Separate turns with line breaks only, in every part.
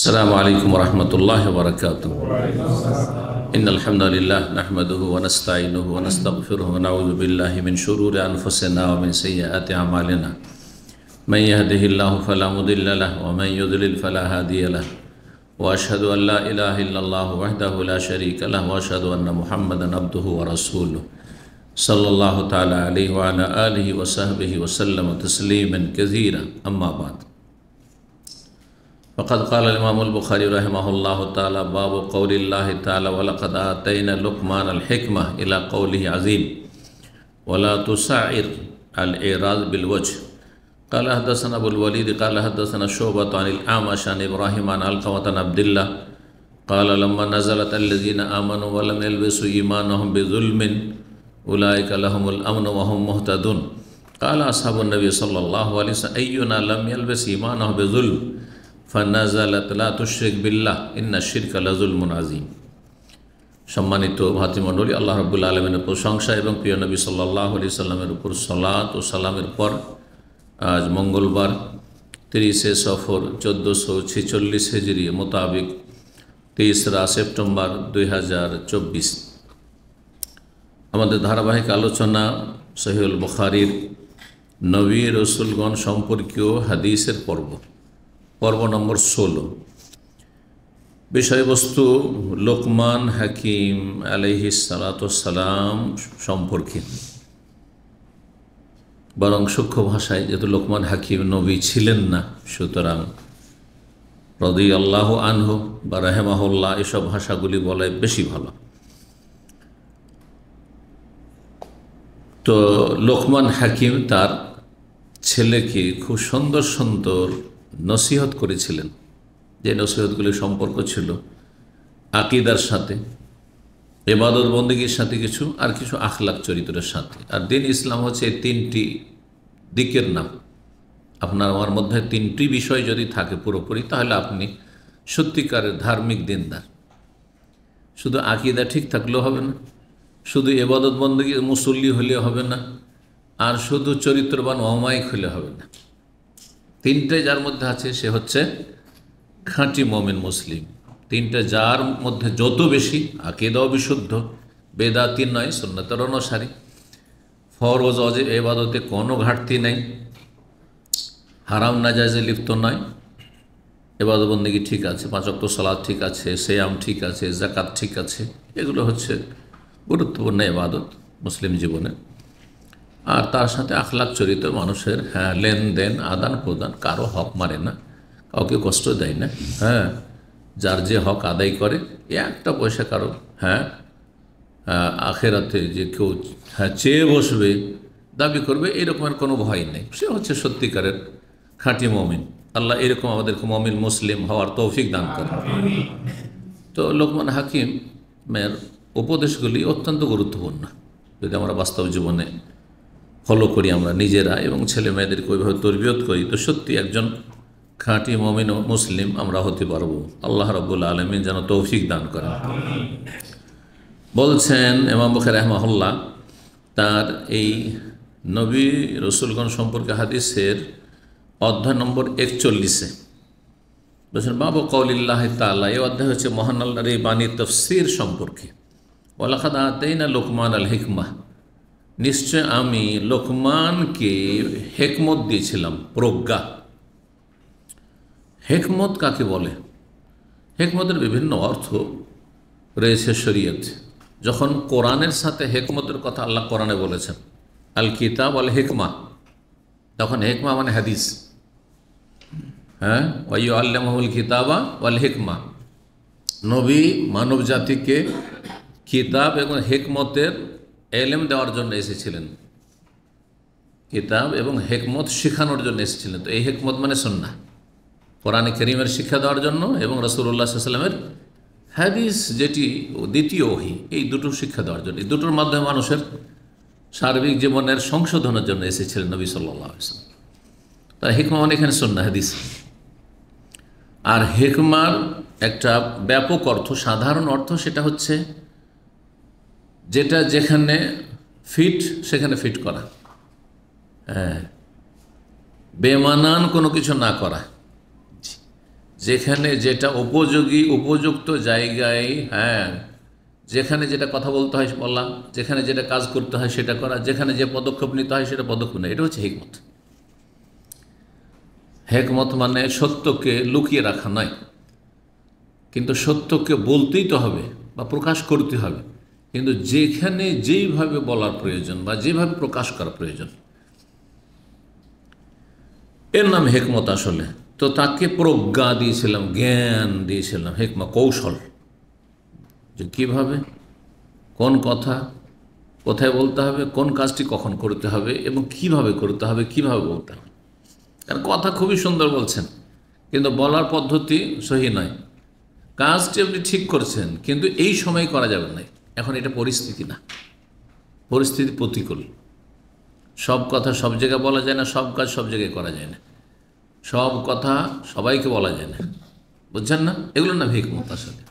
السلام عليكم ورحمة الله وبركاته. إن الحمد لله نحمده ونستعينه ونستغفره ونعوذ بالله من شرور أنفسنا ومن سيئات أعمالنا. من يهده الله فلا مضل له ومن يضلل فلا هادي له. وأشهد أن لا إله إلا الله وحده لا شريك له وأشهد أن محمدا عبده ورسوله صلى الله تعالى عليه وعلى آله وصحبه وسلم تسليما كثيرا. أما بعد، فقد قال الإمام البخاري رحمه الله تعالى: باب قول الله تعالى: ولقد آتينا لقمان الحكمة إلى قوله عظيم ولا تسعر الإعراض بالوجه. قال حدثنا أبو الوليد قال حدثنا شعبة عن الأعمش عن إبراهيم عن علقمة عن عبد الله قال: لما نزلت الذين آمنوا ولم يلبسوا إيمانهم بظلم أولئك لهم الأمن وهم مهتدون. قال أصحاب النبي صلى الله عليه وسلم: أينا لم يلبس إيمانه بظلم ফানাজালাত লা তুশরিক বিল্লাহ ইন্না শিরকা লাযুলমুন আযীম। সম্মানিত ভাতৃমণ্ডলী, আল্লাহ রাব্বুল আলামিনের প্রশংসা এবং প্রিয় নবী সাল্লাল্লাহু আলাইহি সাল্লামের উপর সালাত ও সালামের পর আজ মঙ্গলবার 30 সফর 1446 হিজরি মোতাবেক 3 সেপ্টেম্বর 2024 আমাদের ধারাবাহিক আলোচনা সহিহুল বুখারীর নবী রাসূলগণ সম্পর্কীয় হাদিসের পর্ব নম্বর 16। বিষয়বস্তু লোকমান হাকিম আলাইহিস সালাতু সালাম সম্পর্কে, বরং সূক্ষ্ম ভাষায়, যেহেতু লোকমান হাকিম নবী ছিলেন না, সুতরাং রাদিয়াল্লাহু আনহু বা রাহিমাহুল্লাহ এসব ভাষাগুলি বলাই বেশি ভালো। তো লোকমান হাকিম তার ছেলেকে খুব সুন্দর সুন্দর নসিহত করেছিলেন, যে নসিহতগুলি সম্পর্ক ছিল আকিদার সাথে, ইবাদত বন্দেগীর সাথে কিছু, আর কিছু আখলাক চরিত্রের সাথে। আর দিন ইসলাম হচ্ছে এই তিনটি দিকের নাম। আপনার আমার মধ্যে তিনটি বিষয় যদি থাকে পুরোপুরি, তাহলে আপনি সত্যিকারের ধার্মিক দিনদার। শুধু আকিদা ঠিক থাকলেও হবে না, শুধু ইবাদত বন্দেগী মুসল্লি হলে হবে না, আর শুধু চরিত্রবান অমায়িক হলে হবে না। তিনটে যার মধ্যে আছে সে হচ্ছে খাঁটি মুমিন মুসলিম। তিনটে যার মধ্যে যত বেশি, আকীদাও বিশুদ্ধ, বেদাতি নয়, সুন্নতের অনুসারী, ফরজ ওয়াজিব ইবাদতে কোনো ঘাটতি নেই, হারাম নাজায়েজে লিপ্ত নয়, ইবাদত বন্দেগী ঠিক আছে, 5 ওয়াক্ত সালাত ঠিক আছে, সিয়াম ঠিক আছে, যাকাত ঠিক আছে। এগুলো হচ্ছে গুরুত্বপূর্ণ ইবাদত মুসলিম জীবনে। আর তার সাথে আখলাক চরিত্র, মানুষের লেনদেন, আদান প্রদান, কারো হক মারে না, কাউকে কষ্ট দেয় না, যার যে হক আদায় করে, একটা পয়সা কারো আখেরাতে যে কেউ চেয়ে বসবে, দাবি করবে, এরকমের কোনো ভয় নেই। সে হচ্ছে সত্যিকারের খাঁটি মুমিন। আল্লাহ এরকম আমাদেরকে মুমিন মুসলিম হওয়ার তৌফিক দান করে। তো লোকমান হাকিমের উপদেশগুলি অত্যন্ত গুরুত্বপূর্ণ। যদি আমরা বাস্তব জীবনে ফলো করি আমরা নিজেরা, এবং ছেলে মেয়েদেরকে ওইভাবে তরবিয়ত করি, তো সত্যি একজন খাঁটি মুমিন ও মুসলিম আমরা হতে পারবো। আল্লাহ রাব্বুল আলামিন যেন তৌফিক দান করেন। বলছেন ইমাম বুখারী রাহিমাহুল্লাহ তার এই নবী রাসূলগণ সম্পর্কে হাদিসের অধ্যায় নম্বর 41-এ বলছেন: বাবু কওলিল্লাহি তাআলা, এই অধ্যায় হচ্ছে মহান আল্লাহর এই বাণীর তাফসীর সম্পর্কে। ওয়ালাকাদ আতাইনা লুকমানাল হিকমাহ, নিশ্চয় আমি লোকমানকে হেকমত দিয়েছিলাম, প্রজ্ঞা। হেকমত কাকে বলে? হেকমতের বিভিন্ন অর্থ রয়েছে শরীয়তে। যখন কোরআনের সাথে হেকমতের কথা আল্লাহ কোরআনে বলেছেন, আল কিতাব আল হিকমা, তখন হেকমা মানে হাদিস। ওয়াইউআল্লিমুহুল কিতাবা ওয়াল হিকমা, নবী মানব জাতিকে কিতাব এবং হেকমতের এলেম দেওয়ার জন্য এসেছিলেন, কিতাব এবং হেকমত শেখানোর জন্য এসেছিলেন। তো এই হেকমত মানে সুন্নাহ, কোরআনে কারীমের শিক্ষা দেওয়ার জন্য, এবং রাসূলুল্লাহ সাল্লাল্লাহু আলাইহি ওয়াসাল্লামের হাদিস যেটি দ্বিতীয় ওহী, এই দুটো শিক্ষা দেওয়ার জন্য, এই দুটোর মাধ্যমে মানুষের সার্বিক জীবনের সংশোধনের জন্য এসেছিলেন নবী সাল্লাল্লাহু আলাইহি ওয়াসাল্লাম। তাই হিকমা মানে এখানে সুন্নাহ, হাদিস। আর হিকমার একটা ব্যাপক অর্থ, সাধারণ অর্থ, সেটা হচ্ছে যেটা যেখানে ফিট সেখানে ফিট করা, বেমানান কোনো কিছু না করা, যেখানে যেটা উপযোগী উপযুক্ত জায়গায়, হ্যাঁ, যেখানে যেটা কথা বলতে হয় বলা, যেখানে যেটা কাজ করতে হয় সেটা করা, যেখানে যে পদক্ষেপ নিতে হয় সেটা পদক্ষেপ নেয়, এটা হচ্ছে হিকমত। হিকমত মানে সত্যকে লুকিয়ে রাখা নয়, কিন্তু সত্যকে বলতেই তো হবে বা প্রকাশ করতে হবে, কিন্তু যেখানে যেইভাবে বলার প্রয়োজন বা যেভাবে প্রকাশ করা প্রয়োজন, এর নাম হিকমত আসলে। তো তাকে প্রজ্ঞা দিয়েছিলাম, জ্ঞান দিয়েছিলাম, হিকমা কৌশল, যে কীভাবে কোন কথা কোথায় বলতে হবে, কোন কাজটি কখন করতে হবে এবং কিভাবে করতে হবে, কিভাবে বলতে হবে। কারণ কথা খুবই সুন্দর বলছেন, কিন্তু বলার পদ্ধতি সহি নয়। কাজটি আপনি ঠিক করছেন, কিন্তু এই সময় করা যাবে না, এখন এটা পরিস্থিতি না, পরিস্থিতি প্রতিকূল। সব কথা সব জায়গায় বলা যায় না, সব কাজ সব জায়গায় করা যায় না, সব কথা সবাইকে বলা যায় না, বুঝছেন না? এগুলো না হিকমত আসলে।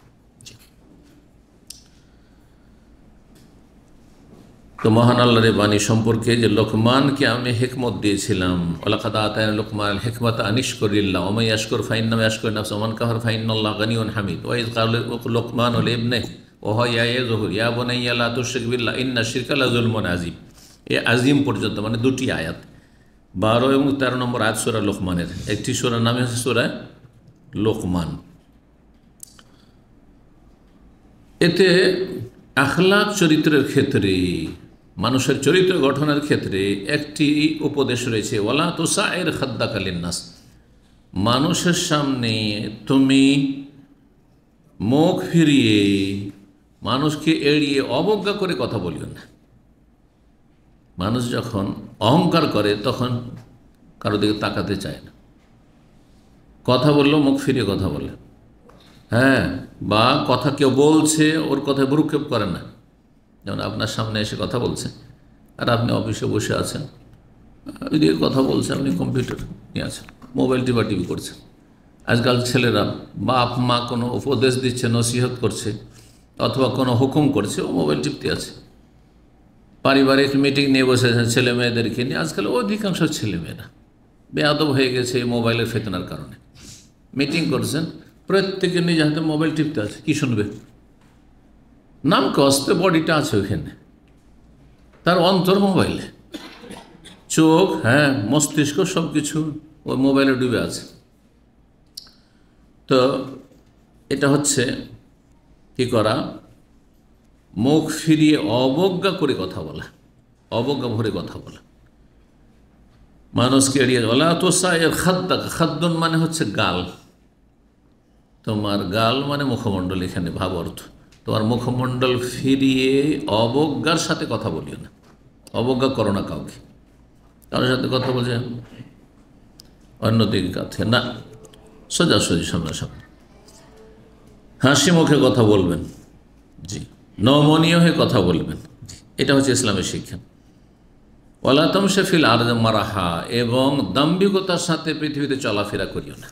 তো মহান আল্লাহর বাণী সম্পর্কে যে লোকমানকে আমি হিকমত দিয়েছিলাম, ওয়ালাকাদ আতাইনা লোকমান হিকমত আনিশকুরিল্লাহ ওয়া মান ইয়াশকুর ফাইন্নামা ইয়াশকুরু নাফসাহু ওয়া মান কাফারা ফাইন্নাল্লাহা গানিয়্যুন হামিদ। ওয়া ইয ক্বালা লোকমানু লিবনিহি ওয়া হুয়া ইয়াইযুহু ইয়া বুনাইয়া লা তুশরিক বিল্লাহ ইন্না শিরকা লাযুলমুন আযীম। এই আজিম পর্যন্ত মানে দুটি আয়াত, 12 এবং 13 নম্বর আয়াত সূরা লোকমানের। একটি সূরার নাম হচ্ছে সূরা লোকমান। এতে আখলাক চরিত্রের ক্ষেত্রে, মানুষের চরিত্র গঠনের ক্ষেত্রে একটি উপদেশ রয়েছে, ওয়ালা তুসাইর খাদ্দাকা লিন্নাস, মানুষের সামনে তুমি মুখ ফিরিয়ে মানুষকে এড়িয়ে অবজ্ঞা করে কথা বলিও না। মানুষ যখন অহংকার করে তখন কারো দিকে তাকাতে চায় না, কথা বললেও মুখ ফিরিয়ে কথা বলে, হ্যাঁ, বা কথা কেউ বলছে ওর কথায় ভ্রুক্ষেপ করে না। যেমন আপনার সামনে এসে কথা বলছে আর আপনি অফিসে বসে আছেন, ওইদিকে কথা বলছে, আপনি কম্পিউটার নিয়ে আছেন, মোবাইল টিপি করছেন। আজকাল ছেলেরা বাপ মা কোনো উপদেশ দিচ্ছে, নসিহত করছে অথবা কোনো হুকুম করছে, ও মোবাইল টিপতে আছে। পারিবারিক মিটিং নিয়ে বসেছেন ছেলে মেয়েদেরকে নিয়ে, আজকাল অধিকাংশ ছেলেমেয়েরা বেয়াদব হয়ে গেছে এই মোবাইলের ফেতনার কারণে। মিটিং করছেন, প্রত্যেকে নিজে হাতে মোবাইল টিপতে আছে, কি শুনবে? নাম কস্তে বডিটা আছে ওইখানে, তার অন্তর মোবাইলে, চোখ, হ্যাঁ, মস্তিষ্ক সব কিছু ওই মোবাইলে ডুবে আছে। তো এটা হচ্ছে কি করা? মুখ ফিরিয়ে অবজ্ঞা করে কথা বলা, অবজ্ঞা ভরে কথা বলা, মানুষকে এড়িয়ে বলা। তো সায়ের খাদ্দাক, খাদ্দন মানে হচ্ছে গাল, তোমার গাল মানে মুখমণ্ডল, এখানে ভাব অর্থ। তোমার মুখমণ্ডল ফিরিয়ে অবজ্ঞার সাথে কথা বলিও না, অবজ্ঞা করো না কাউকে। কারোর সাথে কথা বলছে অন্যদিকে কাছে না, সোজাসুজি সামনাসামনি হাসি মুখে কথা বলবেন, জি, নমনীয় হয়ে কথা বলবেন, এটা হচ্ছে ইসলামের শিক্ষা। ওয়ালা তামশি ফিল আরদি মারাহা, এবং দাম্ভিকতার সাথে পৃথিবীতে চলাফেরা করিও না।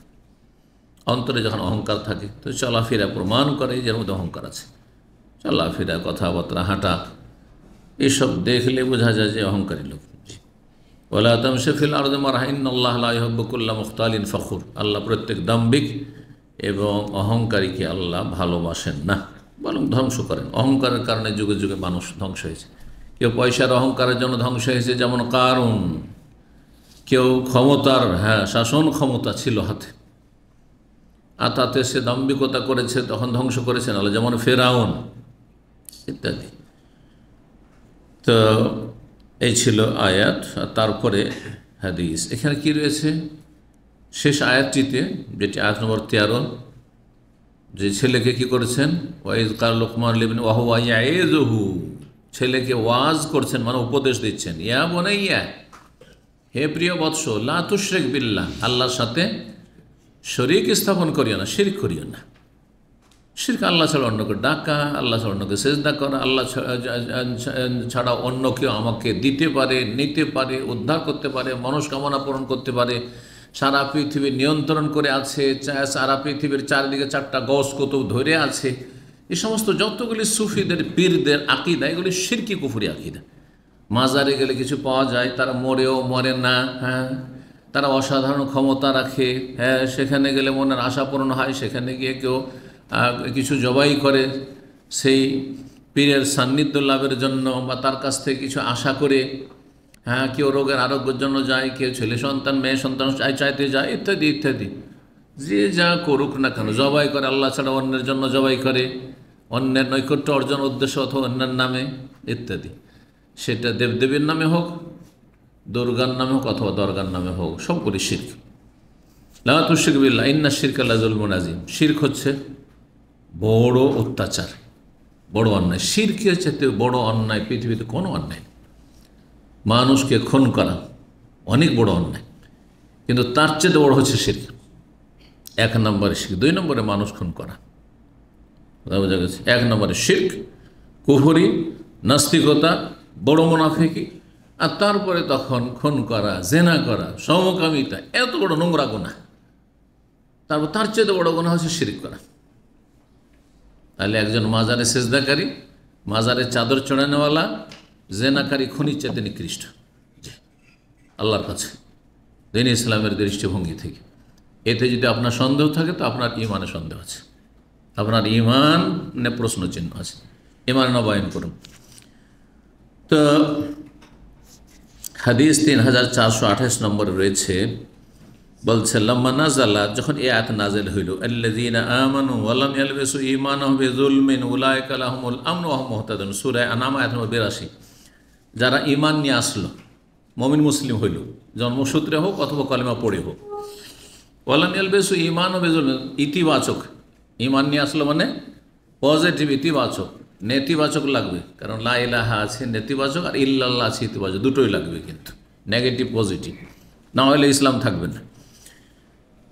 অন্তরে যখন অহংকার থাকে তো চলাফেরা প্রমাণ করে যে এর মধ্যে অহংকার আছে। চলাফেরা, কথাবার্তা, হাঁটা, এসব দেখলে বোঝা যায় যে অহংকারী লোক। ওয়ালা তামশি ফিল আরদি মারহা ইন্নাল্লাহা লা ইউহিব্বু কুল্লা মুখতালিন ফখুর, আল্লাহ প্রত্যেক দাম্ভিক এবং অহংকারীকে আল্লাহ ভালোবাসেন না, বরং ধ্বংস করেন। অহংকারের কারণে যুগে যুগে মানুষ ধ্বংস হয়েছে। কেউ পয়সার অহংকারের জন্য ধ্বংস হয়েছে, যেমন কারুন। কেউ ক্ষমতার, হ্যাঁ, শাসন ক্ষমতা ছিল হাতে, আর তাতে সে দাম্ভিকতা করেছে, তখন ধ্বংস করেছেন আল্লাহ, যেমন ফেরাউন ইত্যাদি। তো এই ছিল আয়াত। তারপরে হাদিস। এখানে কি রয়েছে শেষ আয়াতটিতে, যেটি আয়াত নম্বর 13, যে ছেলেকে কি করেছেন, ওয়াইজ কাল লোকমান লিবনি ওয়া হুয়া ইয়াইযুহু, ছেলেকে ওয়াজ করছেন মানে উপদেশ দিচ্ছেন, ইয়া বুনাইয়া, হে প্রিয় বৎস, লা তুশরিক বিল্লাহ, আল্লাহর সাথে শরীক স্থাপন করিও না, শিরক করিও না। শিরক আল্লাহ ছাড়া অন্যকে ডাকা, আল্লাহ ছাড়া অন্যকে সেজদা করা, আল্লাহ ছাড়া অন্য কেউ আমাকে দিতে পারে, নিতে পারে, উদ্ধার করতে পারে, মনস্কামনা পূরণ করতে পারে, সারা পৃথিবী নিয়ন্ত্রণ করে আছে, সারা পৃথিবীর চারিদিকে 4টা গজ কুতুব ধরে আছে, এই সমস্ত যতগুলি সুফিদের, পীরদের আকিদা, এগুলি শিরকি কুফরি আকিদা। মাজারে গেলে কিছু পাওয়া যায়, তারা মরেও মরে না, হ্যাঁ, তারা অসাধারণ ক্ষমতা রাখে, হ্যাঁ, সেখানে গেলে মনের আশা পূরণ হয়, সেখানে গিয়ে কেউ কিছু জবাই করে সেই পীরের সান্নিধ্য লাভের জন্য বা তার কাছ থেকে কিছু আশা করে, হ্যাঁ, কেউ রোগের আরোগ্যের জন্য যায়, কেউ ছেলে সন্তান মেয়ে সন্তান চাইতে যায়, ইত্যাদি ইত্যাদি। যে যা করুক না কেন, জবাই করে, আল্লাহ ছাড়া অন্যের জন্য জবাই করে, অন্যের নৈকট্য অর্জন উদ্দেশ্য অথবা অন্যের নামে ইত্যাদি। সেটা দেবদেবীর নামে হোক, দুর্গার নামে হোক অথবা দরগার নামে হোক, সবগুলি শিরক। লা তুশরিক বিল্লাহ ইন্না শিরকা লাযুলমুন আযীম। শিরক হচ্ছে বড় অত্যাচার, বড় অন্যায়। শিরকের চাইতে বড় অন্যায় পৃথিবীতে কোনো অন্যায় নেই। মানুষকে খুন করা অনেক বড় অন্যায়, কিন্তু তার চেয়ে বড় হচ্ছে শিরক। 1 নম্বরে শিরক। 2 নম্বরে মানুষ খুন করা, বোঝা গেছে? 1 নম্বরে শিরক, কুফরি, নাস্তিকতা, বড় মুনাফিকি, আর তারপরে তখন খুন করা, জেনা করা, সমকামিতা, এত বড় নোংরা গুনাহ। তারপর তার চেয়ে বড় গুনাহ হচ্ছে শিরক করা। তাহলে একজন মাজারে সেজদাকারী, মাজারে চাদর চড়ানোওয়ালা, জেনাকারী, খুনির চেয়ে নিকৃষ্ট আল্লাহর কাছে, দিন ইসলামের দৃষ্টিভঙ্গি থেকে। এতে যদি আপনার সন্দেহ থাকে তো আপনার ইমানে সন্দেহ আছে, আপনার ইমানে প্রশ্ন চিহ্ন আছে। ইমান নবায়ন করুন। তো হাদিস 3428 নম্বরে রয়েছে, বলছে লাম্মা নাযালা, যখন এই আয়াত নাযিল হইল, আল্লাযীনা আমানু ওয়া লাম ইয়ালবিসু ঈমানাহুম বিযুলমিন উলাইকা লাহুমুল আমনু ওয়া হুম মুহতাদুন। সূরা আনাম আয়াত নম্বর 82। যারা ঈমান নিয়ে আসলো, মুমিন মুসলিম হইল, জন্মসূত্রে হোক অথবা কলেমা পড়ে হোক, ওয়া লাম ইয়ালবিসু ঈমানাহুম বিযুলমিন, ইতিবাচক ঈমান নিয়ে আসলো মানে পজিটিভ, ইতিবাচক। নেতিবাচক লাগবে, কারণ লা ইলাহা আছে নেতিবাচক, আর ইল্লাল্লাহ আছে ইতিবাচক, দুটোই লাগবে, কিন্তু নেগেটিভ পজিটিভ না হলে ইসলাম থাকবে না।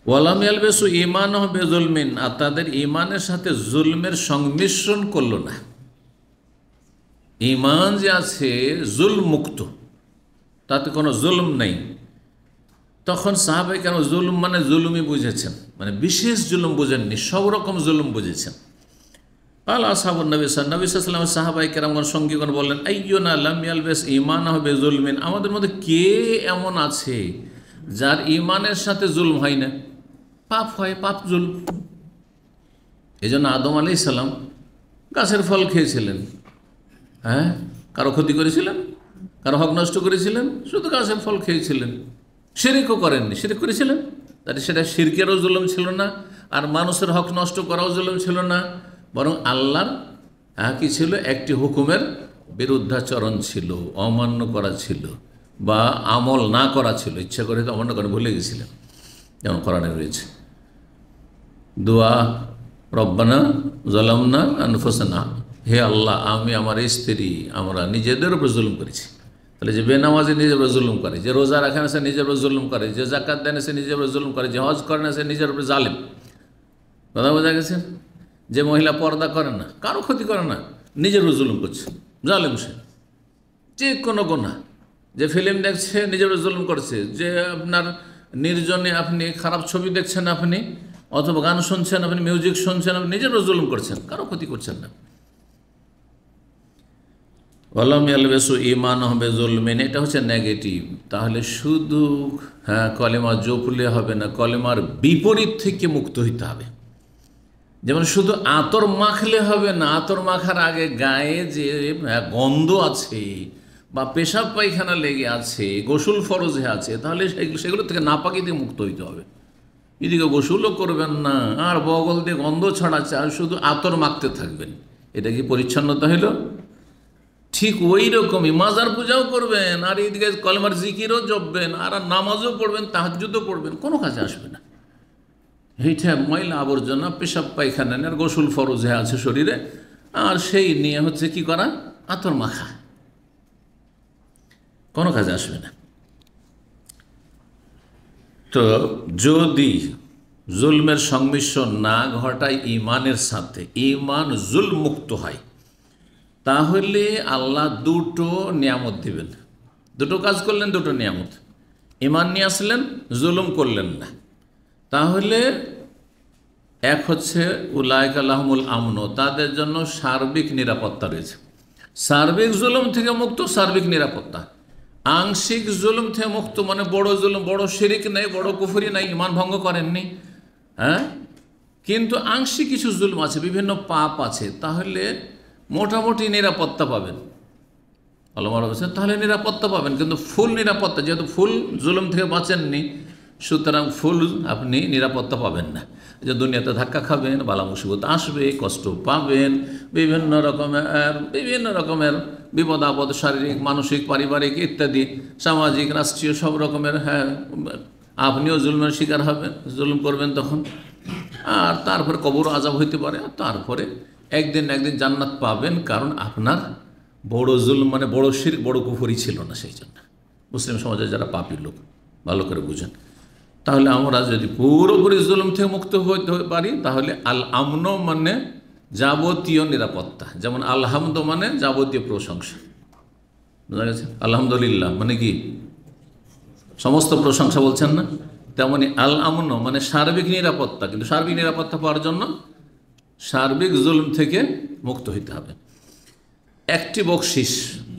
ওয়ালাম ইয়ালবিসু ঈমানাহুম বিযুলমিন, আর তাদের ঈমানের সাথে জুলমের সংমিশ্রণ করলো না। ঈমান যে আছে জুলম মুক্ত, তাতে কোনো জুলম নেই। তখন সাহাবায়ে কেরাম জুলম মানে জুলুমই বুঝেছেন, মানে বিশেষ জুলুম বুঝেননি, সব রকম জুলুম বুঝেছেন। আল্লাহ আসহাবুন নবী সাল্লাল্লাহু আলাইহি ওয়াসাল্লাম, সাহাবায়ে কেরামগণ সঙ্গীগণ বললেন, আইয়ুনা লাম ইয়ালবিস ঈমানাহু বিযুলমিন, আমাদের মধ্যে কে এমন আছে যার ঈমানের সাথে জুলম হয় না? পাপ হয়, পাপ জুলম। এই জন্য আদম আলাইহিস সালাম গাছের ফল খেয়েছিলেন, হ্যাঁ, কারো ক্ষতি করেছিলেন, কারো হক নষ্ট করেছিলেন? শুধু গাছের ফল খেয়েছিলেন, শিরকও করেননি। শিরক করেছিলেন, তাহলে সেটা শিরকেরও জুলম ছিল না, আর মানুষের হক নষ্ট করাও জুলম ছিল না, বরং আল্লাহর কি ছিল? একটি হুকুমের বিরুদ্ধাচরণ ছিল, অমান্য করা ছিল, বা আমল না করা ছিল। ইচ্ছা করে তো অমান্য করে ভুলে গেছিলেন, যেমন কোরআনে রয়েছে, দোয়া রব্বানা যালামনা আনফুসানা, হে আল্লাহ, আমি আমার স্ত্রী আমরা নিজেদের উপর জুলুম করেছি। তাহলে যে বেনামাজি নিজের উপর জুলুম করে, যে রোজা রাখে না সে নিজের উপর জুলুম করে, যে যাকাত দেয় না সে নিজের উপর জুলুম করে, যে হজ করে না সে নিজের উপর জালিম। কথা বোঝা গেছে? যে মহিলা পর্দা করে না, কারো ক্ষতি করে না, নিজের উপর জুলুম করছে, জালিম সে। যে কোনো গুনাহ, যে ফিল্ম দেখছে নিজের উপর জুলুম করছে, যে আপনার নির্জনে আপনি খারাপ ছবি দেখছেন আপনি, অথবা গান শুনছেন আপনি, মিউজিক শুনছেন আপনি, নিজের উপর জুলুম করছেন, কারো ক্ষতি করছেন না। ওয়ালাম ইয়ালবিসু ঈমানাহুম বিযুলমিন, এটা হচ্ছে নেগেটিভ। তাহলে শুধু কলেমা জপলে হবে না, কলেমার বিপরীত থেকে মুক্ত হইতে হবে। যেমন শুধু আতর মাখলে হবে না, আতর মাখার আগে গায়ে যে গন্ধ আছে বা পেশাব পায়খানা লেগে আছে, গোসল ফরজে আছে, তাহলে সেগুলো থেকে নাপাকি দিয়ে মুক্ত হইতে হবে। এদিকে গোসলও করবেন না, আর বগল দিয়ে গন্ধ ছড়াচ্ছে, আর শুধু আতর মাখতে থাকবেন, এটা কি পরিচ্ছন্নতা হইল? ঠিক ওই রকমই মাজার পূজাও করবেন, আর এইদিকে কলেমার জিকিরও জপবেন, আর নামাজও পড়বেন, তাহাজ্জুদও পড়বেন, কোনো কাজে আসবে না। এইটা ময়লা আবর্জনা, পেশাব পায়খানা আর গোসল ফরজে আছে শরীরে, আর সেই নিয়ে হচ্ছে কি করা? আতর মাখা, কোনো কাজে আসবে না। তো যদি জুলমের সংমিশ্রণ না ঘটায় ঈমানের সাথে, ঈমান জুলম মুক্ত হয়, তাহলে আল্লাহ দুটো নিয়ামত দিবেন। দুটো কাজ করলেন, দুটো নিয়ামত। ঈমান নিয়ে আসলেন, জুলুম করলেন না, তাহলে এক হচ্ছে উলাইকা লাহুমুল আমন, তাদের জন্য সার্বিক নিরাপত্তা রয়েছে, সার্বিক জুলুম থেকে মুক্ত, সার্বিক নিরাপত্তা। আংশিক জুলুম থেকে মুক্ত মানে বড় জুলুম, বড় শিরিক নেই, বড় কুফরি নাই, ইমান ভঙ্গ করেননি, হ্যাঁ, কিন্তু আংশিক কিছু জুলুম আছে, বিভিন্ন পাপ আছে, তাহলে মোটামুটি নিরাপত্তা পাবেন। আল্লাহ বলছেন তাহলে নিরাপত্তা পাবেন, কিন্তু ফুল নিরাপত্তা, যেহেতু ফুল জুলুম থেকে বাঁচেননি, সুতরাং ফুল আপনি নিরাপত্তা পাবেন না। যে দুনিয়াতে ধাক্কা খাবেন, বালা মুসিবত আসবে, কষ্ট পাবেন, বিভিন্ন রকমের বিপদ আপদ, শারীরিক, মানসিক, পারিবারিক ইত্যাদি, সামাজিক, রাষ্ট্রীয়, সব রকমের, হ্যাঁ, আপনিও জুলমের শিকার হবেন, জুলুম করবেন তখন। আর তারপরে কবর আযাব হইতে পারে, আর তারপরে একদিন জান্নাত পাবেন, কারণ আপনার বড় জুলম মানে বড় শিরক, বড় কুফরি ছিল না। সেই জন্য মুসলিম সমাজে যারা পাপী লোক ভালো করে বুঝেন। তাহলে আমরা যদি পুরোপুরি জুলুম থেকে মুক্ত হতে পারি, তাহলে আল আমন মানে যাবতীয় নিরাপত্তা, যেমন আলহামদ মানে যাবতীয় প্রশংসা, বুঝা গেছে? আলহামদুলিল্লাহ মানে কি সমস্ত প্রশংসা বলছেন না, তেমনি আল আমন মানে সার্বিক নিরাপত্তা। কিন্তু সার্বিক নিরাপত্তা পাওয়ার জন্য সার্বিক জুলুম থেকে মুক্ত হইতে হবে। একটি বকশিস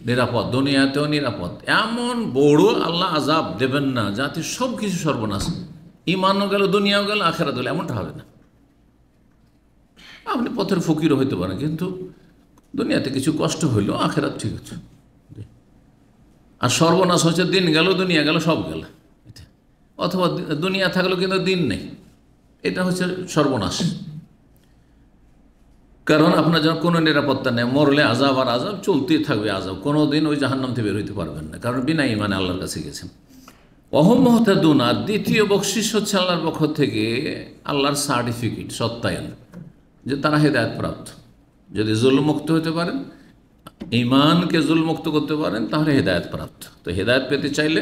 নিরাপদ, দুনিয়াতেও নিরাপদ, এমন বড় আল্লাহ আযাব দেবেন না যাতে সব কিছু সর্বনাশ, ইমানও গেল, দুনিয়াও গেল, আখেরাত গেল, এমনটা হবে না। আপনি পথের ফকিরও হইতে পারেন, কিন্তু দুনিয়াতে কিছু কষ্ট হইলেও আখেরাত ঠিক আছে। আর সর্বনাশ হচ্ছে দিন গেল, দুনিয়া গেল, সব গেল। অথবা দুনিয়া থাকলেও কিন্তু দিন নেই, এটা হচ্ছে সর্বনাশ। কারণ আপনার যখন কোনো নিরাপত্তা নেই, মরলে আযাব আর আযাব চলতেই থাকবে, আযাব, কোনো দিন ওই জাহান্নাম থেকে বের হইতে পারবেন না, কারণ বিনা ইমানে আল্লাহর কাছে গেছেন। অহম মুহতাদুন, আর দ্বিতীয় বকশিস হচ্ছে আল্লাহর পক্ষ থেকে আল্লাহর সার্টিফিকেট, সত্যায়ন, যে তারা হেদায়েত প্রাপ্ত। যদি জুলমুক্ত হতে পারেন, ইমানকে জুলমুক্ত করতে পারেন, তাহলে হেদায়েত প্রাপ্ত। তো হেদায়েত পেতে চাইলে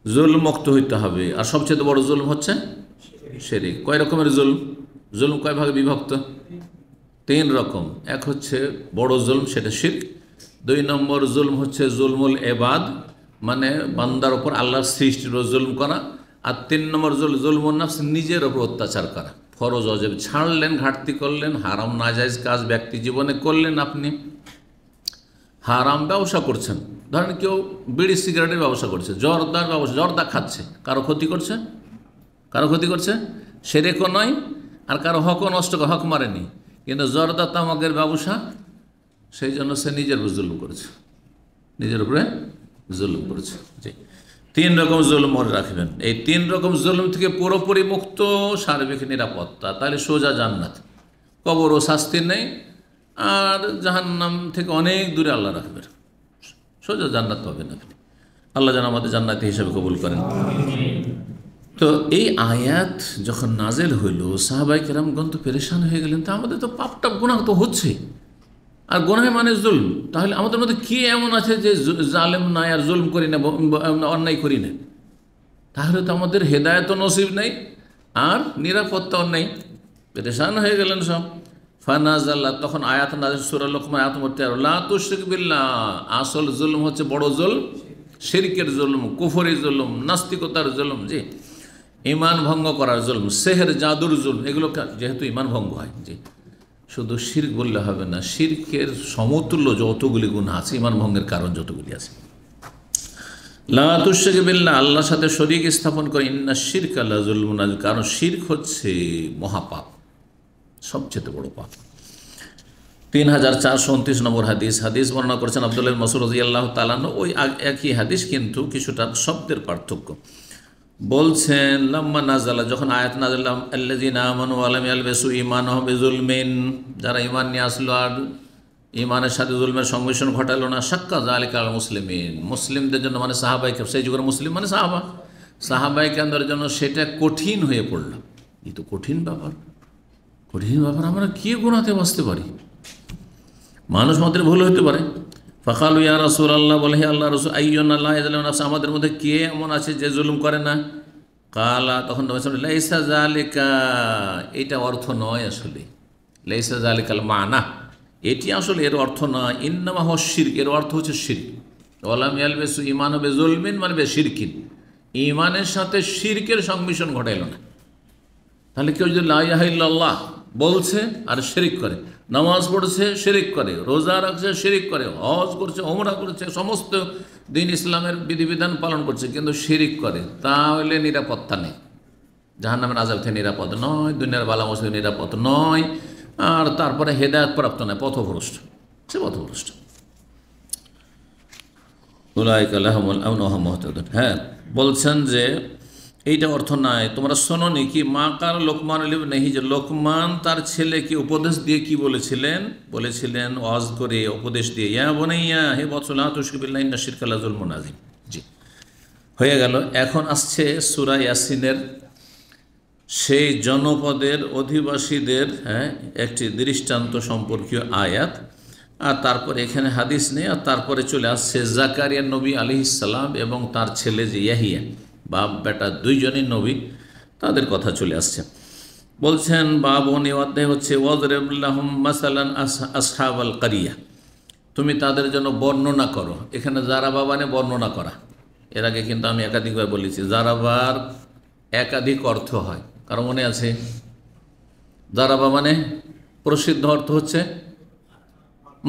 জুলমুক্ত হইতে হবে। আর সবচেয়ে বড় জুলম হচ্ছে শিরক। কয় রকমের জুলম? জুলম কয় ভাগে বিভক্ত? 3 রকম। এক হচ্ছে বড় জুলম, সেটা শিরক। 2 নম্বর জুলম হচ্ছে জুলমুল ইবাদ, মানে বান্দার ওপর আল্লাহর সৃষ্টির জুলম করা। আর 3 নম্বর জুলমুন নাফস, নিজের ওপর অত্যাচার করা। ফরজ ওয়াজিব ছাড়লেন, ঘাটতি করলেন, হারাম নাজায়েজ কাজ ব্যক্তি জীবনে করলেন। আপনি হারাম ব্যবসা করছেন, ধরেন কেউ বিড়ি সিগারেটের ব্যবসা করছে, জর্দার ব্যবসা, জর্দা খাচ্ছে, কারো ক্ষতি করছে, সেরেকও নয়, আর কারো হকও নষ্ট, হক মারেনি, কিন্তু জর্দা তামাকের ব্যবসা, সেই জন্য সে নিজের উপর জুলুম করেছে, জি। 3 রকম জুলুম মনে রাখবেন। এই 3 রকম জুলুম থেকে পুরোপুরি মুক্ত, সার্বিক নিরাপত্তা, তাহলে সোজা জান্নাত, কবরও শাস্তি নেই, আর জাহান্নাম থেকে অনেক দূরে আল্লাহ রাখবেন, সোজা জান্নাত পাবেন আপনি। আল্লাহ যেন আমাদের জান্নাতি হিসেবে কবুল করেন। তো এই আয়াত যখন নাজেল হইল, সাহাবায়ে কেরামগণ তো পেরেশান হয়ে গেলেন। তা আমাদের তো পাপটাপ গুনাহ তো হচ্ছে, আর গুনাহ মানে জুলম, তাহলে আমাদের মধ্যে কি এমন আছে যে জালেম নাই আর জুলম করি না, অন্যায় করি না? তাহলে তো আমাদের হেদায়েতও নসিব নেই আর নিরাপত্তাও নেই। পেরেশান হয়ে গেলেন সব। ফানাজাল্লাহ, তখন আয়াত নাযিল, সূরা লোকমান আয়াত নম্বর 13, লা তুশরিক বিল্লাহ। আসল জুলম হচ্ছে বড় জুলম, শিরকের জুলম, কুফরি জুলম, নাস্তিকতার জুলম, জি, ইমান ভঙ্গ করার জুলম, সেহের, জাদুর জুলম, এগুলো যেহেতু ইমান ভঙ্গ হয়, জি। শুধু শিরক বললে হবে না, শিরকের সমতুল্য যতগুলি গুনাহ আছে, ইমান ভঙ্গের কারণ যতগুলি আছে। লা তুশরিক বিল্লাহ, আল্লাহর সাথে শরীক স্থাপন করে, ইন্না শিরকা লাযুলমুন আযীম, কারণ শিরক হচ্ছে মহাপাপ, সবচেয়ে বড় পাপ। 3429 নম্বর হাদিস বর্ণনা করেছেন আব্দুল্লাহ ইবনে মাসউদ রাদিয়াল্লাহু তাআলা আনহু। ওই একই হাদিস, কিন্তু কিছুটা শব্দের পার্থক্য। বলছেন লাম্মা নাজালা, যখন আয়াত নাযিল, আল্লাযীনা আমানু ওয়া লাম ইয়ালবিসু ঈমানাহুম বিযুলমিন, যারা ঈমান নিয়ে আসলো আর ঈমানের সাথে জুলমের সংমিশ্রণ ঘটালো না, শাক্কা যালিকা আল মুসলিমিন, মুসলিমদের জন্য, মানে সাহাবায়ে কেরাম, সেই যুগের মুসলিম মানে সাহাবায়ে কেরামদের জন্য সেটা কঠিন হয়ে পড়ল। এই তো কঠিন ব্যাপার, আমরা কি গুনাহতে বাঁচতে পারি? মানুষ মাত্র ভুল হতে পারে। ফাকালু ইয়া রাসূলুল্লাহ, বলে হে আল্লাহ রাসূল, আইয়ুনা লা ইয়াজলিমু নাফসা, আমাদের মধ্যে কে এমন আছে যে জুলুম করে না? কালা, তখন লাইসা যালিকা, এটা অর্থ নয় আসলে, লাইসা যালিকাল মানা, এটি আসলে এর অর্থ না। ইন্নামা হুয়া শিরক, এর অর্থ হচ্ছে শিরক। ওয়া লাম ইয়ালবিসু ঈমানাহুম বিযুলমিন মানে বিশিরকিন, ঈমানের সাথে শিরকের সংমিশ্রণ ঘটাইল না। তাহলে কেউ যদি লা ইলাহা ইল্লাল্লাহ বলছে আর শিরক করে, নামাজ পড়ছে শিরিক করে, রোজা রাখছে শিরিক করে, হজ করছে, ওমরা করছে, সমস্ত দিন ইসলামের বিধিবিধান পালন করছে, কিন্তু শিরিক করে, তাহলে নিরাপত্তা নেই, জাহান্নামের আযাব থেকে নিরাপদ নয়, দুনিয়ার বালা মুসিবত নিরাপদ নয়, আর তারপরে হেদায়েত প্রাপ্ত নয়, পথভ্রষ্ট, সে পথভ্রষ্ট। উলাইকা লাহুমুল আমন ওয়া হুম মুহতাদুন। হ্যাঁ, বলছেন যে এইটা অর্থ নয়, তোমরা শোনো নি কি মা কার লোকমান ইবনিহি, যে লোকমান তার ছেলেকে উপদেশ দিয়ে কি বলেছিলেন ওয়াজ করে, উপদেশ দিয়ে, ইয়া বুনাইয়া, হে বৎস লা তুশরিক বিল্লাহি ইন্না শিরকা লাযুলমুন আযীম। জি, হয়ে গেল। এখন আসছে সূরা ইয়াসিনের সেই জনপদের অধিবাসীদের একটি দৃষ্টান্ত সম্পর্কীয় আয়াত, আর তারপরে এখানে হাদিস নেই, আর তারপরে চলে আসছে জাকারিয়া নবী আলাইহিস সালাম এবং তার ছেলে যে ইয়াহিয়া, বাপ বেটা দুইজনই নবী, তাদের কথা চলে আসছে। বলছেন বাবন, এই অধ্যায় হচ্ছে ওয়াদরিব লাহুম মাসালান আসহাবাল কারিয়া, তুমি তাদের জন্য বর্ণনা করো। এখানে জারাবা মানে বর্ণনা করা। এর আগে কিন্তু আমি একাধিকবার বলেছি জারাবার একাধিক অর্থ হয়, কারণ মনে আছে? জারাবা মানে প্রসিদ্ধ অর্থ হচ্ছে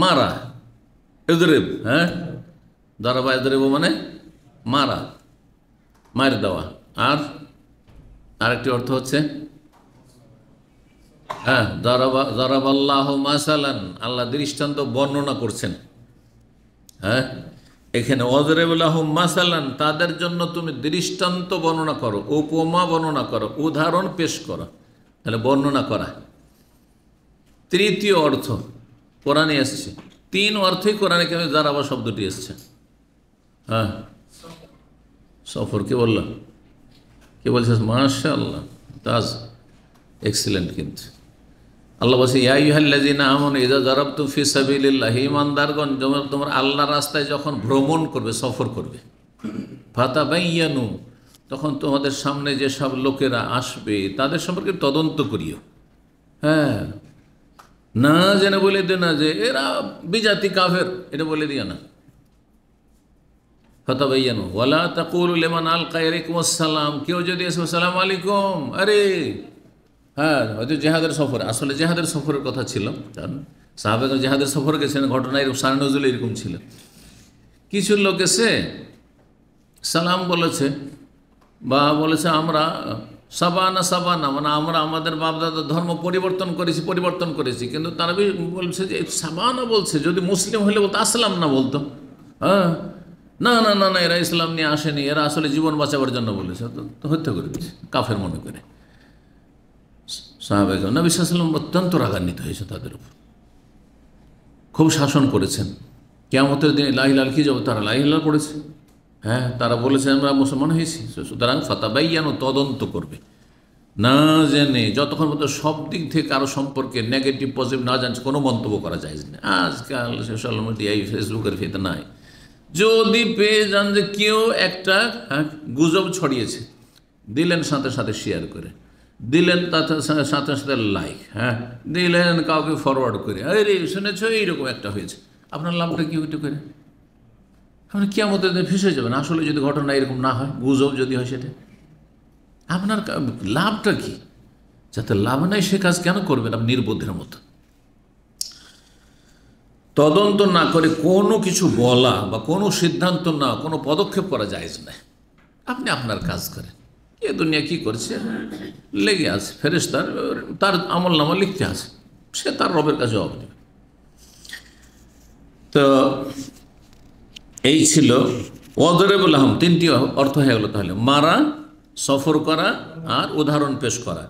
মারা, ইদরিব। হ্যাঁ, জারাবা ইদরিব মানে মারা, মার দেওয়া। আর আরেকটি অর্থ হচ্ছে জারাবাল্লাহু মাসালান, আল্লাহ দৃষ্টান্ত বর্ণনা করছেন। হ্যাঁ, এখানে ওয়াজরিব লাহুম মাসালান, তাদের জন্য তুমি দৃষ্টান্ত বর্ণনা করো, উপমা বর্ণনা করো, উদাহরণ পেশ করো। তাহলে বর্ণনা করা তৃতীয় অর্থ কোরআনে এসছে। তিন অর্থই কোরআনে কেন জারাবা শব্দটি এসছে। হ্যাঁ, সফর কে বললাম, কে বলছে? মাশাআল্লাহ, তাজ, এক্সিলেন্ট। কিন্তু আল্লাহ বলছে ইয়া আইয়ুহাল্লাযীনা আমানু ইযা যারাবতুম ফি সাবিলিল্লাহি, ঈমানদারগণ তোমরা আল্লাহর রাস্তায় যখন ভ্রমণ করবে, সফর করবে, ফাতাবায়্যানু, তখন তোমাদের সামনে যেসব লোকেরা আসবে তাদের সম্পর্কে তদন্ত করিও। হ্যাঁ, না জেনে বলে দিও না যে এরা বিজাতি কাফের, এটা বলে দিও না। ফাতাবায়্যানু ওয়ালা তাকুলু লিমান আলকা ইলাইকুমুস সালাম, কেউ যদি এসে আসসালামু আলাইকুম, আরে হ্যাঁ, হয়তো জেহাদের সফরে, আসলে জেহাদের সফরের কথা ছিল, কারণ সাহাবাগণ জেহাদের সফরে গেছেন, ঘটনা এরকম, শান নজুল এরকম ছিল। কিছু লোক এসে সালাম বলেছে, বা বলেছে আমরা সাবানা, মানে আমরা আমাদের বাপদাদার ধর্ম পরিবর্তন করেছি, কিন্তু তারা বলছে যে সাবানা বলছে, যদি মুসলিম হলে বলতো আসলাম না বলতো। হ্যাঁ, না না না না, এরা ইসলাম নিয়ে আসেনি, এরা আসলে জীবন বাঁচাবার জন্য বলেছে, তো হত্যা করে দিয়েছে কাফের মনে করে। সাহাবায়ে নবী সাল্লাল্লাহু আলাইহি ওয়াসাল্লাম অত্যন্ত রাগান্বিত হয়েছে তাদের উপর, খুব শাসন করেছেন। কিয়ামতের দিনে লা ইলাহা ইল্লাল্লাহ কি যাবে, তারা লা ইলাহা ইল্লাল্লাহ পড়েছে। হ্যাঁ, তারা বলেছে আমরা মুসলমান হয়েছি। সুতরাং ফাতাবায়্যানু, তদন্ত করবে, না জেনে, যতক্ষণ পর্যন্ত সব দিক থেকে কারো সম্পর্কে নেগেটিভ পজিটিভ না জানছে কোনো মন্তব্য করা যায় না। আজকাল সোশ্যাল মিডিয়ায় ফেসবুকের ফিতনায় যদি পেয়ে যান যে কেউ একটা গুজব ছড়িয়েছে, দিলেন সাথে সাথে শেয়ার করে, দিলেন তাতে সাথে সাথে লাইক, হ্যাঁ দিলেন কাউকে ফরওয়ার্ড করে, আরে শুনেছো এইরকম একটা হয়েছে, আপনার লাভটা কি ওইটা করে? আপনি কিয়ামতের দিনে ফেঁসে যাবেন। আসলে যদি ঘটনা এরকম না হয়, গুজব যদি হয়, সেটা আপনার লাভটা কি? যাতে লাভ নাই সে কাজ কেন করবেন আপনি নির্বোধের মতো? তদন্ত না করে কোনো কিছু বলা বা কোনো সিদ্ধান্ত না, কোনো পদক্ষেপ করা জায়েজ না। আপনি আপনার কাজ করেন, এ দুনিয়া কি করছে লেগে আছে, ফেরেশতার তার আমল নামা লিখতে আছে, সে তার রবের কাছে জবাব দেবে। তো এই ছিল ওয়াদরিব লাহুম, তিনটি অর্থ হয়ে গেল তাহলে, মারা, সফর করা আর উদাহরণ পেশ করা।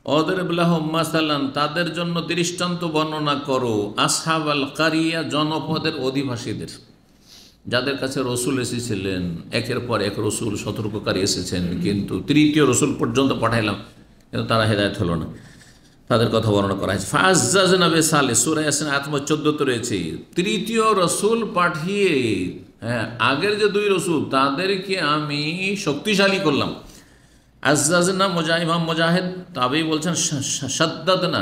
ওয়াদরিব লাহুম মাসালান, তাদের জন্য দৃষ্টান্ত বর্ণনা করো, আসহাবাল কারিয়া, জনপদের অধিবাসীদের, যাদের কাছে রসুল এসেছিলেন, একের পর এক রসুল সতর্ককারী এসেছেন, কিন্তু তৃতীয় রসুল পর্যন্ত পাঠাইলাম, কিন্তু তারা হেদায়েত হলো না, তাদের কথা বর্ণনা করা হয়েছে। ফাআজ্জাজনা বিসালে, সূরা ইয়াসিন আয়াত 14 রয়েছে। তৃতীয় রসুল পাঠিয়ে, হ্যাঁ, আগের যে দুই রসুল তাদেরকে আমি শক্তিশালী করলাম। আজ্জাজনা, ইমাম মুজাহিদ তাবেই বলছেন শাদ্দাদনা,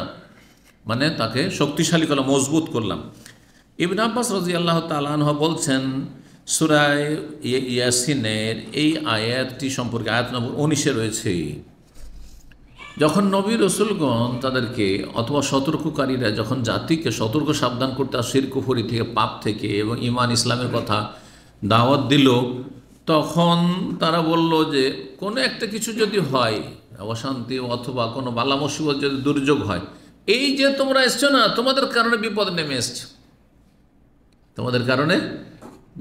মানে তাকে শক্তিশালী করলাম, মজবুত করলাম। ইবনে আব্বাস রাদিয়াল্লাহু তাআলা আনহু বলছেন সূরা ইয়াসিনের এই আয়াতটি সম্পর্কে, আয়াত নম্বর 19 রয়েছে, যখন নবী রসুলগণ তাদেরকে অথবা সতর্ককারীরা যখন জাতিকে সতর্ক সাবধান করতে শিরক কুফরি থেকে, পাপ থেকে এবং ঈমান ইসলামের কথা দাওয়াত দিল, তখন তারা বলল যে কোনো একটা কিছু যদি হয়, অশান্তি অথবা কোনো বালা মুসিবত যদি দুর্যোগ হয়, এই যে তোমরা এসছো না, তোমাদের কারণে বিপদ নেমে এসছে, তোমাদের কারণে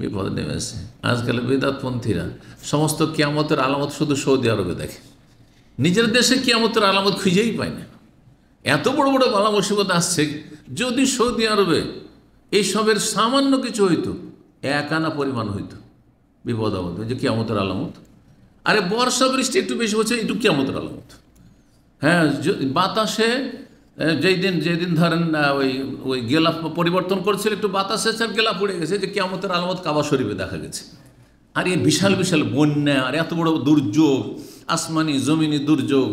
বিপদ নেমে এসছে। আজকাল বিদআতপন্থীরা সমস্ত কিয়ামতের আলামত শুধু সৌদি আরবে দেখে, নিজের দেশে কিয়ামতের আলামত খুঁজেই পায় না। এত বড় বড় বালা মুসিবত আসছে, যদি সৌদি আরবে এইসবের সামান্য কিছু হইতো, এক আনা পরিমাণ হইতো, বিপদ আপদ, যে কিয়ামতের আলামত। আরে বর্ষা বৃষ্টি একটু বেশি হচ্ছে, একটু কিয়ামতের আলামত। হ্যাঁ, বাতাসে যেদিন ধরেন ওই গেলা পরিবর্তন করছিল, একটু বাতাস এসে গেলা পড়ে গেছে, যে কিয়ামতের আলামত কাবা শরীফে দেখা গেছে। আর এই বিশাল বিশাল বন্যা, আর এত বড় দুর্যোগ, আসমানি জমিনি দুর্যোগ,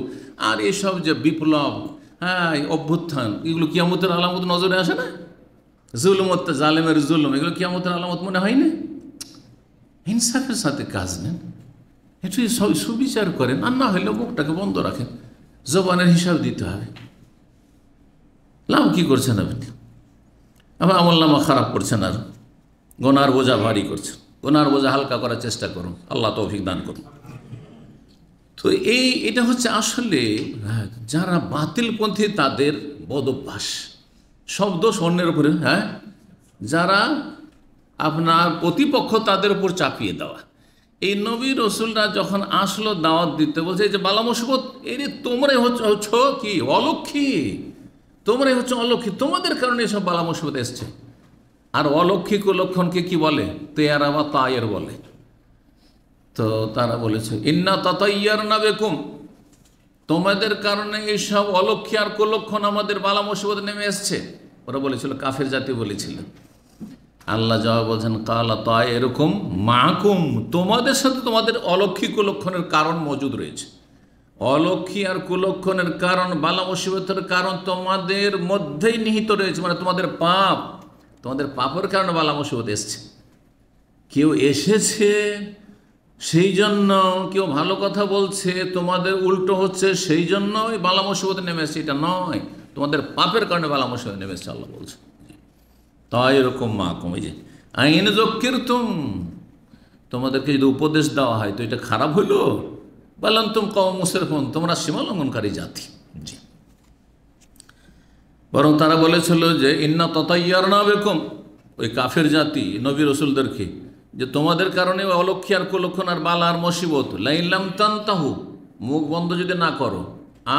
আর এসব যে বিপ্লব, হ্যাঁ অভ্যুত্থান, এগুলো কিয়ামতের আলামত নজরে আসে না? জুলুমত, জালেমের জুলুম, এগুলো কিয়ামতের আলামত মনে হয় না? ইনসাফের সাথে কাজ নেন, একটু সুবিচার করেন, আর না হলে মুখটাকে বন্ধ রাখেন, জবানের হিসাব দিতে হবে। লাভ কী করছেন আপনি? আবার আমলনামা খারাপ করছেন, আর গোনার বোঝা ভারী করছেন। গোনার বোঝা হালকা করার চেষ্টা করুন, আল্লাহ তৌফিক দান করুন। তো এটা হচ্ছে আসলে যারা বাতিলপন্থী তাদের বদ অভ্যাস, সব দোষ অন্যের উপরে, হ্যাঁ, যারা আপনার প্রতিপক্ষ তাদের উপর চাপিয়ে দেওয়া। এই নবী রসুলরা যখন আসলো দাওয়াত দিতে, বলছে এই যে বালা মুসিবত, এরে তোমরাই হচ্ছ কি অলক্ষী, তোমরাই হচ্ছে অলক্ষী, তোমাদের কারণে এসব বালা মুসিবত এসছে। আর অলক্ষী কুলক্ষণকে কি বলে? তেয়ারা বা তায়ের বলে। তো তারা বলেছে ইন্না তাতাইয়ারনা বিকুম, তোমাদের কারণে এইসব অলক্ষী আর কুলক্ষণ আমাদের বালা মুসিবত নেমে এসছে। ওরা বলেছিল, কাফের জাতি বলেছিল। আল্লাহ জবাব বলছেন কালা তায়েরুকুম মাকুম, তোমাদের সাথে তোমাদের অলক্ষী কুলক্ষণের কারণ মজুদ রয়েছে। অলক্ষী আর কুলক্ষণের কারণ, বালা মুসিবতের কারণ তোমাদের মধ্যেই নিহিত রয়েছে, মানে তোমাদের পাপ, তোমাদের পাপের কারণে বালা মুসিবত এসছে। কেউ এসেছে সেই জন্য, কেউ ভালো কথা বলছে, তোমাদের উল্টো হচ্ছে সেই জন্য ওই বালা মুসিবত নেমে এসছে, এটা নয়, তোমাদের পাপের কারণে বালা মুসিবত নেমে এসছে। আল্লাহ বলছে তাই এরকম মা কমে যায় আইন জক্কির তোমাদেরকে যদি উপদেশ দেওয়া হয় তো এটা খারাপ হইল, বললাম তুম কম মুসরফুন, তোমরা সীমা লঙ্ঘনকারী জাতি। জি, বরং তারা বলেছিল যে ইন্না তাতাইয়ারনা বিকুম, ওই কাফের জাতি নবী রসুলদেরকে, যে তোমাদের কারণে অলক্ষী আর কুলক্ষণ আর বালা আর মুসিবত, লাইল্লাম তানতাহু, মুখ বন্ধ যদি না করো,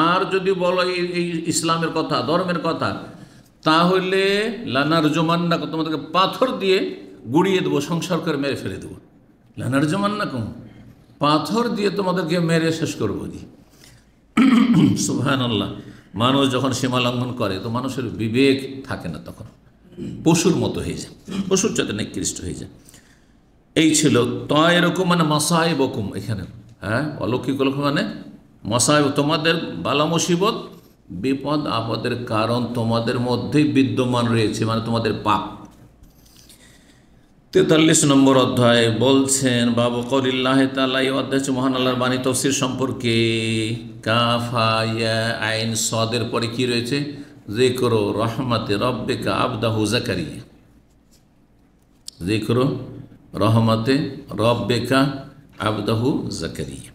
আর যদি বলো এই ইসলামের কথা, ধর্মের কথা, তাহলে লানার জমান্না, তোমাদেরকে পাথর দিয়ে গুড়িয়ে দেবো, সংসার করে মেরে ফেলে দেবো। লানার জমান্না কম, পাথর দিয়ে তোমাদেরকে মেরে শেষ করবো। জি সুবহানাল্লাহ। মানুষ যখন সীমা লঙ্ঘন করে তো মানুষের বিবেক থাকে না, তখন পশুর মতো হয়ে যায়, পশুর চাইতে নিকৃষ্ট হয়ে যায়। এই ছিল তো এরকম, মানে মাসায়েব বকুম, এখানে হ্যাঁ অলৌকিক মানে মাসায়েব, তোমাদের বালা মুসিবত বিপদ আপদের কারণ তোমাদের মধ্যেই বিদ্যমান রয়েছে, মানে তোমাদের পাপ। 43 নম্বর অধ্যায় বলছেন বাবু কলিল্লাহ তাআলা, এই অধ্যায় হচ্ছে মহান আল্লাহর বাণী তাফসীর সম্পর্কে। কাফা ইয়া আইন সাদের পরে কি রয়েছে? যিকরু রহমাতে রব্বিকা আবদাহু জাকারিয়া, যিকরু রহমাতে রব্বিকা আবদাহু জাকারিয়া,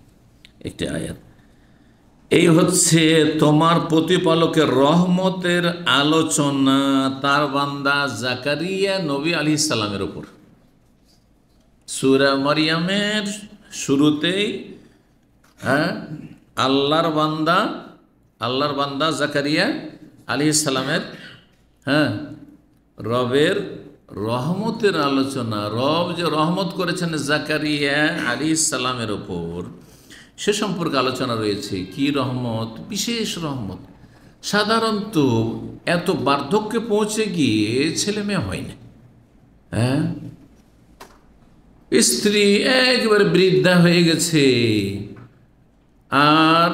একটি আয়াত। এই হচ্ছে তোমার প্রতিপালকের রহমতের আলোচনা তার বান্দা জাকারিয়া নবী আলাইহিস সালামের উপর। সূরা মারিয়ামের শুরুতেই আল্লাহর বান্দা জাকারিয়া আলাইহিস সালামের রবের রহমতের আলোচনা। রব যে রহমত করেছেন জাকারিয়া আলাইহিস সালামের উপর, সে সম্পর্কে আলোচনা রয়েছে। কি রহমত? বিশেষ রহমত। সাধারণত এত বার্ধক্যে পৌঁছে গিয়ে ছেলে মেয়ে হয় না, হ্যাঁ, স্ত্রী একবারে বৃদ্ধা হয়ে গেছে, আর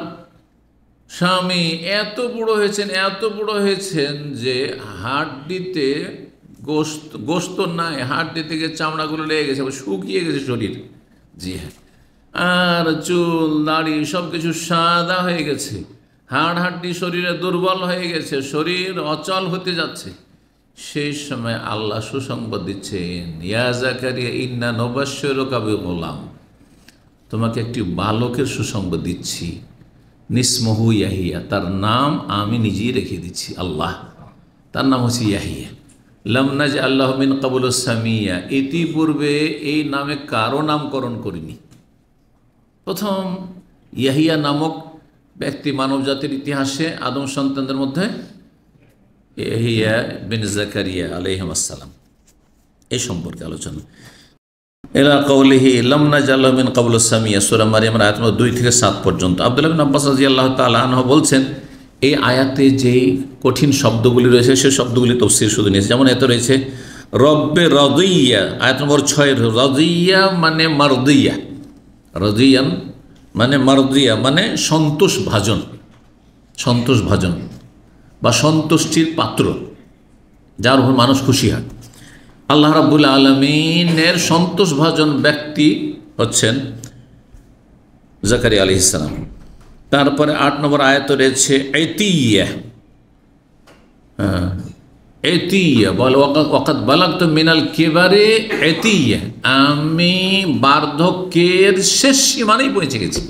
স্বামী এত বুড়ো হয়েছেন যে হাড্ডিতে গোস্ত নাই, হাড্ডি থেকে চামড়াগুলো লেগে গেছে, শুকিয়ে গেছে শরীর। জি হ্যাঁ, আর চুল দাড়ি সব কিছু সাদা হয়ে গেছে, হাড় হাড্ডি শরীরে দুর্বল হয়ে গেছে, শরীর অচল হতে যাচ্ছে, সেই সময় আল্লাহ সুসংবাদ দিচ্ছেন, ইয়া জাকারিয়া ইন্না নুবাশশিরুকা বিগুলাম, তোমাকে একটি বালকের সুসংবাদ দিচ্ছি, নিসমহু ইয়াহিয়া, তার নাম আমি নিজেই রেখে দিচ্ছি। আল্লাহ, তার নাম হচ্ছে ইয়াহিয়া। লাম নাজআল্লাহু মিন ক্বাবলু সামিয়া, ইতিপূর্বে এই নামে কারো নামকরণ করিনি। প্রথম ইয়াহিয়া নামক ব্যক্তি মানব জাতির ইতিহাসে আদম সন্তানদের মধ্যে ইয়াহিয়া বিন জাকারিয়া আলাইহিস সালাম, এই সম্পর্কে আলোচনা। ইলা কওলিহি লাম নাজআল্লাহু মিন ক্বাবলু সামিয়া, সূরা মারইয়ামের আয়াত 2 থেকে 7 পর্যন্ত। আব্দুল্লাহ বিন আব্বাস রাদিয়াল্লাহু তাআলা আনহু বলছেন, এই আয়াতে যেই কঠিন শব্দগুলি রয়েছে সেই শব্দগুলি তাফসীর শুধু নিয়েছে। যেমন এতে রয়েছে রব্বে রাদিয়া, আয়াত নম্বর 6, রাদিয়া মানে মারদিয়া, রাদিয়ান মানে মারদিয়া মানে সন্তোষ ভাজন, সন্তোষ ভাজন বা সন্তুষ্টির পাত্র, যার উপর মানুষ খুশি হয়। আল্লাহ রাব্বুল আলামিনের সন্তোষ ভাজন ব্যক্তি হচ্ছেন জাকারিয়া আলাইহিস সালাম। তারপরে 8 নম্বর আয়াত রয়েছে ইতিয়া, ইতিয়া বলে ওয়াকাদ বালাগতু মিনাল কিবারি ইতিয়া, আমি বার্ধক্যের শেষ সীমানায় পৌঁছে গেছি।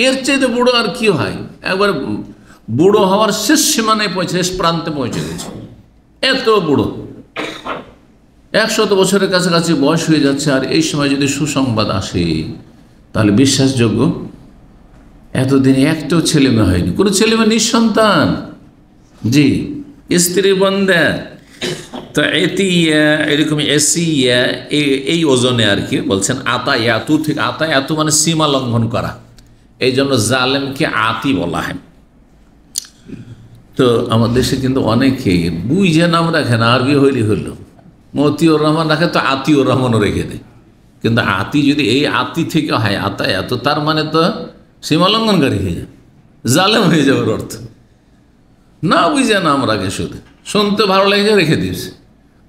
এর চেয়ে বুড়ো আর কি হয়, একবার বুড়ো হওয়ার শেষ সীমানায় পৌঁছে, শেষ প্রান্তে পৌঁছে গেছে। এত বুড়ো, 100 বছরের কাছাকাছি বয়স হয়ে যাচ্ছে, আর এই সময় যদি সুসংবাদ আসে তাহলে বিশ্বাসযোগ্য। এতদিনে একটাও ছেলে মেয়ে হয়নি, কোনো ছেলে মেয়ে নিঃসন্তান, জি, স্ত্রী বন্ধা। তো এতিয়া এরকম এসিয়া এই ওজনে আর কি বলছেন। আতায়াতু থেকে, আতায়াতু মানে সীমা লঙ্ঘন করা, এই জন্য জালেমকে আতি বলা হয়। তো আমার দেশে কিন্তু অনেকে বুঝে নাম রাখে না, আরবি হইলে হইল, মতিউর রহমান রাখে তো আতিউর রহমানও রেখে দেয়। কিন্তু আতি যদি এই আতি থেকে হয় আতায়াত, তার মানে তো সীমালঙ্ঘনকারী হয়ে যায়, জালেম হয়ে যাওয়ার অর্থ। না বুঝে নাম রাখে, শুধু শুনতে ভালো লেগে রেখে দিয়েছে।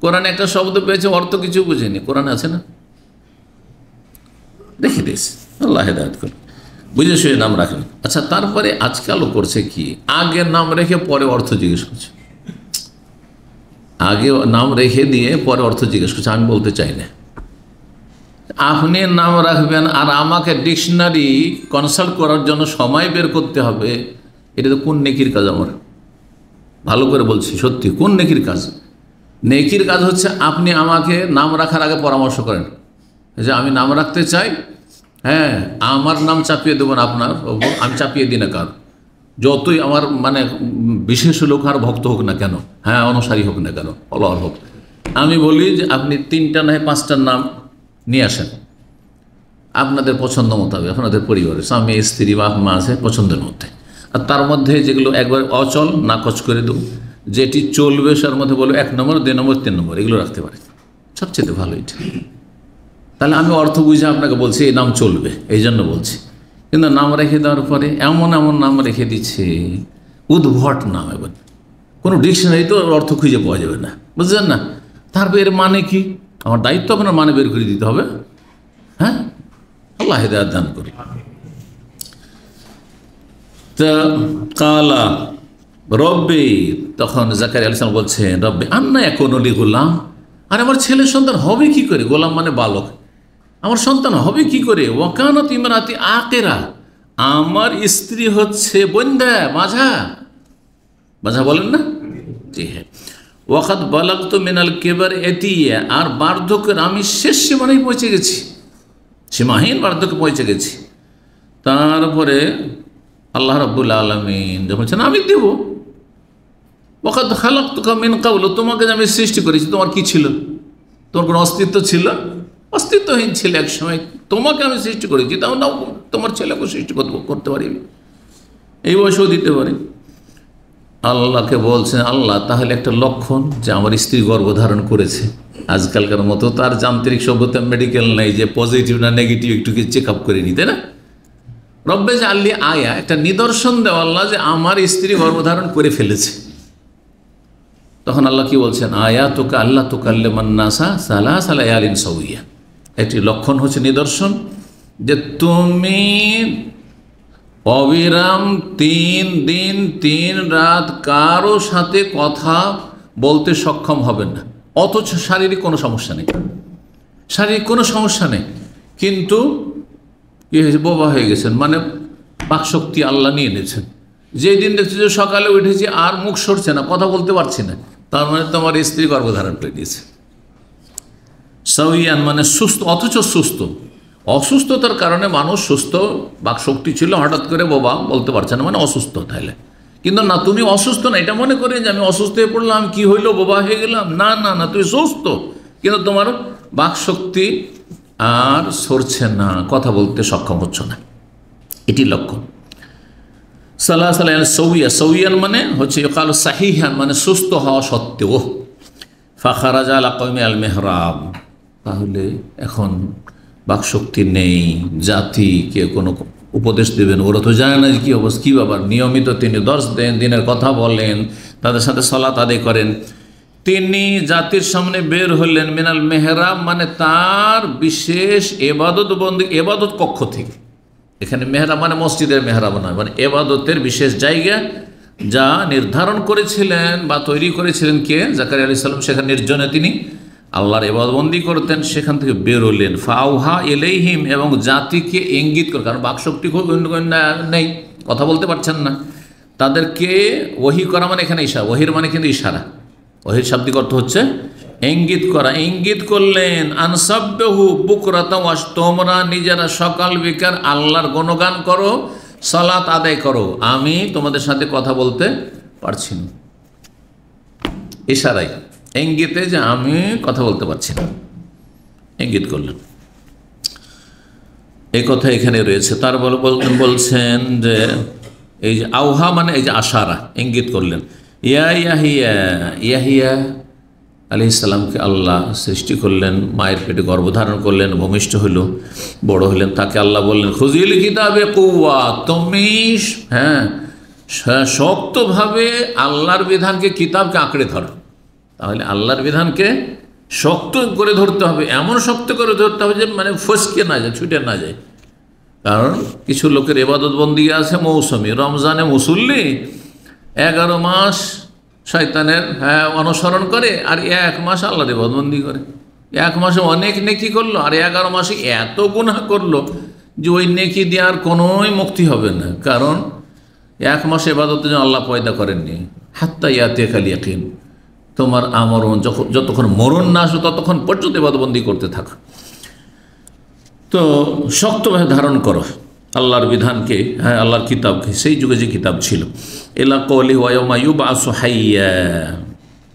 কোরআনে একটা শব্দ পেয়েছে, অর্থ কিছু বুঝেনি, কোরআনে আছে না, রেখে দিয়েছে। আল্লাহ হেদায়েত করে, বুঝে শুয়ে নাম রাখেন। আচ্ছা, তারপরে আজকালও করছে কি, আগে নাম রেখে পরে অর্থ জিজ্ঞেস করছে, আগে নাম রেখে দিয়ে পরে অর্থ জিজ্ঞেস করছে। আমি বলতে চাই না, আপনি নাম রাখবেন আর আমাকে ডিকশনারি কনসাল্ট করার জন্য সময় বের করতে হবে, এটা তো কোন নেকির কাজ? আমার ভালো করে বলছি, সত্যি কোন নেকির কাজ? নেকির কাজ হচ্ছে আপনি আমাকে নাম রাখার আগে পরামর্শ করেন যে আমি নাম রাখতে চাই, হ্যাঁ, আমার নাম চাপিয়ে দেবেন আপনার ওপর, আমি চাপিয়ে দিই না কার, যতই আমার মানে বিশেষ লোক আর ভক্ত হোক না কেন, হ্যাঁ, অনুসারী হোক না কেন, ফলোয়ার হোক, আমি বলি যে আপনি 3টা নয় 5টার নাম নিয়ে আসেন আপনাদের পছন্দ মোতাবেক, আপনাদের পরিবারের স্বামী স্ত্রী বাপ মা আছে পছন্দের মধ্যে, আর তার মধ্যে যেগুলো একবার অচল নাকচ করে দেব, যেটি চলবে তার মধ্যে বলবো 1 নম্বর 2 নম্বর 3 নম্বর, এগুলো রাখতে পারে, সবচেয়ে ভালো এটা। তাহলে আমি অর্থ বুঝে আপনাকে বলছি এই নাম চলবে, এই জন্য বলছি। কিন্তু নাম রেখে দেওয়ার পরে এমন এমন নাম রেখে দিচ্ছে, উদ্ভট নাম, এবার কোনো ডিকশনারি তো অর্থ খুঁজে পাওয়া যাবে না, বুঝলেন না? তারপর এর মানে কি? আমার দায়িত্ব আপনার মানে বের করে দিতে হবে, হ্যাঁ, আল্লাহ হেদায়েত দান করে। তা কালা রব্বি, তখন জাকারিয়া আলাইহিস সালাম বলছেন, রব্বি আন্না ইয়াকুনু লি গুলাম, আর আমার ছেলে সন্তান হবে কি করে? গোলাম মানে বালক, আমার সন্তান হবে কি করে? ওয়াকানাত ইমরাতি আকিরা, আমার স্ত্রী হচ্ছে বন্ধা, মাঝা, মাঝা বলেন না, জি হ্যাঁ। ওয়াকাদ বালাগতু মিনাল কিবারি ইতিয়া, আর বার্ধক্যের আমি শেষ সীমানায় পৌঁছে গেছি, সীমাহীন বার্ধক্যে পৌঁছে গেছি। তারপরে আল্লাহ রাব্বুল আলামিন যখন বলছেন আমি দেব, ওয়াকাদ খালাকতুকা মিন ক্বাবলু, তোমাকে আমি সৃষ্টি করেছি, তোমার কি ছিল? তোমার কোনো অস্তিত্ব ছিল? অস্তিত্বহীন ছিল এক সময়, তোমাকে আমি সৃষ্টি করেছি, তাও নাও তোমার ছেলেকে সৃষ্টি করতে পারি, এই বয়সেও দিতে পারি। আল্লাহকে বলছেন, আল্লাহ তাহলে একটা লক্ষণ যে আমার স্ত্রী গর্ভধারণ করেছে। আজকালকার মতো তার যান্ত্রিক সভ্যতা মেডিকেল নেই যে পজিটিভ না নেগেটিভ একটু চেক আপ করে নিতে না। রব্বে জাআললি আয়া, একটা নিদর্শন দেওয়া আল্লাহ যে আমার স্ত্রী গর্ভধারণ করে ফেলেছে। তখন আল্লাহ কি বলছেন, আয়া তোকা আল্লাহ তুকাল্লিমান নাসা সালাসা লায়ালিন সাওয়িয়া, একটি লক্ষণ হচ্ছে নিদর্শন যে তুমি অবিরাম 3 দিন 3 রাত কারো সাথে কথা বলতে সক্ষম হবেন না, অথচ শারীরিক কোনো সমস্যা নেই, শারীরিক কোনো সমস্যা নেই, কিন্তু কি হয়েছে, বোবা হয়ে গেছেন, মানে বাকশক্তি আল্লাহ নিয়ে নিয়েছেন। যেই দিন দেখছি যে সকালে উঠেছি আর মুখ সরছে না, কথা বলতে পারছি না, তার মানে তোমার স্ত্রী গর্ভধারণ করে দিয়েছে। সাউইয়ান মানে সুস্থ, অথচ সুস্থ। অসুস্থতার কারণে মানুষ সুস্থ, বাকশক্তি ছিল, হঠাৎ করে বোবা, বলতে পারছে না, মানে অসুস্থ। তাইলে কিন্তু না, তুমি অসুস্থ না এটা মনে করে যে আমি অসুস্থ হয়ে পড়লাম, কি হইলো, বোবা হয়ে গেলাম, না না না, তুমি সুস্থ, কিন্তু তোমার বাকশক্তি আর সরছে না, কথা বলতে সক্ষম হচ্ছ না, এটি লক্ষণ। সৌইয়ান মানে হচ্ছে কাল সাহিহান মানে সুস্থ হওয়া সত্ত্বেও। ফাখারাজা আলা কওমি আল মেহরাব, তাহলে এখন বাকশক্তি নেই, জাতিকে কোনো উপদেশ দেবেন, ওরা তো জানে না যে কী অবস্থা, কী ব্যাপার। নিয়মিত তিনি দর্শ দেন, দিনের কথা বলেন, তাদের সাথে সালাত আদায় করেন। তিনি জাতির সামনে বের হলেন মিনাল মেহরাব মানে তার বিশেষ এবাদত বন্দি, এবাদত কক্ষ থেকে। এখানে মেহরাব মানে মসজিদের মেহরাব নয়, মানে এবাদতের বিশেষ জায়গা যা নির্ধারণ করেছিলেন বা তৈরি করেছিলেন কে, জাকারিয়া আলাইহিস সালাম। সেখানে নির্জনে তিনি আল্লাহর ইবাদতবন্দি করতেন, সেখান থেকে বেরোলেন। ফাউহা ইলাইহিম, এবং জাতিকে ইঙ্গিত করে, কারণ বাকশক্তি খুব নেই, কথা বলতে পারছেন না, তাদেরকে ওহী করা মানে এখানে ইশারা, ওহির মানে কিন্তু ইশারা, ওহির শাব্দিক অর্থ হচ্ছে ইঙ্গিত করা। ইঙ্গিত করলেন আনসাব্বাহু বুকরাতা ওয়াস, তোমরা নিজেরা সকাল বিকাল আল্লাহর গুণগান করো, সালাত আদায় করো, আমি তোমাদের সাথে কথা বলতে পারছি না। ইশারাই, ইঙ্গিতে যে আমি কথা বলতে পারছি না, ইঙ্গিত করলেন। এই কথা এখানে রয়েছে। তার বলছেন যে এই যে আউহা মানে এই যে আশারা, ইঙ্গিত করলেন। ইয়াহিয়া আলাইহিস সালামকে আল্লাহ সৃষ্টি করলেন, মায়ের পেটে গর্ভধারণ করলেন, ভূমিষ্ঠ হইল, বড় হলেন। তাকে আল্লাহ বললেন খুযিল কিতাবে কুওয়া, তুমি শক্তভাবে আল্লাহর বিধানকে, কিতাবকে আঁকড়ে ধরো। তাহলে আল্লাহর বিধানকে শক্ত করে ধরতে হবে, এমন শক্ত করে ধরতে হবে যে মানে ফসকে না যায়, ছুটে না যায়। কারণ কিছু লোকের ইবাদত বন্দি আছে মৌসুমি, রমজানে মুসল্লি 11 মাস শয়তানের অনুসরণ করে, আর 1 মাস আল্লাহর ইবাদতবন্দি করে। 1 মাসে অনেক নেকি করলো, আর 11 মাসে এত গুনাহ করলো যে ওই নেকি দিয়ে আর কোনোই মুক্তি হবে না। কারণ 1 মাসে ইবাদতের জন্য আল্লাহ পয়দা করেননি। হাত্তা ইয়াতিয়াকাল ইয়াকিন, তোমার আমরণ যতক্ষণ মরণ না আসে ততক্ষণ পর্যন্ত ইবাদতবন্দি করতে থাকো। তো শক্তভাবে ধারণ করো আল্লাহর বিধানকে, আল্লাহর কিতাবকে, সেই যুগে যে কিতাব ছিল। ইলা কওলি ওয়া ইয়াউমা ইউবআসু হাইয়্যা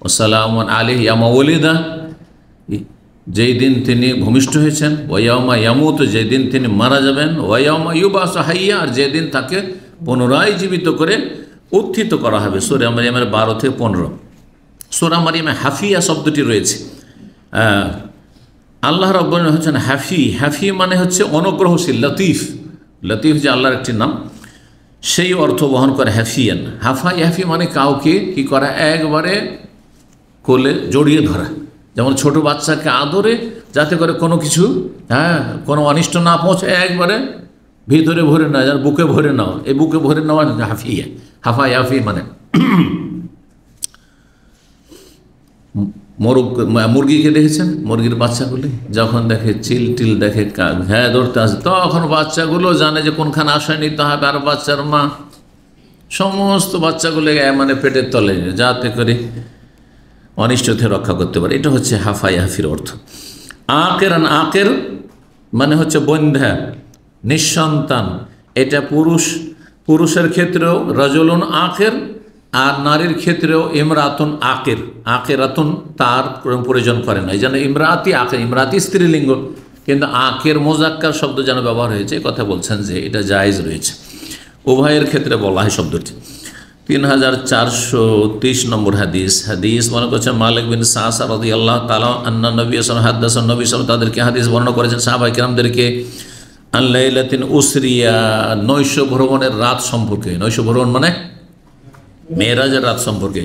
ওয়া সালামুন আলাইহি ইয়াউমা ওয়ালিদা, যেই দিন তিনি ভূমিষ্ঠ হয়েছেন। ওয়া ইয়াউমা ইয়ামুতু, যেই দিন তিনি মারা যাবেন। ওয়া ইয়াউমা ইউবআসু হাইয়্যা, আর যেদিন তাকে পুনরায় জীবিত করে উত্থিত করা হবে। সূরা মারইয়ামের 12 থেকে 15। সূরা মারইয়ামে হাফিয়া শব্দটি রয়েছে। আল্লাহ রাব্বুল আলামিন হচ্ছেন হাফি। হাফি মানে হচ্ছে অনুগ্রহশীল, লতিফ। লতিফ যে আল্লাহর একটি নাম, সেই অর্থ বহন করে হাফিয়ান। হাফি মানে কাউকে কি করা, একবারে কোলে জড়িয়ে ধরা। যেমন ছোট বাচ্চাকে আদরে, যাতে করে কোনো কিছু কোনো অনিষ্ট না পৌঁছায়, একবারে ভিতরে ভরে নেওয়া, যার বুকে ভরে নেওয়া। এই বুকে ভরে নেওয়া হাফিয়া, হাফি মানে। মুরগিকে দেখেছেন, মুরগির বাচ্চাগুলি যখন দেখে চিল টিল দেখে ধরতে আসে, তখন বাচ্চাগুলো জানে যে কোনখানে আশ্রয় নিতে হবে, আর বাচ্চার মা সমস্ত বাচ্চাগুলো মানে পেটের তলে, যাতে করে অনিষ্ট থেকে রক্ষা করতে পারে। এটা হচ্ছে হাফির অর্থ। আকের মানে হচ্ছে বন্ধ্যা, নিঃসন্তান। এটা পুরুষের ক্ষেত্রেও রাজুলুন আকের, আর নারীর ক্ষেত্রেও ইমরাতুন আকের। আকেরাতুন তার প্রয়োজন করে না, এই জন্য ইমরাতি আকের, ইমরাতি স্ত্রীলিঙ্গ, কিন্তু আকের মোজাক্কার শব্দ যেন ব্যবহার হয়েছে, কথা বলছেন যে এটা জায়েজ রয়েছে, উভয়ের ক্ষেত্রে বলা হয় শব্দটি। 3430 নম্বর হাদিস মনে করছেন মালিক বিন সাআসা রাদিয়াল্লাহু তাআলা আন্না নবী সাল্লাল্লাহু আলাইহি ওয়াসাল্লাম, নবী সাল্লাল্লাহু তাদেরকে হাদিস বর্ণনা করেছেন, সাহাবায়ে কেরামদেরকে, আন লাইলাতিন উসরিয়া, নৈশ ভ্রমণের রাত সম্পর্কে। নৈশ ভ্রমণ মানে মেরাজের রাত সম্পর্কে।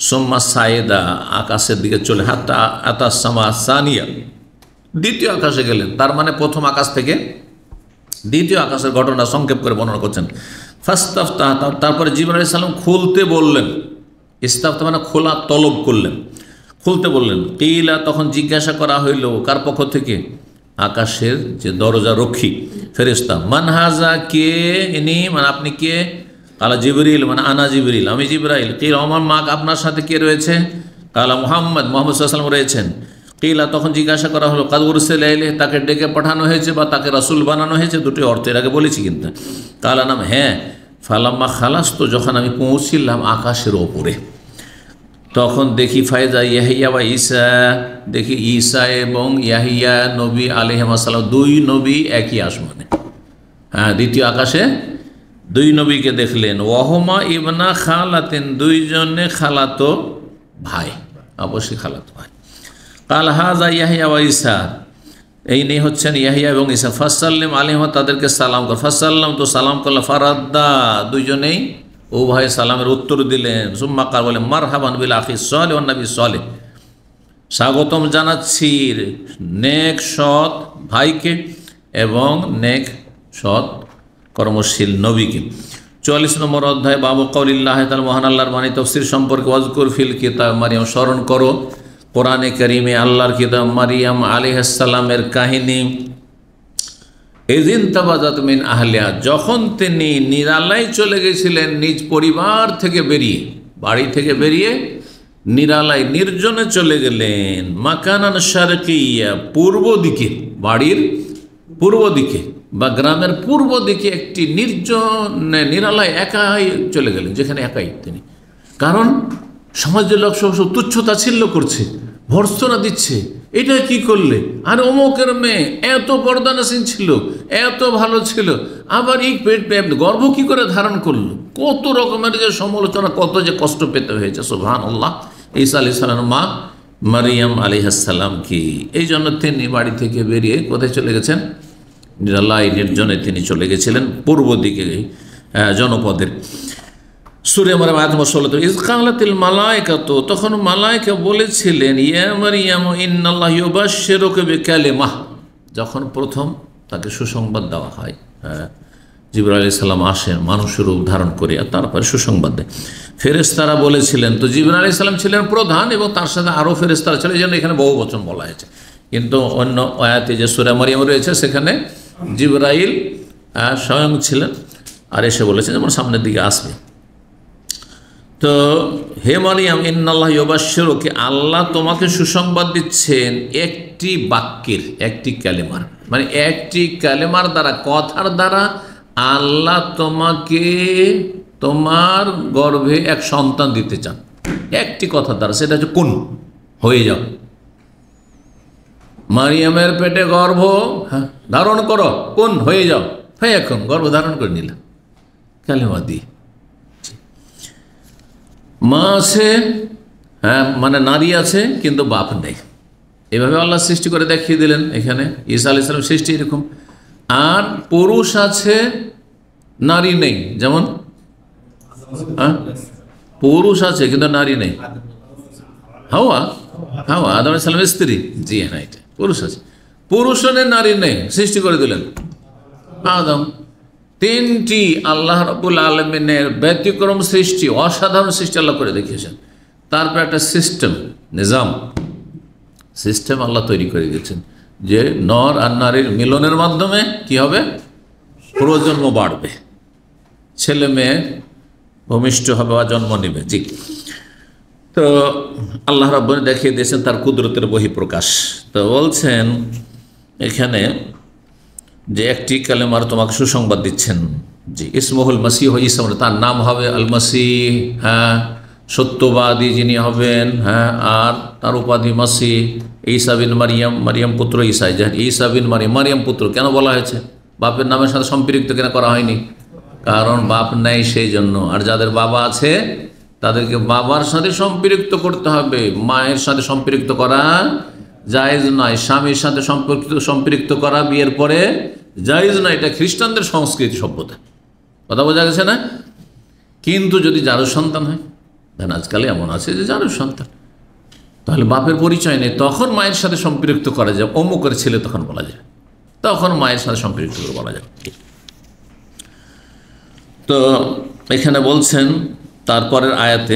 সোম্মা সায়েদা, আকাশের দিকে চলে, হাত্তা আতাস সামা সানিয়া, দ্বিতীয় আকাশে গেলেন। তার মানে প্রথম আকাশ থেকে দ্বিতীয় আকাশের ঘটনা সংক্ষেপ করে বর্ণনা করছেন। ফাস্তাফতাহ, তারপরে জিবরাইল আলাইহিস সালাম খুলতে বললেন। ইস্তাফতাহ মানে খোলা তলব করলেন, খুলতে বললেন। কিলা, তখন জিজ্ঞাসা করা হইল কার পক্ষ থেকে? আকাশের যে দরজা রক্ষী ফেরেশতা। মান হাজা, কে ইনি, মানে আপনি কে? কালা জিবরিল, মানে আনা জিবরিল, আমি জিবরাইল। কিলা, আমার মা, আপনার সাথে কে রয়েছে? কালা মুহাম্মদ, মুহাম্মদ সাল্লাল্লাহু আলাইহি ওয়াসাল্লাম রয়েছেন। কিলা, তখন জিজ্ঞাসা করা হলো কাদ উরসিলা ইলাইহি, তাকে ডেকে পাঠানো হয়েছে বা তাকে রাসূল বানানো হয়েছে, দুটি অর্থ এর আগে বলেছি কিন্তু। কালা, নাম হ্যাঁ। ফালাম্মা খালাস, তো যখন আমি পৌঁছিলাম আকাশের ওপরে, তখন দেখি ফায়দা ইয়াহিয়া বা ঈসা, দেখি ঈসা এবং ইয়াহিয়া নবী আলাইহিস সালাম, দুই নবী একই আসমানে। হ্যাঁ, দ্বিতীয় আকাশে দুই নবীকে দেখলেন। ওয়াহুমা ইবনা খালাতেন, দুইজনে খালাতো ভাই, অবশ্যই খালাতো ভাই। কাল হাজা ইয়াহিয়া ওয়া ঈসা, এই নিয়ে হচ্ছেন ইয়াহিয়া এবং ঈসা। ফাসাল্লিম আলাইহিমা, তাদেরকে সালাম কর। ফাসাল্লাম, তো সালাম করল। ফারাদ্দা, দুইজনেই উভয় সালামের উত্তর দিলেন। সুম্মা কাল, বলে মারহাবান বিল আখি সালেহ ওয়ান নবী সালেহ, স্বাগতম জানাচ্ছি নেক সৎ ভাইকে এবং নেক সৎ কর্মশীল নবীকে। 44 নম্বর অধ্যায়, বাবু কওলিল্লাহ তাআলা, মহান আল্লাহর বাণী তাফসীর সম্পর্কে। ওয়াজকুর ফিল কিতাব মারিয়াম, স্মরণ করো কোরআনে কারিমে আল্লাহর কিতাব মারিয়াম আলাইহিস সালামের কাহিনী। এদিন তাবাজাত মিন আহলিয়া, যখন তিনি নিরালায় চলে গেছিলেন নিজ পরিবার থেকে বেরিয়ে, বাড়ি থেকে বেরিয়ে নিরালায় নির্জনে চলে গেলেন। মাকানান শারকিয়া, পূর্ব দিকে, বাড়ির পূর্ব দিকে বা গ্রামের পূর্ব দিকে একটি নির্জন নিরালায় একাই চলে গেলেন, যেখানে একাই তিনি। কারণ সমাজের লোক সব তুচ্ছতাচ্ছিল্য করছে, ভর্ৎসনা দিচ্ছে, এটা কি করলে, আর অমুকের মেয়ে এত পর্দানসীন ছিল, এত ভালো ছিল, আবার এই গর্ভ কি করে ধারণ করলো, কত রকমের যে সমালোচনা, কত যে কষ্ট পেতে হয়েছে। সুবহানাল্লাহ। ঈসা আলাইহিস সালামের মা মারিয়াম আলাইহিস সালাম কি, এই জন্য তিনি বাড়ি থেকে বেরিয়ে কোথায় চলে গেছেন? নিরালায় নির্জনে তিনি চলে গেছিলেন, পূর্ব দিকে জনপদের। সূরা মারইয়াম আয়াত নম্বর 16, ইয কালাতিল মালায়েকাতু, তখন মালায়েকা বলেছিলেন, ইয়া মারইয়াম ইন্নাল্লাহা ইউবাশশিরুকা বিকালিমাহ, যখন প্রথম তাকে সুসংবাদ দেওয়া হয়। জিবরাইল আলাইহিস সালাম আসেন মানুষের রূপ ধারণ করে, আর তারপরে সুসংবাদ দেয়। ফেরেশতারা বলেছিলেন, তো জিবরাইল আলাইহিস সালাম ছিলেন প্রধান এবং তার সাথে আরও ফেরেশতারা ছিলেন, এই জন্য এখানে বহু বচন বলা হয়েছে। কিন্তু অন্য আয়াতে যে সূরা মারইয়াম রয়েছে সেখানে জিবরাইল স্বয়ং ছিলেন, আর এসে বলেছেন, যেমন সামনের দিকে আসবে। তো হে মারিয়াম, ইন্নাল্লাহ ইউবাশশিরুকি, আল্লাহ তোমাকে সুসংবাদ দিচ্ছেন একটি বাক্যের, একটি কালেমার, মানে একটি কালেমার দ্বারা, কথার দ্বারা আল্লাহ তোমাকে তোমার গর্ভে এক সন্তান দিতে চান, একটি কথার দ্বারা, সেটা হচ্ছে কুন, হয়ে যাও। মারিয়ামের পেটে গর্ভ ধারণ করো, কুন, হয়ে যাও, হয়ে এখন গর্ভ ধারণ করে নিলাম কালেমা দিয়ে। মা আছে, হ্যাঁ, মানে নারী আছে কিন্তু বাপ নেই, এভাবে আল্লাহ সৃষ্টি করে দেখিয়ে দিলেন এখানে। ঈসা আলাইহিস সালাম সৃষ্টি এরকম। আর পুরুষ আছে, নারী নেই, যেমন পুরুষ আছে কিন্তু নারী নেই। হাওয়া, হাওয়া আদম আলাইহিস সালামের স্ত্রী, জি হ্যাঁ, এটা পুরুষ আছে, পুরুষ নেই, নারী নেই, সৃষ্টি করে দিলেন আদম। তিনটি আল্লাহ রাব্বুল আলামিনের ব্যতিক্রম সৃষ্টি, অসাধারণ সৃষ্টি আল্লাহ করে দেখিয়েছেন। তারপর একটা সিস্টেম, নিজাম, সিস্টেম আল্লাহ তৈরি করে দিয়েছেন যে নর আর নারীর মিলনের মাধ্যমে কি হবে? প্রজন্ম বাড়বে, ছেলে মেয়ে ভূমিষ্ঠ হবে বা জন্ম নেবে। জি, তো আল্লাহ রাব্বুল দেখিয়ে দিয়েছেন তার কুদরতের বহিঃপ্রকাশ। তো বলছেন এখানে যে একটি কালেমার তোমাকে সুসংবাদ দিচ্ছেন। জি, ইসমুহুল মাসিহ ঈসা, তার নাম হবে আল মাসিহ, হ্যাঁ, সত্যবাদী যিনি হবেন, হ্যাঁ, আর তার উপাধি মাসিহ। ঈসা বিন মারিয়াম, মারিয়াম পুত্র ঈসা, ঈসা বিন মারিয়াম, মারিয়াম পুত্র কেন বলা হয়েছে? বাপের নামের সাথে সম্পৃক্ত কেন করা হয়নি? কারণ বাপ নেই সেই জন্য। আর যাদের বাবা আছে তাদেরকে বাবার সাথে সম্পৃক্ত করতে হবে, মায়ের সাথে সম্পৃক্ত করা জায়েজ নয়। স্বামীর সাথে সম্পৃক্ত করা বিয়ের পরে জায়েজ নয়, এটা খ্রিস্টানদের সংস্কৃতি সভ্যতা। কথা বোঝা গেছে না? কিন্তু যদি যারও সন্তান হয়, ধরেন আজকালে এমন আছে যে যারও সন্তান, তাহলে বাপের পরিচয় নেই, তখন মায়ের সাথে সম্পৃক্ত করা যায়, অমুকের ছেলে তখন বলা যায়। তখন মায়ের সাথে সম্পৃক্ত করে বলা যায়। তো এখানে বলছেন তারপরের আয়াত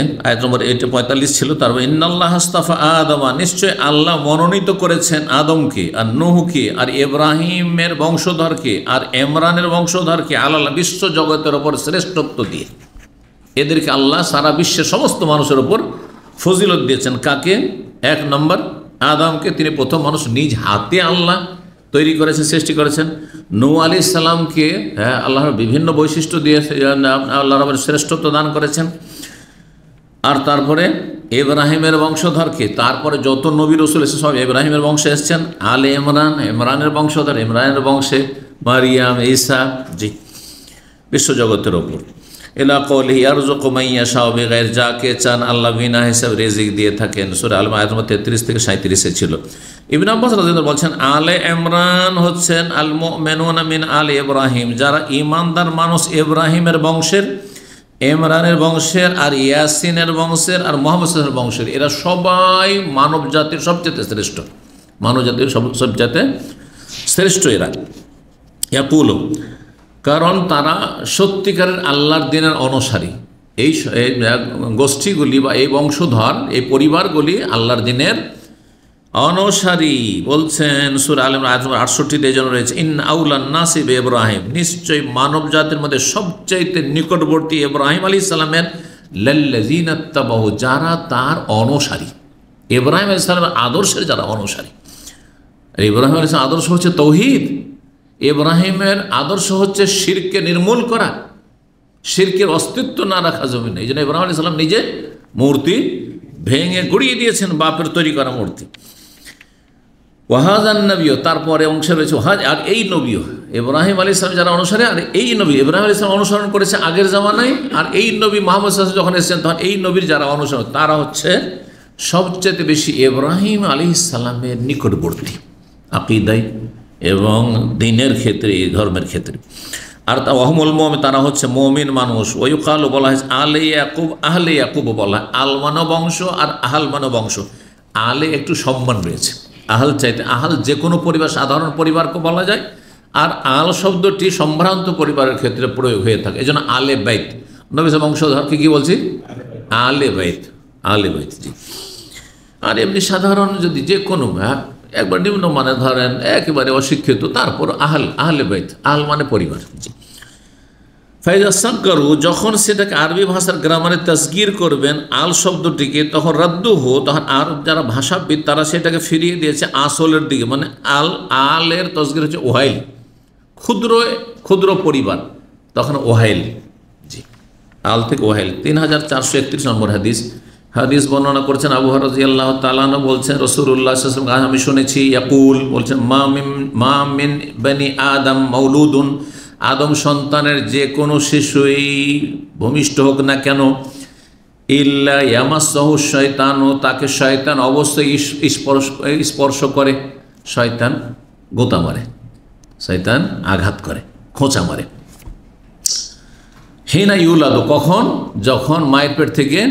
নম্বর 45 ছিল, তারপর ইন্নাল্লাহ আস্তাফা আদমা, নিশ্চয় আল্লাহ মনোনীত করেছেন আদমকে আর নূহকে আর ইব্রাহিমের বংশধরকে আর ইমরানের বংশধরকে আল্লাহ বিশ্ব জগতের ওপর শ্রেষ্ঠত্ব দিয়ে। এদেরকে আল্লাহ সারা বিশ্বের সমস্ত মানুষের ওপর ফজিলত দিয়েছেন। কাকে? 1 নম্বর আদমকে, তিনি প্রথম মানুষ, নিজ হাতে আল্লাহ তৈরি করেছেন, সৃষ্টি করেছেন। নূহ আলাইহিস সালামকে আল্লাহর বিভিন্ন বৈশিষ্ট্য দিয়ে আল্লাহ রাব্বুল শ্রেষ্ঠত্ব দান করেছেন। আর তারপরে ইব্রাহিমের বংশধরকে, তারপরে যত নবী রাসূল এসেছেন সব ইব্রাহিমের বংশে এসেছেন। আলে ইমরান, ইমরানের বংশধর, ইমরানের বংশে মারিয়াম, ঈসা, জি, বিশ্বজগতের ওপর। ইলা কওলিহি ইয়ারযুকু মান ইয়াশাউ বিগাইরি, যাকে চান আল্লাহ বিনা হিসাবে রিজিক দিয়ে থাকেন। সূরা আল মাইদা 33 থেকে 37 ছিল। ইবনে আব্বাস রাদিয়াল্লাহু বলছেন আলে ইমরান হচ্ছেন আল মুমিনুনা মিন আলে ইব্রাহিম, যারা ঈমানদার মানুষ ইব্রাহিমের বংশের, ইমরানের বংশের, আর ইয়াসিনের বংশের, আর মুহাম্মদ সাল্লাল্লাহু আলাইহি বংশের। এরা সবাই মানব জাতির সবচেয়ে শ্রেষ্ঠ, মানব জাতির সবচেয়ে শ্রেষ্ঠ এরা। ইয়াকুলু, কারণ তারা সত্যিকারের আল্লাহর দিনের অনুসারী। এই গোষ্ঠীগুলি বা এই বংশধর, এই পরিবারগুলি আল্লাহর দিনের অনুসারী। বলছেন সূরা আল ইমরান আয়াত নম্বর 68 এই জন্য রয়েছে ইন্না আউলান নাসি বিইব্রাহিম, নিশ্চয় মানব জাতির মধ্যে সবচাইতে নিকটবর্তী ইব্রাহিম আলাইহিস সালামের লাল্লাযিনা তাবাহু, যারা তার অনুসারী। ইব্রাহিম আলাইহিস সালামের আদর্শের যারা অনুসারী। ইব্রাহিম আলাইহিস সালামের আদর্শ হচ্ছে তাওহীদ। ইব্রাহিমের আদর্শ হচ্ছে শিরকে নির্মূল করা, শিরকের অস্তিত্ব না রাখা জমিনে। এই জন্য ইব্রাহিম আলাইহিস সালাম নিজে মূর্তি ভেঙে গুড়িয়ে দিয়েছেন, বাপের তৈরি করা মূর্তি। ওয়াহাজান নবীও, তারপরে অংশে রয়েছে আর এই নবীও, ইব্রাহিম আলাইহিস সালাম যারা অনুসারী, আর এই নবী ইব্রাহিম আলাইহিস সালাম অনুসরণ করেছে আগের জামানায়, আর এই নবী মুহাম্মদ সাল্লাল্লাহু আলাইহি ওয়াসাল্লাম যখন এসেছেন তখন এই নবীর যারা অনুসরণ, তারা হচ্ছে সবচেয়ে বেশি ইব্রাহিম আলাইহিস সালামের নিকটবর্তী আকীদায় এবং দ্বীনের ক্ষেত্রে, ধর্মের ক্ষেত্রে। আর তা ওয়াহমুল মুমিন, তারা হচ্ছে মুমিন মানুষ। ওয়ুকালু, বলা হয়েছে আলে ইয়াকুব, আহলে ইয়াকুব বলা হয়, আলমানো বংশ আর আহালমানো বংশ। আলে একটু সম্মান রয়েছে, আহাল চাইতে, আহাল যে কোনো পরিবার, সাধারণ পরিবারকে বলা যায়, আর আল শব্দটি সম্ভ্রান্ত পরিবারের ক্ষেত্রে প্রয়োগ হয়ে থাকে। এই জন্য আলে বাইত, নবী বংশধরকে কি বলছি? আলে বাইত, আলে বাইত, জি। আর এমনি সাধারণ যদি যে কোনো একবার নিম্ন মানে ধরেন একেবারে অশিক্ষিত, তারপর আহলে বাইত, আহল মানে পরিবার, জি। ফাইজা সাক্কারু, যখন সেটাকে আরবি ভাষার গ্রামারে তাসগীর করবেন আল শব্দটিকে, তখন রাদ্দুহু, তখন আর যারা ভাষাবিদ তারা সেটাকে ফিরিয়ে দিয়েছে আসলের দিকে, মানে আলের তাসগীর হচ্ছে ওহাইল, ক্ষুদ্র ক্ষুদ্র পরিবার, তখন ওহাইল, জি, আল থেকে ওহাইল। 3431 নম্বর হাদিস বর্ণনা করছেন আবু হুরায়রা রাদিয়াল্লাহু তাআলা আনহু, বলছেন রাসূলুল্লাহ সাল্লাল্লাহু আলাইহি ওয়াসাল্লাম, আমি শুনেছি, ইয়াকুল, বলছেন মা মিন বনি আদম মাউলুদুন, আদম সন্তানের যে কোনো শিশুই ভূমিষ্ঠ হোক না কেন, ইল্লা ইয়ামাসসাহু শাইতানু, তাকে শয়তান অবশ্যই স্পর্শ করে, শয়তান গোতা মারে, শয়তান আঘাত করে, খোঁচা মারে। হিনা ইউলাদু, কখন? যখন মায়ের পেট থেকে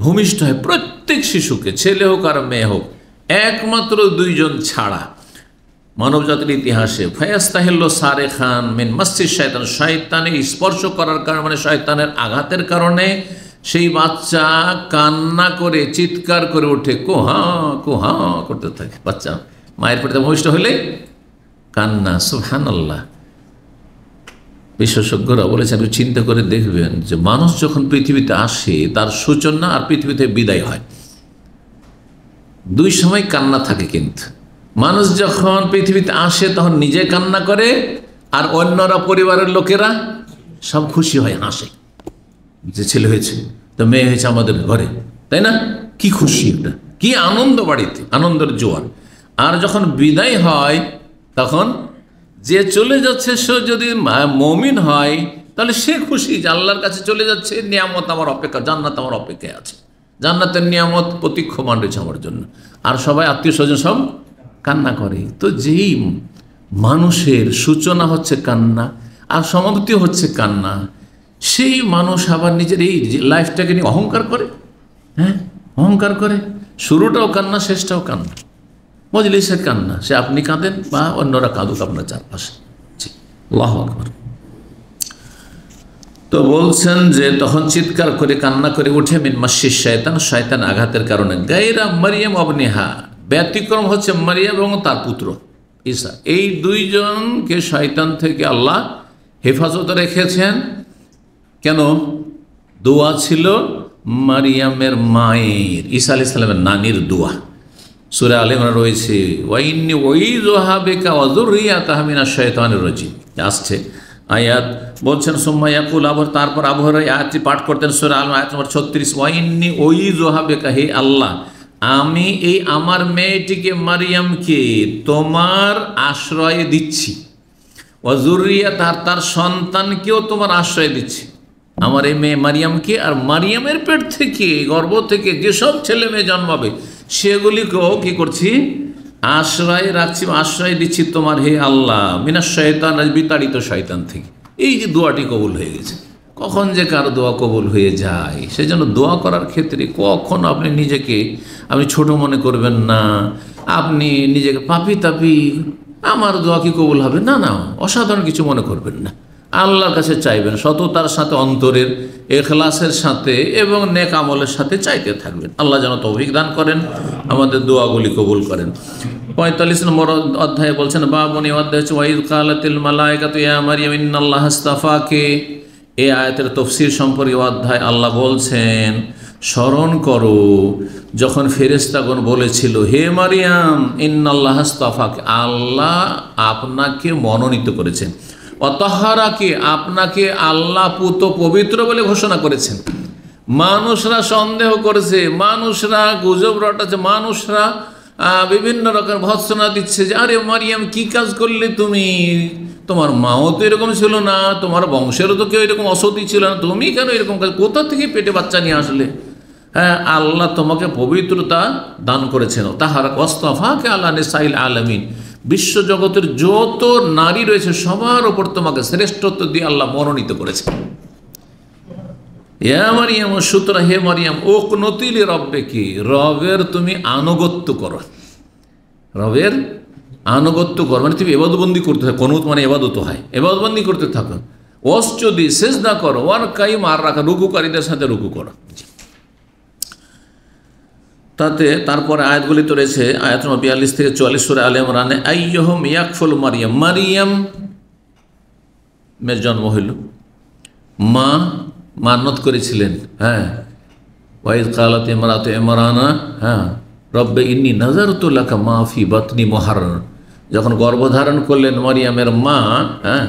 ভূমিষ্ঠ হয়। প্রত্যেক শিশুকে, ছেলে হোক আর মেয়ে হোক, একমাত্র 2 জন ছাড়া মানবজাতির ইতিহাসে, ফায়াস্তাহিল্লু সারেখান মিন মাসসিশ শয়তান, শয়তানের স্পর্শ করার কারণে, মানে শয়তানের আঘাতের কারণে সেই বাচ্চা কান্না করে, চিৎকার করে ওঠে, কোহা কোহা করতে থাকে। বাচ্চা মায়ের পেটে ভূমিষ্ঠ হলে কান্না, সুবহানাল্লাহ। বিশেষজ্ঞরা বলেছেন, আপনি চিন্তা করে দেখবেন যে মানুষ যখন পৃথিবীতে আসে, তার সূচনা আর পৃথিবীতে বিদায় হয়, 2 সময় কান্না থাকে। কিন্তু মানুষ যখন পৃথিবীতে আসে তখন নিজে কান্না করে, আর অন্যরা, পরিবারের লোকেরা সব খুশি হয়, হাসে, যে ছেলে হয়েছে, তো মেয়ে হয়েছে আমাদের ঘরে, তাই না? কি খুশি, এটা কি আনন্দ, বাড়িতে আনন্দের জোয়ার। আর যখন বিদায় হয়, তখন যে চলে যাচ্ছে সে যদি মুমিন হয়, তাহলে সে খুশি যে আল্লাহর কাছে চলে যাচ্ছে, নিয়ামত আমার অপেক্ষা, জান্নাত আমার অপেক্ষায় আছে, জান্নাতের নিয়ামত প্রতীক্ষমান রয়েছে আমার জন্য। আর সবাই আত্মীয় স্বজন সব কান্না করে। তো যেই মানুষের সূচনা হচ্ছে কান্না আর সমাপ্তি হচ্ছে কান্না, সেই মানুষ আবার নিজের এই লাইফটাকে নিয়ে অহংকার করে, অহংকার করে, শুরুটাও কান্না, শেষটাও কান্না। মজলিসে কান্না, সে আপনি কাঁদেন বা অন্যরা কাঁদুক আপনার চারপাশে। জি, আল্লাহু আকবার। তো বলছেন যে তখন চিৎকার করে কান্না করে উঠে মিন মাসিস শয়তান, শয়তান আঘাতের কারণে, গায়রা মারিয়াম অবনেহা, ব্যতিক্রম হচ্ছে মারিয়াম এবং তার পুত্র ঈসা, এই দুইজনকে শয়তান থেকে আল্লাহ হেফাজতে রেখেছেন। কেন? দোয়া ছিল মারিয়ামের মায়ের, ঈসা আলাইহিস সালামের নানির দোয়া। সূরা আলে ইমরান রয়েছে ওয়াইন্নি উইযুহা বিকা ওয়া যুররিয়াতাহা মিনাশ শাইতানির রাজিম, আসছে আয়াত। বলছেন সুম্মা ইয়াকুল, আবার তারপর আবহর আয়াতটি পাঠ করতেন সূরা আল আয়াত নম্বর 36, ওয়াইন্নি উইযুহা বিকা, হে আল্লাহ আমি এই আমার মেয়েটিকে মারিয়ামকে তোমার আশ্রয় দিচ্ছি, ওয়া যুররিয়াতাহা, তার সন্তানকেও তোমার আশ্রয় দিচ্ছি। আমার এই মেয়ে মারিয়ামকে আর মারিয়ামের পেট থেকে, গর্ভ থেকে যেসব ছেলে মেয়ে জন্মাবে সেগুলিকেও কি করছি? আশ্রয় রাখছি, আশ্রয় দিচ্ছি তোমার হে আল্লাহ মিনাশ শয়তান, বিতাড়িত শয়তান থেকে। এই যে দোয়াটি কবুল হয়ে গেছে। কখন যে কারো দোয়া কবুল হয়ে যায়, সেই জন্য দোয়া করার ক্ষেত্রে কখন আপনি নিজেকে আপনি ছোট মনে করবেন না, আপনি নিজেকে পাপি তাপি, আমার দোয়া কি কবুল হবে, না না, অসাধারণ কিছু মনে করবেন না। আল্লাহর কাছে চাইবেন সততার সাথে, অন্তরের এখলাসের সাথে এবং নেক আমলের সাথে চাইতে থাকবেন। আল্লাহ যেন তৌফিক দান করেন, আমাদের দোয়াগুলি কবুল করেন। 45 নম্বর অধ্যায়ে বলছেন, বাবুনি অধ্যায় হচ্ছে ওয়াইদ কালাতিল মালায়েকাতু ইয়া মারিয়াম ইন্নাল্লাহা আস্তাফাকে। এই আয়াতের তাফসীর সম্পর্কে অধ্যায় আল্লাহ বলছেন, স্মরণ করো যখন ফেরেশতাগণ বলেছিল, হে মারিয়াম ইন্নাল্লাহা আস্তাফাকে, আল্লাহ আপনাকে মনোনীত করেছেন, অতহারাকে, আপনাকে আল্লাহ পুত পবিত্র বলে ঘোষণা করেছেন। মানুষরা সন্দেহ করেছে, মানুষরা গুজব রটাচ্ছে, মানুষরা বিভিন্ন রকম ভৎসনা দিচ্ছে যে আরে মারিয়াম কি কাজ করলে তুমি, তোমার মাও তো এরকম ছিল না, তোমার বংশেরও তো কেউ এরকম অসতী ছিল না, তুমি কেন এরকম কাজ, কোথা থেকে পেটে বাচ্চা নিয়ে আসলে? হ্যাঁ, আল্লাহ তোমাকে পবিত্রতা দান করেছেন। তাহার ওয়াস্তাফাকে আলা নিসাইল আলামিন, বিশ্বজগতের যত নারী রয়েছে সবার ওপর তোমাকে শ্রেষ্ঠত্ব দিয়ে আল্লাহ মনোনীত করেছেন। ইয়া মারিয়াম, সুতরাং হে মারিয়াম, উকনুতিলি রব্বিকি, রবের তুমি আনুগত্য করো, রবের আনুগত্য করো, মানে তুমি ইবাদতবন্দি করতে থাকো, কুনুত মানে ইবাদত হয়, ইবাদতবন্দি করতে থাকো। ওয়াসজুদি, সিজদা করো, ওয়ারকাই, মার রাখা, রুকুকারীদের সাথে রুকু করো। তাতে তারপরে আয়াতগুলি তো রয়েছে, আয়াত নম্বর 42 থেকে 44 সূরা আলে ইমরানে, আইয়ুহুম ইয়াকফুল মারিয়াম, মারিয়াম মের জন্ম হইল, মা মান্নত করেছিলেন। হ্যাঁ, ওয়াইদ কালাত ইমরাতু ইমরানা, হ্যাঁ রব্বে ইন্নী নাযারতু লাকা মা ফি বাতনি মুহাররার, যখন গর্ভধারণ করলেন মারিয়ামের মা, হ্যাঁ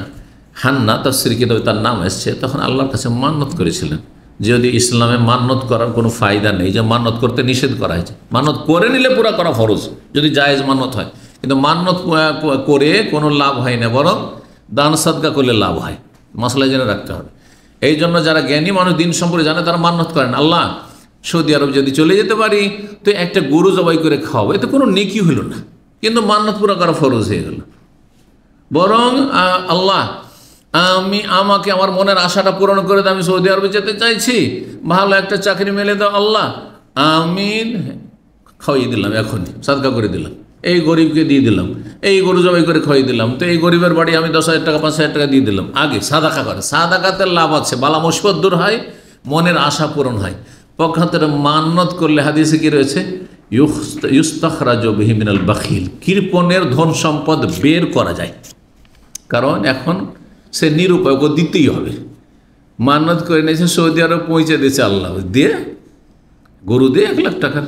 হান্না, তাফসীর কিতাবে তার নাম এসছে, তখন আল্লাহর কাছে মান্নত করেছিলেন। যদি ইসলামে মান্নত করার কোনো ফায়দা নেই, যে মান্নত করতে নিষেধ করা হয়েছে, মান্নত করে নিলে পুরা করা ফরজ যদি জায়েজ মান্নত হয়, কিন্তু মান্নত করে কোনো লাভ হয় না, বরং দান সাদকা করলে লাভ হয়, মশলা জেনে রাখতে হবে। এই জন্য যারা জ্ঞানী মানুষ দিন সম্পর্কে জানে তারা মান্নত করেন, আল্লাহ সৌদি আরব যদি চলে যেতে পারি তো একটা গরু জবাই করে খাওয়াবো, এতে কোনো নেকি হইল না, কিন্তু মান্নত পুরা করা ফরজ হয়ে গেল। বরং আল্লাহ আমাকে আমার মনের আশাটা পূরণ করে দাও, আমি সৌদি আরবে যেতে চাইছি, ভালো একটা চাকরি মেলে দাও আল্লাহ, আমি খাওয়াই দিলাম, এখনই সাদকা করে দিলাম, এই গরিবকে দিয়ে দিলাম, এই গরু জবাই করে খাওয়াই দিলাম, তো এই গরিবের বাড়ি আমি 10,000 টাকা 5,000 টাকা দিয়ে দিলাম। আগে সাদাকা করে, সাদাকাতে লাভ আছে, বালা মুসিবত দূর হয়, মনের আশা পূরণ হয়। পক্ষান্তরে মান্নত করলে হাদিসে কি রয়েছে, ইউস্তাখরাজু বিহি মিনাল বাখিল, কৃপণের ধন সম্পদ বের করা যায়, কারণ এখন সে নিরুপায়, ওকে দিতেই হবে। মান্নত করে নিয়েছে, সৌদি আরব পৌঁছে দিয়েছে, আল্লাহ দিয়ে গরু দিয়ে 1 লাখ টাকার,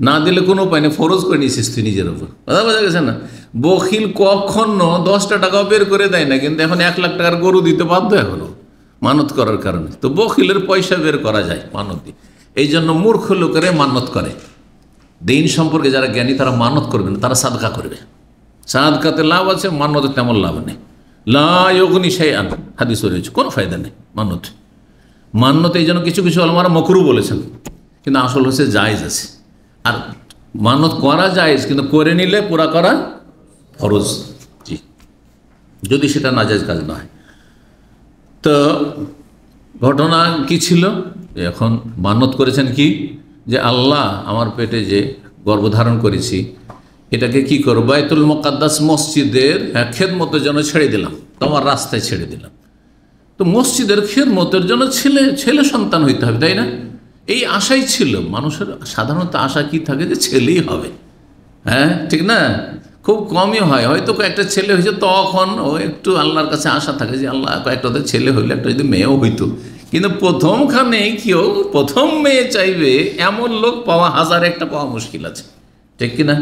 না দিলে কোনো উপায় নেই, ফরজ করে নিয়েছিস তুই নিজের ওপর, কথা বোঝা গেছে না? বখিল কখনো 10টা টাকাও বের করে দেয় না, কিন্তু এখন 1 লাখ টাকার গরু দিতে বাধ্য এখনো মানত করার কারণে। তো বখিলের পয়সা বের করা যায় মানত দিয়ে, এই জন্য মূর্খ লোকেরা মানত করে। দিন সম্পর্কে যারা জ্ঞানী তারা মানত করবে না, তারা সাদকা করবে, সাদকাতে লাভ আছে, মান্যতে তেমন লাভ নেই। লা ইউগনি শাইআন, হাদিস রয়েছে, কোনো ফায়দা নেই মান্যতে। মান্যতে এই জন্য কিছু কিছু আলেমরা মাকরুহ বলেছেন, কিন্তু আসল হচ্ছে জায়েজ আছে। আর মানত করা জায়েজ, কিন্তু করে নিলে পুরা করা ফরজ, জি, যদি সেটা নাজায়েজ কাজ না হয়। তো ঘটনা কি ছিল, এখন মানত করেছেন কি, যে আল্লাহ আমার পেটে যে গর্ভধারণ করেছি এটাকে কি করবো, বাইতুল মুকাদ্দাস মসজিদের খেদমতের জন্য ছেড়ে দিলাম, তোমার রাস্তায় ছেড়ে দিলাম। তো মসজিদের খেদমতের জন্য ছেলে সন্তান হইতে হবে, তাই না? এই আশাই ছিল মানুষের। সাধারণত আশা কি থাকে যে ছেলেই হবে, হ্যাঁ ঠিক না? খুব কমই হয়, হয়তো কয়েকটা ছেলে হয়েছে তখন ও একটু আল্লাহর কাছে আশা থাকে যে আল্লাহ কয়েকটা ছেলে হইলে একটা যদি মেয়েও হইতো। কিন্তু প্রথমখানে কেউ প্রথম মেয়ে চাইবে এমন লোক পাওয়া, হাজার একটা পাওয়া মুশকিল আছে, ঠিক কিনা?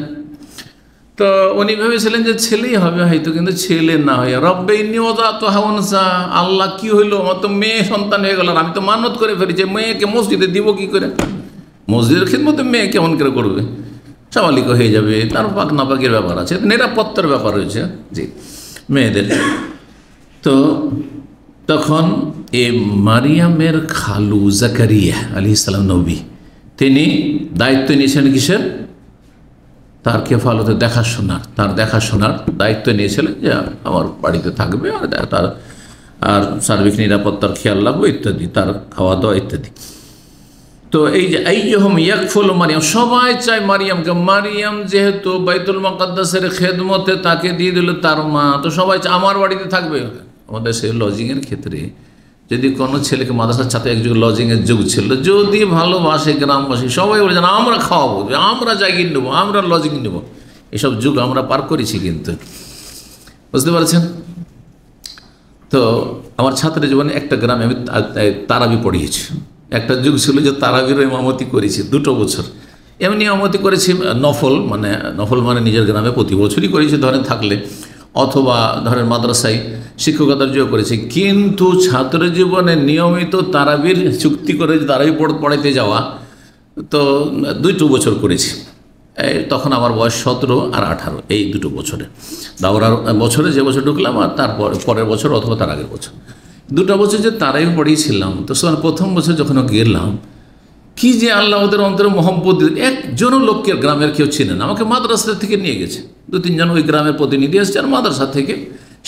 তো উনি ভেবেছিলেন যে ছেলেই হবে হয়তো, কিন্তু ছেলে না হয়ে রব্বে নিওজা তো হাউনসা, আল্লাহ কি হইলো, আমার তো মেয়ে সন্তান হয়ে গেল, আমি তো মানত করে ফেলেছি, মেয়েকে মসজিদে দিব কি করে? মসজিদের খিদমতে মেয়ে কেমন করে করবে? সাবালিক হয়ে যাবে, তার পাক নাপাকের ব্যাপার আছে, নিরাপত্তার ব্যাপার রয়েছে জি মেয়েদের। তো তখন এ মারিয়ামের খালু জাকারিয়া আলাইহিস সালাম নবী, তিনি দায়িত্ব নিয়েছেন কিসের? তার কেফালতে দেখাশোনার, তার দেখাশোনার দায়িত্ব নিয়েছিলেন যে আমার বাড়িতে থাকবে, আর তার আর সার্বিক নিরাপত্তার খেয়াল রাখবো ইত্যাদি, তার খাওয়া দাওয়া ইত্যাদি। তো এই যে আইয়ুহুম ইয়াকফুলু মারিয়াম, সবাই চায় মারিয়ামকে। মারিয়াম যেহেতু বাইতুল মুকাদ্দাসের খেদমতে তাকে দিয়ে দিল তার মা, তো সবাই চায় আমার বাড়িতে থাকবে। আমাদের সেই লজিংয়ের ক্ষেত্রে যদি কোনো ছেলেকে মাদ্রাসার ছাত্র, এক যুগ লজিংয়ের যুগ ছিল, যদি ভালোবাসে গ্রামবাসী সবাই বলে যেন আমরা খাওয়াবো, আমরা জায়গিয়ে নেবো, আমরা লজিং নেবো। এসব যুগ আমরা পার করেছি, কিন্তু বুঝতে পারছেন? তো আমার ছাত্র জীবনে একটা গ্রামে আমি তারাবি পড়িয়েছি। একটা যুগ ছিল যে তারাবির ইমামতি করেছি 2 বছর। এমনি ইমামতি করেছি নফল মানে নিজের গ্রামে প্রতি বছরই করেছি ধরেন থাকলে, অথবা ধরেন মাদ্রাসায় শিক্ষকতার যোগ করেছি। কিন্তু ছাত্র জীবনে নিয়মিত তারাবির চুক্তি করে তারাবি পড়াইতে যাওয়া তো 2 বছর করেছি। তখন আমার বয়স 17 আর 18, এই 2 বছরে, দাওরার বছরে যে বছর ঢুকলাম আর তারপর পরের বছর অথবা তার আগের বছর, 2 বছর যে তারাই পড়িয়েছিলাম। তো প্রথম বছর যখন গেলাম, কি যে আল্লাহ ওদের অন্তরে মোহাম্মদ, একজনও লোককে গ্রামের কেউ ছিলেন, আমাকে মাদ্রাসা থেকে নিয়ে গেছে, 2-3 জন ওই গ্রামের প্রতিনিধি এসছে, আর মাদ্রাসা থেকে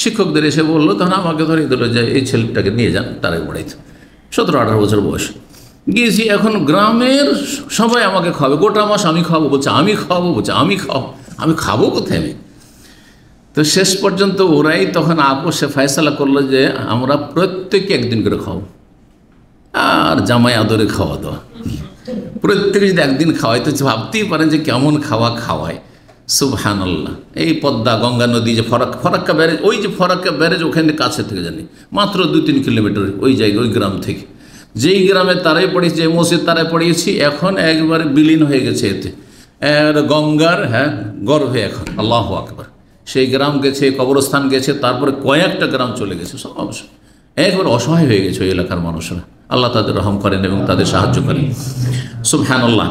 শিক্ষকদের এসে বললো, তখন আমাকে ধরে দিল যে এই ছেলেটাকে নিয়ে যান তারাই পড়াইতে। 17-18 বছর বয়স গিয়েছি। এখন গ্রামের সবাই আমাকে খাওয়াবে, গোটা মাস আমি খাওয়াবো বলছে, আমি খাওয়াবো বলছে, আমি খাবো কোথায় আমি? তো শেষ পর্যন্ত ওরাই তখন আপোষে ফয়সালা করলো যে আমরা প্রত্যেকে একদিন করে খাওয়াবো, আর জামাই আদরে খাওয়া দাওয়া, প্রত্যেকে যদি একদিন খাওয়াই তো ভাবতেই পারেন যে কেমন খাওয়ায়। সুবহানাল্লাহ। এই পদ্মা গঙ্গা নদী যে ফরাক্কা ব্যারেজ, ওই যে ফরাক্কা ব্যারেজ ওখানে কাছে থেকে জানি, মাত্র 2-3 কিলোমিটার ওই জায়গায়, ওই গ্রাম থেকে। যেই গ্রামে তারাই পড়িয়েছি, যে মসজিদ তারাই পড়িয়েছি, এখন একবারে বিলীন হয়ে গেছে এতে, গঙ্গার গর্ভে এখন। আল্লাহু আকবার। সেই গ্রাম গেছে, কবরস্থান গেছে, তারপরে কয়েকটা গ্রাম চলে গেছে, সব অবশ্য একবার অসহায় হয়ে গেছে ওই এলাকার মানুষরা। আল্লাহ তাদের রহম করেন এবং তাদের সাহায্য করেন। সুবহানাল্লাহ।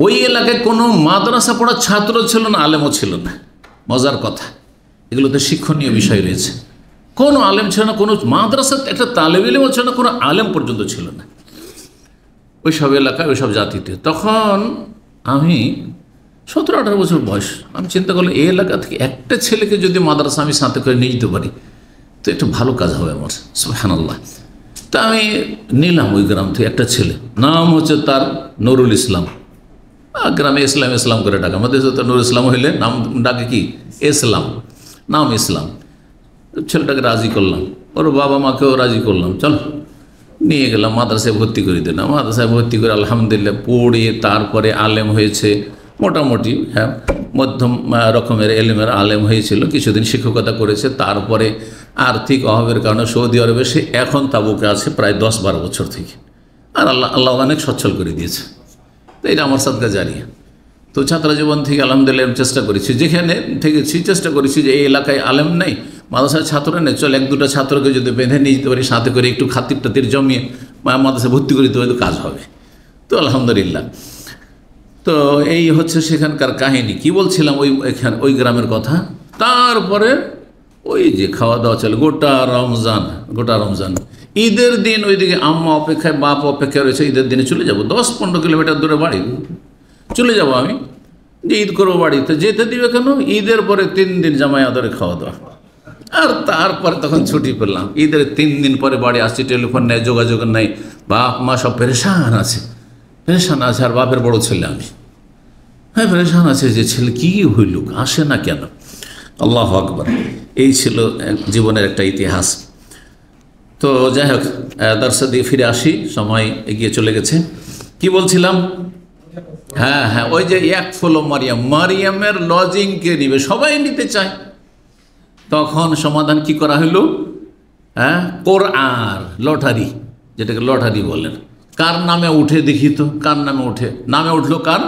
ওই এলাকায় কোনো মাদ্রাসা পড়ার ছাত্র ছিল না, আলেমও ছিল না। মজার কথা, এগুলোতে শিক্ষণীয় বিষয় রয়েছে। কোনো আলেম ছিল না, কোনো মাদ্রাসার একটা তালেব ইলমও ছিল না, কোনো আলেম পর্যন্ত ছিল না ওই সব এলাকায়, ওই সব জাতিতে। তখন আমি 17-18 বছর বয়স, আমি চিন্তা করলাম এই এলাকা থেকে একটা ছেলেকে যদি মাদ্রাসা আমি সাথে করে নিয়ে যেতে পারি তো একটা ভালো কাজ হবে আমার। সুবহানাল্লাহ। তা আমি নিলাম ওই গ্রাম থেকে একটা ছেলে, নাম হচ্ছে তার নুরুল ইসলাম। গ্রামে ইসলাম করে ডাকে, আমাদের তো নুরুল ইসলাম হইলে নাম ডাকে কি ইসলাম, নাম ইসলাম। ছেলেটাকে রাজি করলাম, ওর বাবা মাকেও রাজি করলাম, চল নিয়ে গেলাম মাদ্রাসায় ভর্তি করে দিলাম। মাদ্রাসায় ভর্তি করে আলহামদুলিল্লাহ পড়ে তারপরে আলেম হয়েছে, মোটামুটি মধ্যম রকমের এলেমের আলেম হয়েছিল। কিছুদিন শিক্ষকতা করেছে, তারপরে আর্থিক অভাবের কারণে সৌদি আরবে সে এখন তাবুকে আছে প্রায় 10-12 বছর থেকে। আর আল্লাহ অনেক সচ্ছল করে দিয়েছে। তো এটা আমার সাদকা জারিয়া। তো ছাত্র জীবন থেকে আলহামদুলিল্লাহ চেষ্টা করেছি, যেখানে থেকেছি চেষ্টা করেছি যে এই এলাকায় আলেম নেই, মাদ্রাসার ছাত্র নেই, চল 1-2টা ছাত্রকে যদি বেঁধে নিয়ে যেতে পারি, সাথে করে একটু খাতির টাতির জমিয়ে মাদ্রাসায় ভর্তি করে দিতে পারি তো কাজ হবে। তো আলহামদুলিল্লাহ। তো এই হচ্ছে সেখানকার কাহিনী। কি বলছিলাম, ওই গ্রামের কথা। তারপরে ওই যে খাওয়া দাওয়া চলে গোটা রমজান। ঈদের দিন ওইদিকে আম্মা অপেক্ষায়, বাপ অপেক্ষায় রয়েছে, ঈদের দিনে চলে যাব, 10-15 কিলোমিটার দূরে বাড়ি, চলে যাব আমি যে ঈদ করবো বাড়িতে। যেতে দিবে কেন? ঈদের পরে 3 দিন জামাই আদরে খাওয়া দাওয়া, আর তারপরে তখন ছুটি পেলাম। ঈদের 3 দিন পরে বাড়ি আসছি, টেলিফোন নেই, যোগাযোগ নেই, বাপ মা সব পেরেশান আছে। আর বাপের বড় ছেলে আমি, হ্যাঁ পরেশান আছে যে ছেলে কী হইল, আসে না কেন। আল্লাহু আকবার। এই ছিল জীবনের একটা ইতিহাস। তো যাই হোক, দর্শক দিয়ে ফিরে আসি, সময় এগিয়ে চলে গেছে। কি বলছিলাম? হ্যাঁ হ্যাঁ, ওই যে এক ফলো মারিয়াম, মারিয়ামের লজিং কে নিবে, সবাই নিতে চায়। তখন সমাধান কি করা হলো? হ্যাঁ, কোরআন লটারি, যেটাকে লটারি বলেন। কার নামে উঠে দেখি তো, কার নামে উঠে? নামে উঠলো কার?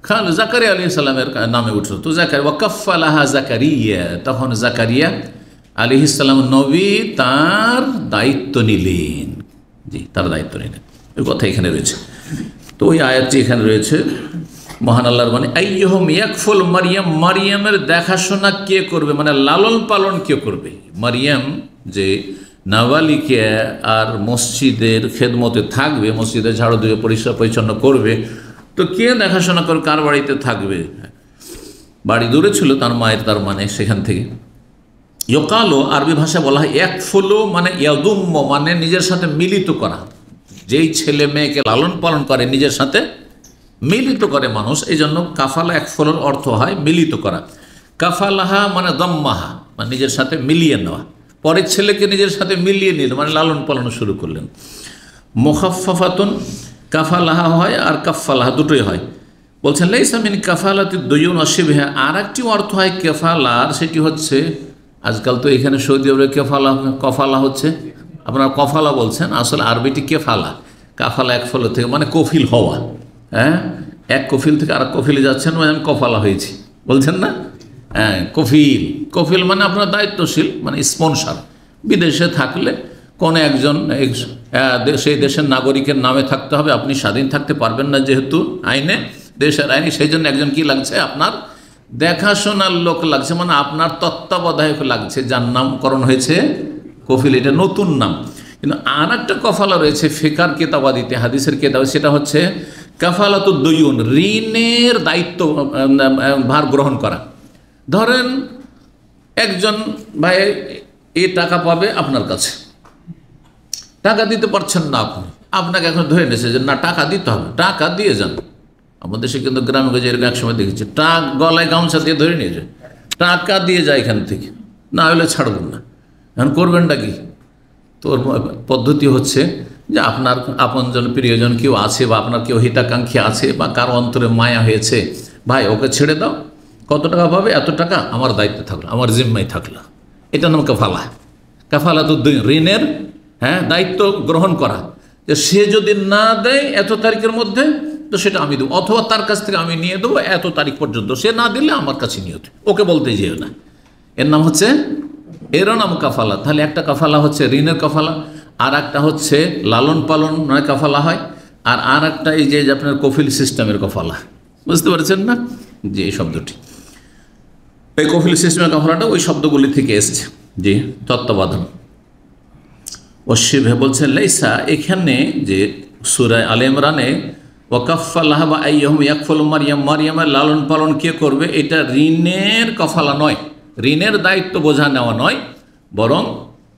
খান জাকারিয়া আলাইহিস সালামের নামে উঠলো। তো জাকারিয়া ওয়াকাফালাহা জাকারিয়া, তখন জাকারিয়া আলাইহিস সালাম নবী তার দায়িত্ব নিলেন। জি, তার দায়িত্ব নিলেন, ওই কথা এখানে রয়েছে। তো ওই আয়াতটি এখানে রয়েছে। মহান আল্লাহর মানে আইয়ুহুম ইয়াকফুল মারিয়াম, মারিয়ামের দেখাশোনা কে করবে, মানে লালন পালন কে করবে? মারিয়াম যে নাবালিকা আর মসজিদের খেদমতে থাকবে, মসজিদে ঝাড়ু দিয়ে পরিষ্কার পরিচ্ছন্ন করবে, তো কে দেখাশোনা করবে? কার বাড়িতে থাকবে? বাড়ি দূরে ছিল তার মায়ের, তার মানে সেখান থেকে। ইয়কালো আরবি ভাষা বলা হয় একফুলো, মানে ইয়াদুম্ম, মানে নিজের সাথে মিলিত করা। যেই ছেলে মেয়েকে লালন পালন করে নিজের সাথে মিলিত করে মানুষ, এই জন্য কাফালা একফুলোর অর্থ হয় মিলিত করা। কাফালাহা মানে দম্মাহা, মানে নিজের সাথে মিলিয়ে নেওয়া। পরের ছেলেকে নিজের সাথে মিলিয়ে নিল, মানে লালন পালন শুরু করলেন। মুখাফফাতুন কাফালাহা হয় আর কাফালাহা দুটোই হয়। বলছেন লাইসা মিন কাফালাতি দুয়ুন অশিবহা, আর একটি অর্থ হয় কাফালার, সেটি হচ্ছে আজকাল তো এখানে সৌদি আরবে কফালা হচ্ছে, আপনারা কফালা বলছেন, আসলে আরবিটি কেফালা। কাফালা এক ফল থেকে মানে কফিল হওয়া। হ্যাঁ, এক কফিল থেকে আর কফিলে যাচ্ছেন, মানে আমি কফালা হয়েছি বলছেন না? হ্যাঁ, কফিল, কফিল মানে আপনার দায়িত্বশীল, মানে স্পন্সর। বিদেশে থাকলে কোনো একজন সেই দেশের নাগরিকের নামে থাকতে হবে, আপনি স্বাধীন থাকতে পারবেন না যেহেতু আইনে, দেশের আইনে, সেই জন্য একজন কি লাগছে? আপনার দেখাশোনার লোক লাগছে, মানে আপনার তত্ত্বাবধায়ক লাগছে, যার নামকরণ হয়েছে কফিল। এটা নতুন নাম। কিন্তু আর একটা কফালা রয়েছে ফিকার কেতাবাদিতে, হাদিসের কেতাব, সেটা হচ্ছে কাফালাতুদ দুয়ুন, ঋণের দায়িত্ব ভার গ্রহণ করা। ধরেন একজন ভাই এই টাকা পাবে আপনার কাছে, টাকা দিতে পারছেন না আপনি, আপনাকে এখন ধরে নিয়েছে যে না টাকা দিতে হবে, টাকা দিয়ে যান। আমাদের দেশে কিন্তু গ্রামে গেছে এরকম একসময় দেখেছি, গলায় গামছা দিয়ে ধরে নিয়ে যায়, টাকা দিয়ে যায় এখান থেকে, না হলে ছাড়বেন না। এখন করবেনটা কি? তোর পদ্ধতি হচ্ছে যে আপনার আপনজন প্রিয়জন কেউ আছে, বা আপনার কেউ হিতাকাঙ্ক্ষী আছে, বা কারো অন্তরে মায়া হয়েছে, ভাই ওকে ছেড়ে দাও, কত টাকা পাবে? এত টাকা, আমার দায়িত্বে থাকলো, আমার জিম্মায় থাকলো। এটার নাম কাফালা। কাফালা তো ঋণের দায়িত্ব গ্রহণ করা, যে সে যদি না দেয় এত তারিখের মধ্যে, তো সেটা আমি দেবো, অথবা তার কাছ থেকে আমি নিয়ে দেবো এত তারিখ পর্যন্ত, সে না দিলে আমার কাছে নিয়ে হতো, ওকে বলতে যেও না। এর নাম হচ্ছে, এরও নাম কাফালা। তাহলে একটা কাফালা হচ্ছে ঋণের কাফালা, আর একটা হচ্ছে লালন পালন নয় কাফালা হয়, আর একটা এই যে আপনার কফিল সিস্টেমের কাফালা। বুঝতে পারছেন না যে এই শব্দটি, এই কফিল সিস্টেমের কাফালাটা ওই শব্দগুলি থেকে এসেছে। জি, তত্ত্বাবধান। অশিবে বলছেন লাইসা, এখানে যে সূরা আলে ইমরানে ওয়াকাফালাহা বা আইয়ুহুম ইয়াকফুলু মারিয়াম, মারিয়ামের লালন পালন কে করবে, এটা ঋণের কাফালা নয়, ঋণের দায়িত্ব বোঝা নেওয়া নয়, বরং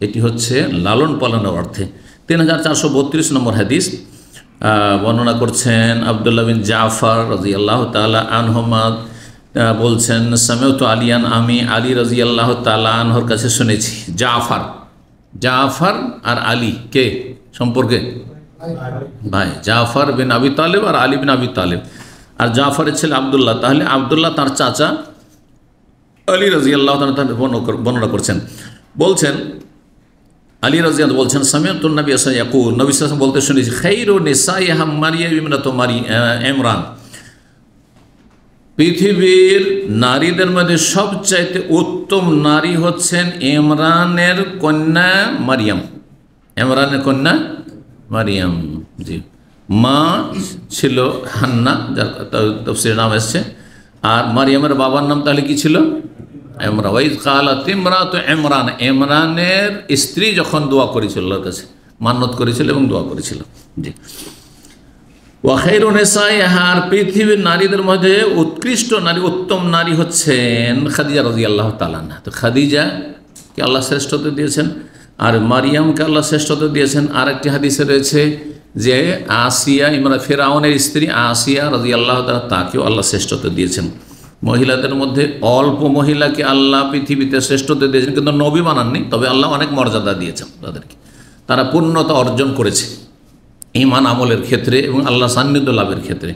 এটি হচ্ছে লালন পালনের অর্থে। 3432 নম্বর হাদিস বর্ণনা করছেন আব্দুল্লাহ বিন জাফর রাদিয়াল্লাহু তাআলা আনহুমা, বলছেন সামিউতু আলিয়ান, আমি আলী রাদিয়াল্লাহু তাআলা আনহুর কাছে শুনেছি। জাফর আর আলী কে সম্পর্কে? ভাই, জাফর বিন আবি তালেব আর আলী বিন আবি তালেব। আর জাফরের ছেলে আবদুল্লাহ, তাহলে আবদুল্লাহ তার চাচা আলী রাদিয়াল্লাহু তাআলা বর্ণনা করছেন। বলছেন আলী রাদিয়াল্লাহু বলছেন সামিউতু নবী সাল্লাল্লাহু আলাইহি ওয়াসাল্লাম ইয়াকুল, নবী সাল্লাল্লাহু আলাইহি ওয়াসাল্লাম বলতে শুনেছি, খায়রু নিসাইহা মারিয়াম ইবনাতু ইমরান, পৃথিবীর নারীদের মধ্যে সবচাইতে উত্তম নারী হচ্ছেন ইমরানের কন্যা মারিয়াম। ইমরানের কন্যা মারিয়াম। জি, মা ছিল হান্না, যার তাফসীরে নাম এসছে, আর মারিয়ামের বাবার নাম তাহলে কি ছিল? ইমরান। ওয়াইজ কালাত ইমরাতু ইমরান, ইমরানের স্ত্রী যখন দোয়া করেছিল আল্লাহর কাছে, মান্নত করেছিল এবং দোয়া করেছিল। জি, ওয়া খায়রু নিসাইহা, পৃথিবীর নারীদের মধ্যে উৎকৃষ্ট নারী, উত্তম নারী হচ্ছেন খাদিজা রাদিয়াল্লাহু তাআলা আনহা। তো খাদিজাকে আল্লাহ শ্রেষ্ঠত্ব দিয়েছেন, আর মারিয়ামকে আল্লাহ শ্রেষ্ঠত্ব দিয়েছেন। আর একটি হাদিসে রয়েছে যে আসিয়া ইমরান ফেরাউনের স্ত্রী আসিয়া রাদিয়াল্লাহু তাআলা, তাকেও আল্লাহ শ্রেষ্ঠত্ব দিয়েছেন। মহিলাদের মধ্যে অল্প মহিলাকে আল্লাহ পৃথিবীতে শ্রেষ্ঠত্ব দিয়েছেন, কিন্তু নবী বানাননি, তবে আল্লাহ অনেক মর্যাদা দিয়েছেন তাদেরকে। তারা পূর্ণতা অর্জন করেছে ঈমান আমলের ক্ষেত্রে এবং আল্লাহ সান্নিধ্য লাভের ক্ষেত্রে।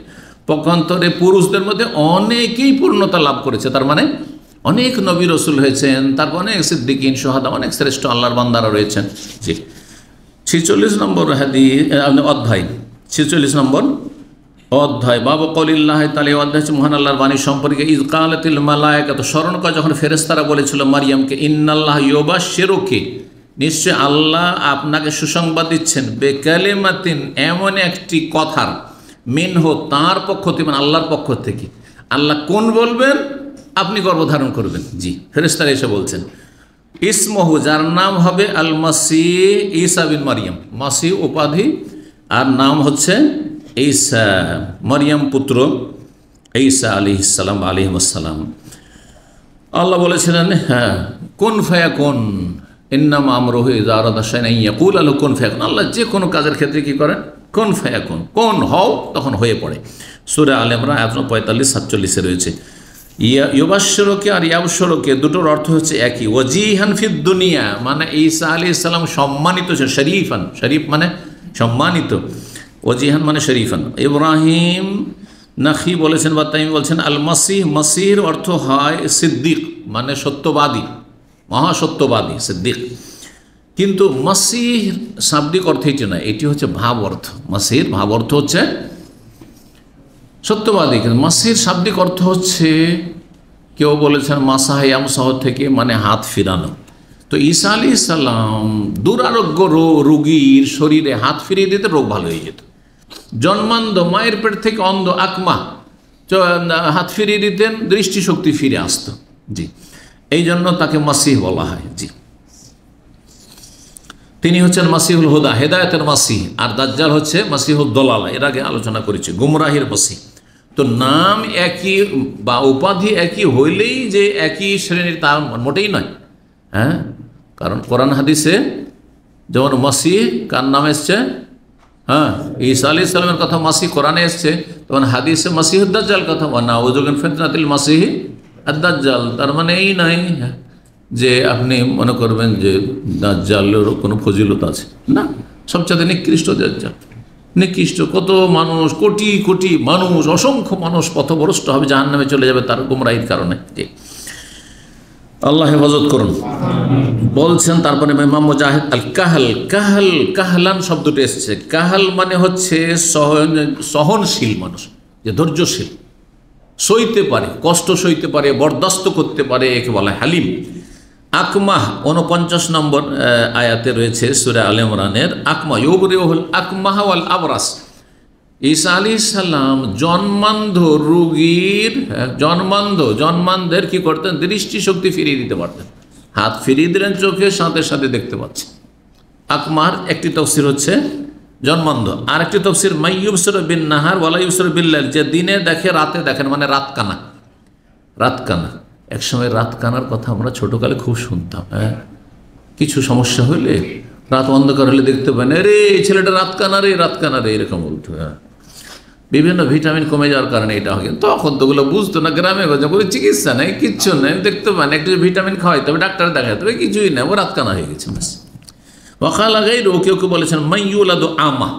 পক্ষান্তরে পুরুষদের মধ্যে অনেকেই পূর্ণতা লাভ করেছে, তার মানে অনেক নবী রসুল হয়েছেন, তারপর অনেক সিদ্দিকিন সুহাদা, অনেক শ্রেষ্ঠ আল্লাহর বান্দারা রয়েছেন। জি, 46 নম্বর অধ্যায়, 46 নম্বর অধ্যায় বাবু কলিল্লাহ তাআলা, অধ্যায় মহান আল্লাহর বাণী সম্পর্কে। ইয কালাতিল মালায়েকাতু, স্মরণ কর যখন ফেরেশতারা বলেছিল মারিয়ামকে, ইন্নাল্লাহ ইউবাশশিরুকি, নিশ্চয় আল্লাহ আপনাকে সুসংবাদ দিচ্ছেন, বেকালিমাতিন, এমন একটি কথার, মিনহু, তাঁর পক্ষ থেকে, মানে আল্লাহর পক্ষ থেকে। আল্লাহ কোন বলবেন, আপনি গর্ভধারণ করবেন। জি, ফেরেশতারা এসে বলছেন, ইসমহু, যার নাম হবে আল মাসিহ ঈসা বিন মারিয়াম, মাসিহ উপাধি, আর নাম হচ্ছে ঈসা, মারিয়াম পুত্র ঈসা আলাইহিস সালাম আলাইহিসসালাম। আল্লাহ বলেছিলেন, হ্যাঁ, কুন ফায়াকুন, ইন্নামা আমরুহু ইযা আরাদা শাইআন আন ইয়াকুলা লাহু কুন ফায়াকুন। আল্লাহ যে কোনো কাজের ক্ষেত্রে কি করেন, কুন ফায়াকুন, কোন হও, তখন হয়ে পড়ে। সূরা আলে ইমরান আয়াত 45-47 রয়েছে। ইউবাশশিরুকে আর ইয়াবশশিরুকে দুটোর অর্থ হচ্ছে একই। ওয়াজিহান ফিদ দুনিয়া, মানে ঈসা আলাইহিস সালাম সম্মানিত, শরীফান, শরীফ মানে সম্মানিত, ওয়াজিহান মানে শরীফান। ইব্রাহিম নাখি বলেছেন বা তাইমি বলছেন, আল মাসিহ, মাসিহর অর্থ হয় সিদ্দিক, মানে সত্যবাদী, মহাসত্যবাদী, সিদ্দিক। কিন্তু মাসিহ শাব্দিক অর্থ এটি নয়, এটি হচ্ছে ভাব অর্থ। মাসিহর ভাব অর্থ হচ্ছে সত্যবাদী, কিন্তু মাসিহর শাব্দিক অর্থ হচ্ছে, কেউ বলেছেন মাসাহায়াম শহর থেকে, মানে হাত ফিরানো। তো ঈসা আলাইহিস সালাম দুরারোগ্য রোগীর শরীরে হাত ফিরিয়ে দিতে রোগ ভালো হয়ে যেত। জন্মান্ধ, মায়ের পেট থেকে অন্ধ, আকমা, হাত ফিরিয়ে দিতেন, দৃষ্টিশক্তি ফিরে আসতো। জি, এই জন্য তাকে মাসিহ বলা হয়। জি, তিনি হচ্ছেন মাসিহুল হুদা, হেদায়েতের মাসিহ, আর দাজ্জাল হচ্ছে মাসিহুদ দলালা, এর আগে আলোচনা করেছি, গুমরাহির মাসিহ। তো নাম একই বা উপাধি একই হইলেই যে একই শ্রেণীর, তা মোটেই নয়। হ্যাঁ, কারণ কোরআন হাদিসে যেমন মাসিহ কার নাম এসছে, হ্যাঁ, ঈসা আলাইহিস সালামের কথা মাসিহ কোরআনে এসছে, তখন হাদিসে মাসিহুদ দাজ্জাল কথা, নাউযু মিন ফিতনাতিল মাসিহ আদ-দাজ্জাল। তার মানে এই নয় যে আপনি মনে করবেন যে দাজ্জালেরও কোনো ফজিলত আছে, না, সবচেয়ে নিকৃষ্ট দাজ্জাল, নিকৃষ্ট। কত মানুষ, কোটি কোটি মানুষ, অসংখ্য মানুষ পথভ্রষ্ট হবে, জাহান্নামে চলে যাবে তার গুমরাহির কারণে। আল্লাহ হেফাজত করুন। বলছেন তারপরে ইমাম মুজাহিদ, আল কাহাল, কাহাল, কাহলান শব্দটি এসেছে। কাহাল মানে হচ্ছে সহনশীল মানুষ, যে ধৈর্যশীল, সইতে পারে, কষ্ট সইতে পারে, বরদাস্ত করতে পারে, একে বলা হয় হালিম। আকমাহ 49 নম্বর আয়াতে রয়েছে সূরা আলে ইমরানের, আকমা ইউবরিউল আকমাহ ওয়াল আবরাস। ঈসা আলাইহিস সালাম জন্মান্ধ রোগীর, জন্মান্ধের কি করতেন, দৃষ্টিশক্তি ফিরিয়ে দিতে পারতেন। হাত ফিরিয়ে দিলেন, চোখের সাথে সাথে দেখতে পাচ্ছে। আকমার একটি তাফসীর হচ্ছে জন্মান্ধ, আর একটি তাফসীর মাইয়ুবসিরু বিন নাহার ওয়ালা ইউবসিরু বিল্লাইল, যে দিনে দেখে রাতে দেখেন, মানে রাতকানা। রাতকানা, একসময় রাতকানার কথা আমরা ছোটোকালে খুব শুনতাম। হ্যাঁ, কিছু সমস্যা হলে, রাত অন্ধকার হলে দেখতে পান, রে ছেলেটা রাতকানা রে, রাতকানা রে, এরকম বলতো। হ্যাঁ, বিভিন্ন ভিটামিন কমে যাওয়ার কারণে এটা হয়। তখন তো ওগুলো বুঝতো না, গ্রামে গঞ্জে কোনো চিকিৎসা নেই, কিচ্ছু নেই, দেখতে পান একটু ভিটামিন খাওয়াই, তবে ডাক্তার দেখাতে হবে, কিছুই নেই, ও রাতকানা হয়ে গেছে। ব্যাস। ওয়াকালা গায়রু, কেউ কেউ বলেছেন মাইয়ুলাদু আমা,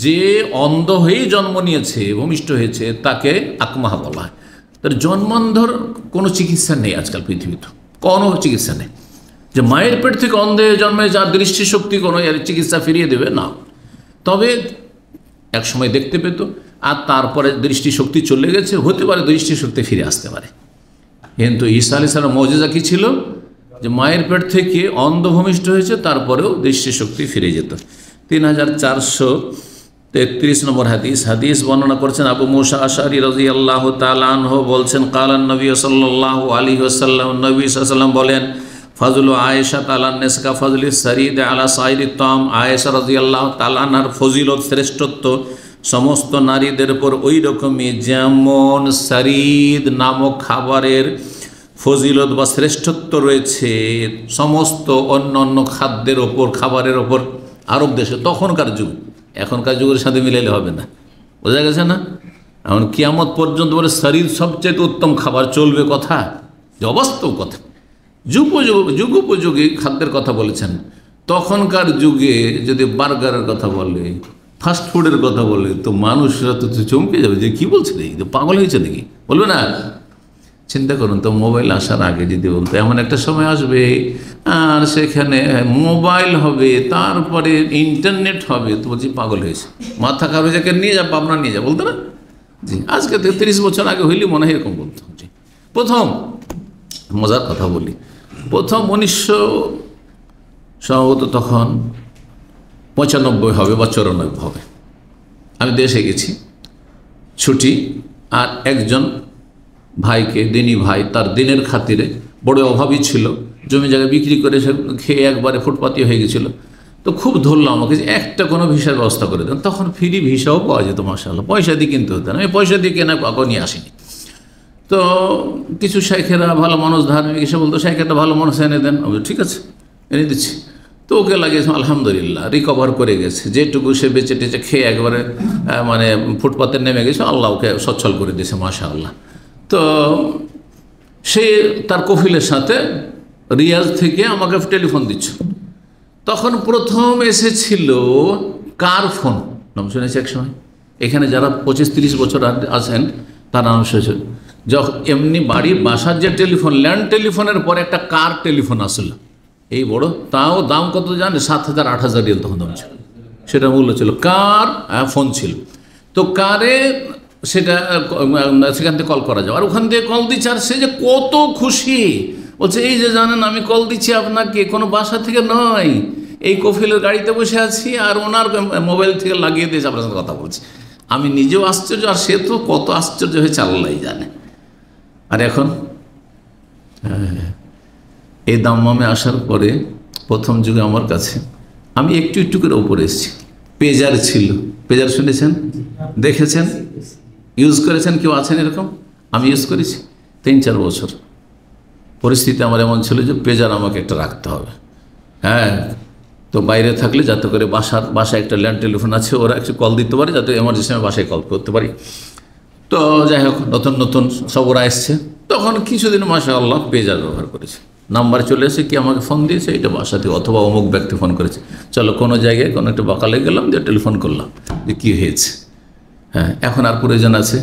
যে অন্ধ হয়েই জন্ম নিয়েছে, ভূমিষ্ঠ হয়েছে, তাকে আকমাহ বলা হয়। তার জন্মান্ধর কোনো চিকিৎসা নেই আজকাল পৃথিবীতে, কোনো চিকিৎসা নেই যে মায়ের পেট থেকে অন্ধ হয়ে জন্মে যার দৃষ্টিশক্তি কোনো এর চিকিৎসা ফিরিয়ে দেবে না। তবে এক সময় দেখতে পেত, আর তারপরে দৃষ্টিশক্তি চলে গেছে, হতে পারে দৃষ্টিশক্তি ফিরে আসতে পারে। কিন্তু ঈসা আলাইহিস সালামের মুজিজা কী ছিল, যে মায়ের পেট থেকে অন্ধ ভূমিষ্ঠ হয়েছে, তারপরেও দৃষ্টিশক্তি ফিরে যেত। 3433 নম্বর হাদিস বর্ণনা করছেন আবু মুসা আশআরী রাদিয়াল্লাহু তাআলা আনহু, বলছেন কালান নবী সাল্লাল্লাহু আলাইহি ওয়াসাল্লাম, নবী সাল্লাল্লাহু আলাইহি ওয়াসাল্লাম বলেন, ফাজলু আয়েশা তাআলা নেসকা ফাজলি সারিদ আলা সাইরিত তাম, আয়েশা রাদিয়াল্লাহু তাআলা আনহার ফজিলত, শ্রেষ্ঠত্ব সমস্ত নারীদের উপর ওই রকমই যেমন সারিদ নামক খাবারের ফজিলত বা শ্রেষ্ঠত্ব রয়েছে সমস্ত অন্য অন্য খাদ্যের ওপর, খাবারের ওপর। আরব দেশে তখনকার যুগ, এখনকার যুগের সাথে মিলাইলে হবে না, বোঝা গেছে না? এমন কিয়ামত পর্যন্ত বলে শরীর সবচেয়ে উত্তম খাবার চলবে, কথা যে অবাস্তব কথা। যুগোপযোগী খাদ্যের কথা বলেছেন। তখনকার যুগে যদি বার্গারের কথা বলে, ফাস্ট ফুডের কথা বলে, তো মানুষরা তো চমকে যাবে যে কী বলছে রে, পাগল হয়েছে নাকি, বলবে না? চিন্তা করুন তো, মোবাইল আসার আগে যদি বলতো এমন একটা সময় আসবে আর সেখানে মোবাইল হবে, তারপরে ইন্টারনেট হবে, তো বলছি পাগল হয়েছে, মাথা খারাপ হয়ে যাকে নিয়ে যা, পাবনা নিয়ে যা, বলতো না? জি, আজকে 30 বছর আগে হইলে মনে হয় এরকম বলতো। জি, প্রথম মজার কথা বলি, প্রথম 1900 সম্ভবত তখন 95 হবে বা 94 হবে, আমি দেশে গেছি ছুটি, আর একজন ভাইকে, দিনী ভাই, তার দিনের খাতিরে বড় অভাবী ছিল, জমি জায়গা বিক্রি করে সে খেয়ে একবারে ফুটপাতি হয়ে গেছিল। তো খুব ধরলাম আমাকে যে একটা কোনো ভিসার ব্যবস্থা করে দেন। তখন ফ্রি ভিসাও পাওয়া যেত, মাশাআল্লাহ, পয়সা দিয়ে কিনতে হতো না, আমি পয়সা দিয়ে কেনা কাউকে নিয়ে আসিনি। তো কিছু শাইখেরা ভালো মানুষ, ধার্মিক, এসে বলতো শাইখ একটা ভালো মানুষ এনে দেন। আমি ঠিক আছে, এনে দিচ্ছি। তো ওকে লাগিয়েছে, আলহামদুলিল্লাহ রিকভার করে গেছে, যেটুকু সে বেঁচে টেচে খেয়ে একবারে মানে ফুটপাতে নেমে গেছে, আল্লাহ ওকে সচ্ছল করে দিয়েছে, মাশাআল্লাহ। তো সে তার কফিলের সাথে রিয়াজ থেকে আমাকে টেলিফোন দিচ্ছে। তখন প্রথম এসেছিল কার ফোন, নাম শুনেছি এক সময়, এখানে যারা 25-30 বছর আছেন তার নাম শুনেছে। যখন এমনি বাড়ির বাসার যে টেলিফোন, ল্যান্ড টেলিফোনের পরে একটা কার টেলিফোন আসলো, এই বড়, তাও দাম কত জানে, 7,000-8,000 রিয়াল তখন দাম ছিল, সেটা মূল্য ছিল। কার ফোন ছিল, তো কারে সেটা সেখান থেকে কল করা যাবে, আর ওখান থেকে কল দিচ্ছে, আর সে যে কত খুশি, বলছে এই যে জানেন আমি কল দিচ্ছি আপনাকে, কোনো বাসা থেকে নয়, এই কফিলের গাড়িতে বসে আছি আর ওনার মোবাইল থেকে লাগিয়ে দিয়েছে, আপনার সাথে কথা বলছি। আমি নিজেও আশ্চর্য, আর সে তো কত আশ্চর্য হয়েছে আল্লাহই জানে। আর এখন এই দাম্মামে আসার পরে প্রথম যুগে আমার কাছে, আমি একটু একটু করে উপরে এসেছি। পেজার ছিল, পেজার শুনেছেন, দেখেছেন, ইউজ করেছেন, কেউ আছেন এরকম? আমি ইউজ করেছি 3-4 বছর। পরিস্থিতি আমার এমন ছিল যে পেজার আমাকে একটা রাখতে হবে, হ্যাঁ। তো বাইরে থাকলে যাতে করে বাসায় একটা ল্যান্ড টেলিফোন আছে, ওরা একটু কল দিতে পারে, যাতে এমার্জেন্সি আমি বাসায় কল করতে পারি। তো যাই হোক, নতুন নতুন সব ওরা এসছে, তখন কিছুদিন মাশাআল্লাহ পেজার ব্যবহার করেছে। নাম্বার চলে এসে কি আমাকে ফোন দিয়েছে, এটা বাসা থেকে, অথবা অমুক ব্যক্তি ফোন করেছে, চলো কোনো জায়গায় কোনো একটা বাকালে গেলাম, দিয়ে টেলিফোন করলাম যে কী হয়েছে। হ্যাঁ, এখন আর প্রয়োজন আছে,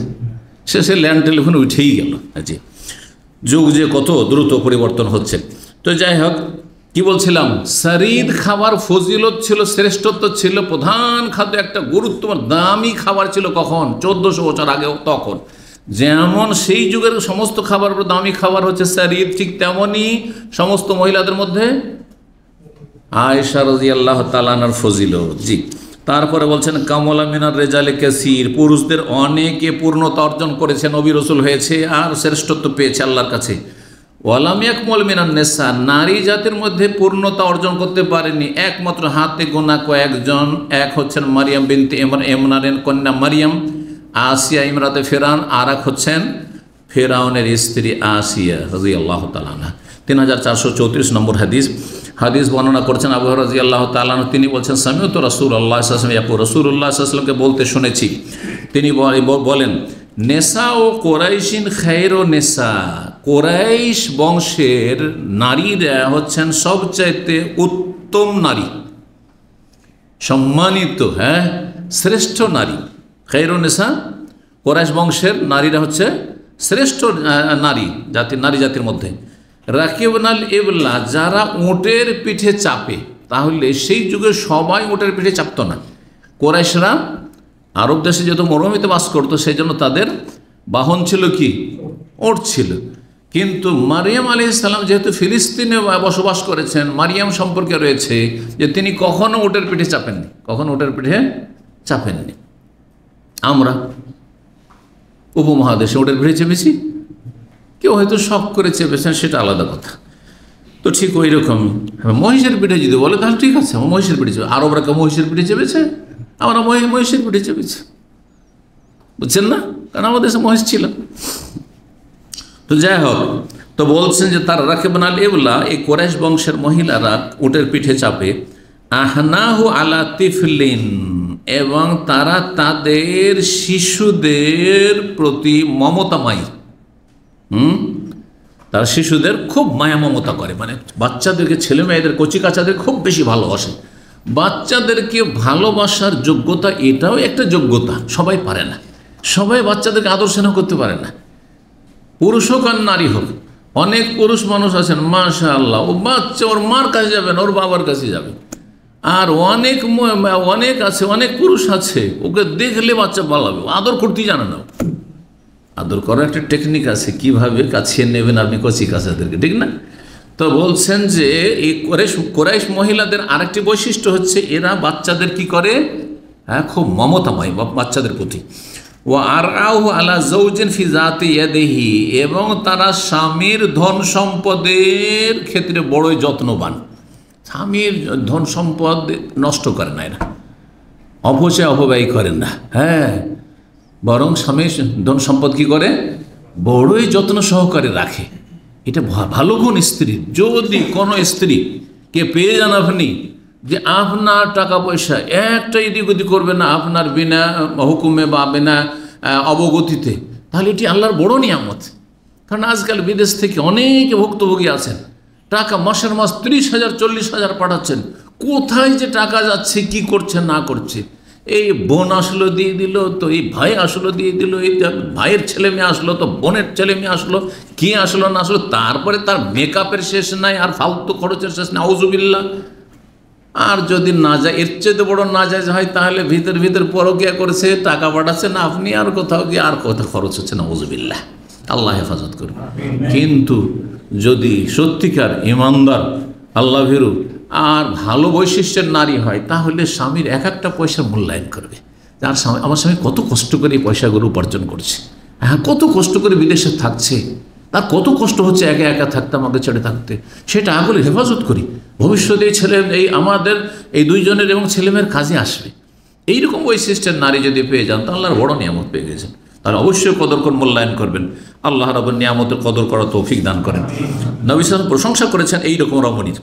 শেষে ল্যান্ড টেলিফোন উঠেই গেল। জি, যুগ যে কত দ্রুত পরিবর্তন হচ্ছে। তো যাই হোক, কি বলছিলাম, শরীদ খাবার ফজিলত ছিল, শ্রেষ্ঠত্ব ছিল, প্রধান খাদ্য, একটা গুরুত্বপূর্ণ দামি খাবার ছিল। কখন? 1400 বছর আগেও। তখন যেমন সেই যুগের সমস্ত খাবার দামি খাবার হচ্ছে শরীদ, ঠিক তেমনই সমস্ত মহিলাদের মধ্যে আয়েশা রাদিয়াল্লাহু তাআলা আনহার ফজিলত। জি, তারপরে বলছেন কামলা মিনার রেজালে কাসীর, পুরুষদের অনেকে পূর্ণতা অর্জন করেছে, নবী রাসূল হয়েছে আর শ্রেষ্ঠত্ব পেয়েছে আল্লাহর কাছে। ওয়ালাম ইয়াকমুল মিনান নিসা, নারী জাতির মধ্যে পূর্ণতা অর্জন করতে পারেনি একমাত্র হাতে গোনা কয়েকজন। এক হচ্ছেন মারিয়াম বিনতে ইমরানের কন্যা মারিয়াম, আসিয়া ইমরাতে ফেরাউন, আর এক হচ্ছেন ফেরাউনের স্ত্রী আসিয়া রাদিয়াল্লাহু তাআলা আনহা। 3434 নম্বর হাদিস বর্ণনা করছেন আবু হুরায়রা রাদিয়াল্লাহু তাআলা আনহু। তিনি বলছেন সামিউতু রাসূলুল্লাহ সাল্লাল্লাহু আলাইহি ওয়াসাল্লাম ইয়াকুল, রাসূলুল্লাহ সাল্লাল্লাহু আলাইহি ওয়াসাল্লামকে বলতে শুনেছি, তিনি বলেন নেসা ও কোরাইশিন খায়রু নেসা, কোরাইশ বংশের নারীরা হচ্ছেন সবচাইতে উত্তম নারী, সম্মানিত, হ্যাঁ, শ্রেষ্ঠ নারী। খায়রু নেসা, কোরাইশ বংশের নারীরা হচ্ছে শ্রেষ্ঠ নারী জাতির মধ্যে। রাকিবনাল ইবলা, যারা উটের পিঠে চাপে, তাহলে সেই যুগে সবাই উটের পিঠে চাপতো না। কোরাইশরা আরব দেশে যেহেতু মরুভূমিতে বাস করতো, সেই জন্য তাদের বাহন ছিল কি? উট ছিল। কিন্তু মারিয়াম আলাইহিস সালাম যেহেতু ফিলিস্তিনে বসবাস করেছেন, মারিয়াম সম্পর্কে রয়েছে যে তিনি কখনো উটের পিঠে চাপেননি, কখনো উটের পিঠে চাপেননি। আমরা উপমহাদেশে উটের পিঠে চেপেছি, কেউ হয়তো শখ করে চেপেছেন, সেটা আলাদা কথা। তো ঠিক ওই রকম মহিষের পিঠে যদি বলে তাহলে ঠিক আছে, আমার মহিষের পিঠে চেপে। আরবরা কেউ মহিষের পিঠে চেপেছে? আমরা মহিষের পিঠে চেপেছি, বুঝছেন না? কারণ আমাদের দেশে মহিষ ছিল। তো যাই হোক, তো বলছেন যে তার রাকিবনাল ইবলা, এই কোরাইশ বংশের মহিলারা উটের পিঠে চাপে। আহনাহু আলা তিফলিন, এবং তারা তাদের শিশুদের প্রতি মমতাময়ী। তারা শিশুদের খুব মায়া মমতা করে, মানে বাচ্চাদেরকে, ছেলে মেয়েদের, কচিকাচাদের খুব বেশি ভালোবাসে। বাচ্চাদেরকে ভালোবাসার যোগ্যতা এটাও একটা যোগ্যতা, সবাই পারে না, সবাই বাচ্চাদেরকে আদর স্নেহ করতে পারে না, পুরুষ হোক আর নারী হোক। অনেক পুরুষ মানুষ আছেন মাশাআল্লাহ, ও বাচ্চা ওর মার কাছে যাবে না, ওর বাবার কাছে যাবে। আর অনেক আছে, অনেক পুরুষ আছে ওকে দেখলে বাচ্চা পালাবে, আদর করতেই জানে না। আদর করার একটা টেকনিক আছে, কিভাবে কাছিয়ে নেবেন আপনি কচি কাচাদেরকে, ঠিক না? তো বলছেন যে এই কোরাইশ মহিলাদের আরেকটি বৈশিষ্ট্য হচ্ছে এরা বাচ্চাদের কি করে, হ্যাঁ, খুব মমতাময় বাচ্চাদের প্রতি। ও আর আলা জৌজিন ফি জাতি ইয়াদিহি, এবং তারা স্বামীর ধন সম্পদের ক্ষেত্রে বড়ই যত্নবান। স্বামীর ধন সম্পদ নষ্ট করে না এরা, অপচয় অপব্যয় করেন না, হ্যাঁ, বরং স্বামীর ধন সম্পদ কি করে, বড়ই যত্ন সহকারে রাখে। এটা ভালো গুণ স্ত্রীর। যদি কোনো স্ত্রী কে পেয়ে যান আপনি যে আপনার টাকা পয়সা একটা এদিক ওদিক করবে না আপনার বিনা হুকুমে বা বিনা অবগতিতে, তাহলে এটি আল্লাহর বড় নিয়ামত। কারণ আজকাল বিদেশ থেকে অনেকে ভুক্তভোগী আছেন, টাকা মাসের মাস 30,000 40,000 পাঠাচ্ছেন, কোথায় যে টাকা যাচ্ছে, কি করছে না করছে। এই বোন আসলো দিয়ে দিল, তো এই ভাই আসলো দিয়ে দিল, এই ভাইয়ের ছেলে মেয়ে আসলো, তো বোনের ছেলে মেয়ে আসলো, কি আসলো না আসলো, তারপরে তার মেকআপের শেষ নাই, আর ফালতু খরচের শেষ নাই, আউযুবিল্লাহ। আর যদি না যায়, এর চেয়ে বড় না যায় হয়, তাহলে ভিতর পরকিয়া করেছে, টাকা পাঠাচ্ছে না আপনি, আর কোথাও গিয়ে আর কোথাও খরচ হচ্ছে না, আউযুবিল্লাহ, আল্লাহ হেফাজত করবে। কিন্তু যদি সত্যিকার ইমানদার, আল্লাহ ভীরু আর ভালো বৈশিষ্ট্যের নারী হয়, তাহলে স্বামীর এক একটা পয়সার মূল্যায়ন করবে। তার স্বামী, আমার স্বামী কত কষ্ট করে এই পয়সাগুলো উপার্জন করছে, হ্যাঁ, কত কষ্ট করে বিদেশে থাকছে, তার কত কষ্ট হচ্ছে একা একা থাকতে, আমাকে ছেড়ে থাকতে, সেটা আগলে হেফাজত করি। ভবিষ্যতে আমাদের এই দুইজনের এবং ছেলেমেয়ের কাজে আসবে। এইরকম বৈশিষ্ট্যের নারী যদি পেয়ে যান, তা আল্লাহর বড় নিয়ামত পেয়ে গেছেন। তাহলে অবশ্যই কদর করে মূল্যায়ন করবেন। আল্লাহ রাব্বুল নিয়ামতের কদর করার তৌফিক দান করেন। নবী সাল্লাল্লাহু আলাইহি ওয়াসাল্লাম প্রশংসা করেছেন এইরকম রমণীর।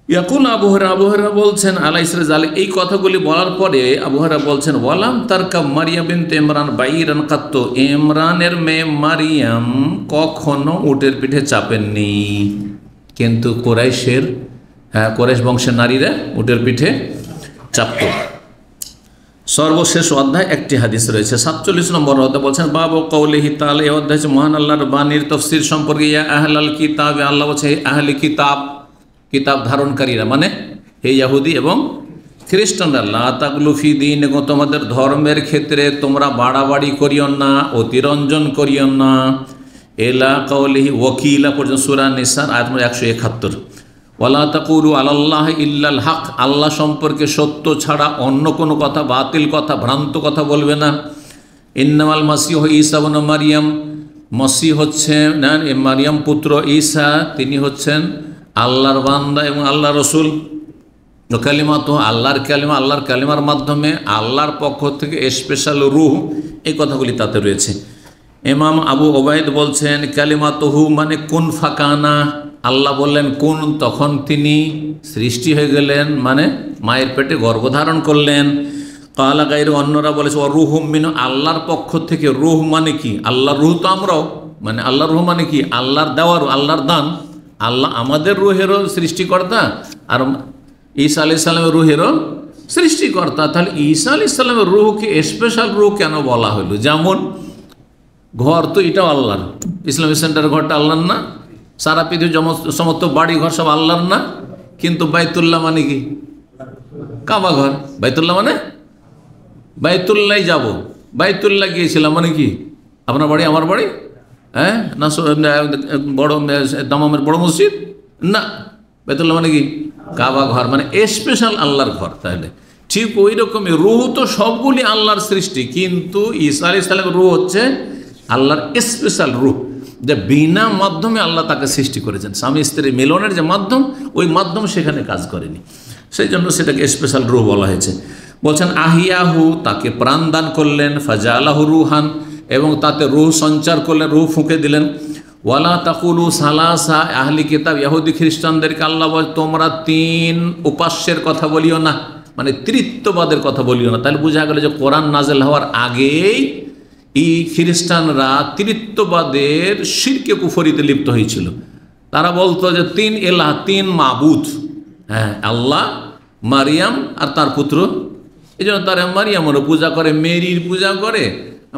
ইয়াকুল আবু হুরায়রা বলছেন আলাইহিস সালাম, এই কথাগুলি বলার পরে আবু হুরায়রা বলছেন, ওয়ালাম তারকা মারিয়াম বিনতে ইমরান বাইরান কাত্ত, ইমরানের মেয়ে মারিয়াম কখনো উটের পিঠে চাপেননি। কিন্তু কোরাইশ বংশের নারীরা উটের পিঠে চাপত। সর্বশেষ অধ্যায় একটি হাদিস রয়েছে, 47 নম্বর অধ্যায়। বলছেন বাবু কওলিহি তাআলা, এই অধ্যায় হচ্ছে মহান আল্লাহর বাণীর তাফসীর সম্পর্কে। ইয়া আহলাল কিতাব, আল্লাহ বলছে আহলে কিতাব, কিতাব ধারণকারীরা, মানে হে ইহুদি এবং খ্রিস্টানরা, লা তাগলু ফি দীনিকুম, তোমাদের ধর্মের ক্ষেত্রে তোমরা বাড়াবাড়ি করিও না, অতিরঞ্জন করিও না। এলা কওলিহি ওয়াকিলা পর্যন্ত সূরা নিসার আয়াত নম্বর 171। ওয়ালা তাকুলু আলাল্লাহ ইল্লাল হক, আল্লাহ সম্পর্কে সত্য ছাড়া অন্য কোনো কথা, বাতিল কথা, ভ্রান্ত কথা বলবে না। ইন্নামাল মাসিহু ঈসা ইবনে মারিয়াম, মসিহ হচ্ছেন মারিয়াম পুত্র ঈসা, তিনি হচ্ছেন আল্লাহর বান্দা এবং আল্লাহর রসুল। কালিমাত, আল্লাহর কালিমা, আল্লাহর কালিমার মাধ্যমে আল্লাহর পক্ষ থেকে স্পেশাল রূহ, এই কথাগুলি তাতে রয়েছে। ইমাম আবু ওবায়দ বলছেন কালিমাতহু মানে কুন ফাকানা, আল্লাহ বললেন কুন, তখন তিনি সৃষ্টি হয়ে গেলেন, মানে মায়ের পেটে গর্ভধারণ করলেন। কালা গাইর, অন্যরা বলেছে ও রুহ মিন, আল্লাহর পক্ষ থেকে। রুহ মানে কি? আল্লাহর রুহ তো আমরাও, মানে আল্লাহর রুহ মানে কি? আল্লাহর দেওয়ার, আল্লাহর দান। আল্লাহ আমাদের রুহেরও সৃষ্টিকর্তা, আর ঈসা আলাইহিস সালামের রুহেরও সৃষ্টিকর্তা। তাহলে ঈসা আলাইহিস সালামের রুহকে স্পেশাল রুহ কেন বলা হলো? যেমন ঘর তো এটাও আল্লাহর, ইসলামিক সেন্টার ঘরটা আল্লাহর না? সারা পৃথিবীর সমস্ত বাড়ি ঘর সব আল্লাহর না? কিন্তু বাইতুল্লাহ মানে কি? কাবা ঘর। বাইতুল্লাহ মানে বাইতুল্লাহ যাব, বাইতুল্লাহ গিয়েছিলাম মানে কি? আপনার বাড়ি আমার বাড়ি, হ্যাঁ না? বড় দামামের বড় মসজিদ না, বাইতুল্লাহ মানে কি? কাবা ঘর, মানে স্পেশাল আল্লাহর ঘর। তাহলে ঠিক ওই রকমই রুহ তো সবগুলি আল্লাহর সৃষ্টি, কিন্তু ঈসা আলাইহিস সালামের রুহ হচ্ছে আল্লাহর স্পেশাল রুহ, যে বিনা মাধ্যমে আল্লাহ তাকে সৃষ্টি করেছেন। স্বামী স্ত্রীর মিলনের যে মাধ্যম, ওই মাধ্যম সেখানে কাজ করেনি, সেই জন্য সেটাকে স্পেশাল রুহ বলা হয়েছে। বলছেন আহিয়াহু, তাকে প্রাণ দান করলেন, ফাজালাহু রুহান, এবং তাতে রুহ সঞ্চার করলেন, রুহ ফুঁকে দিলেন। ওয়ালা তাকুলু সালাসা, আহলি কিতাব ইহুদি খ্রিস্টানদেরকে আল্লাহ বলে তোমরা তিন উপাস্যের কথা বলিও না। মানে তৃতীয়বাদের কথা বলিও না। তাহলে বোঝা গেল যে কোরআন নাজেল হওয়ার আগেই এই খ্রিস্টানরা তৃতীয়বাদের শিরকে কুফরিতে লিপ্ত হয়েছিল। তারা বলতো যে তিন এলাহ, তিন মাবুদ, হ্যাঁ, আল্লাহ, মারিয়াম আর তার পুত্র। এই জন্য তারা মারিয়ামেরও পূজা করে, মেরির পূজা করে,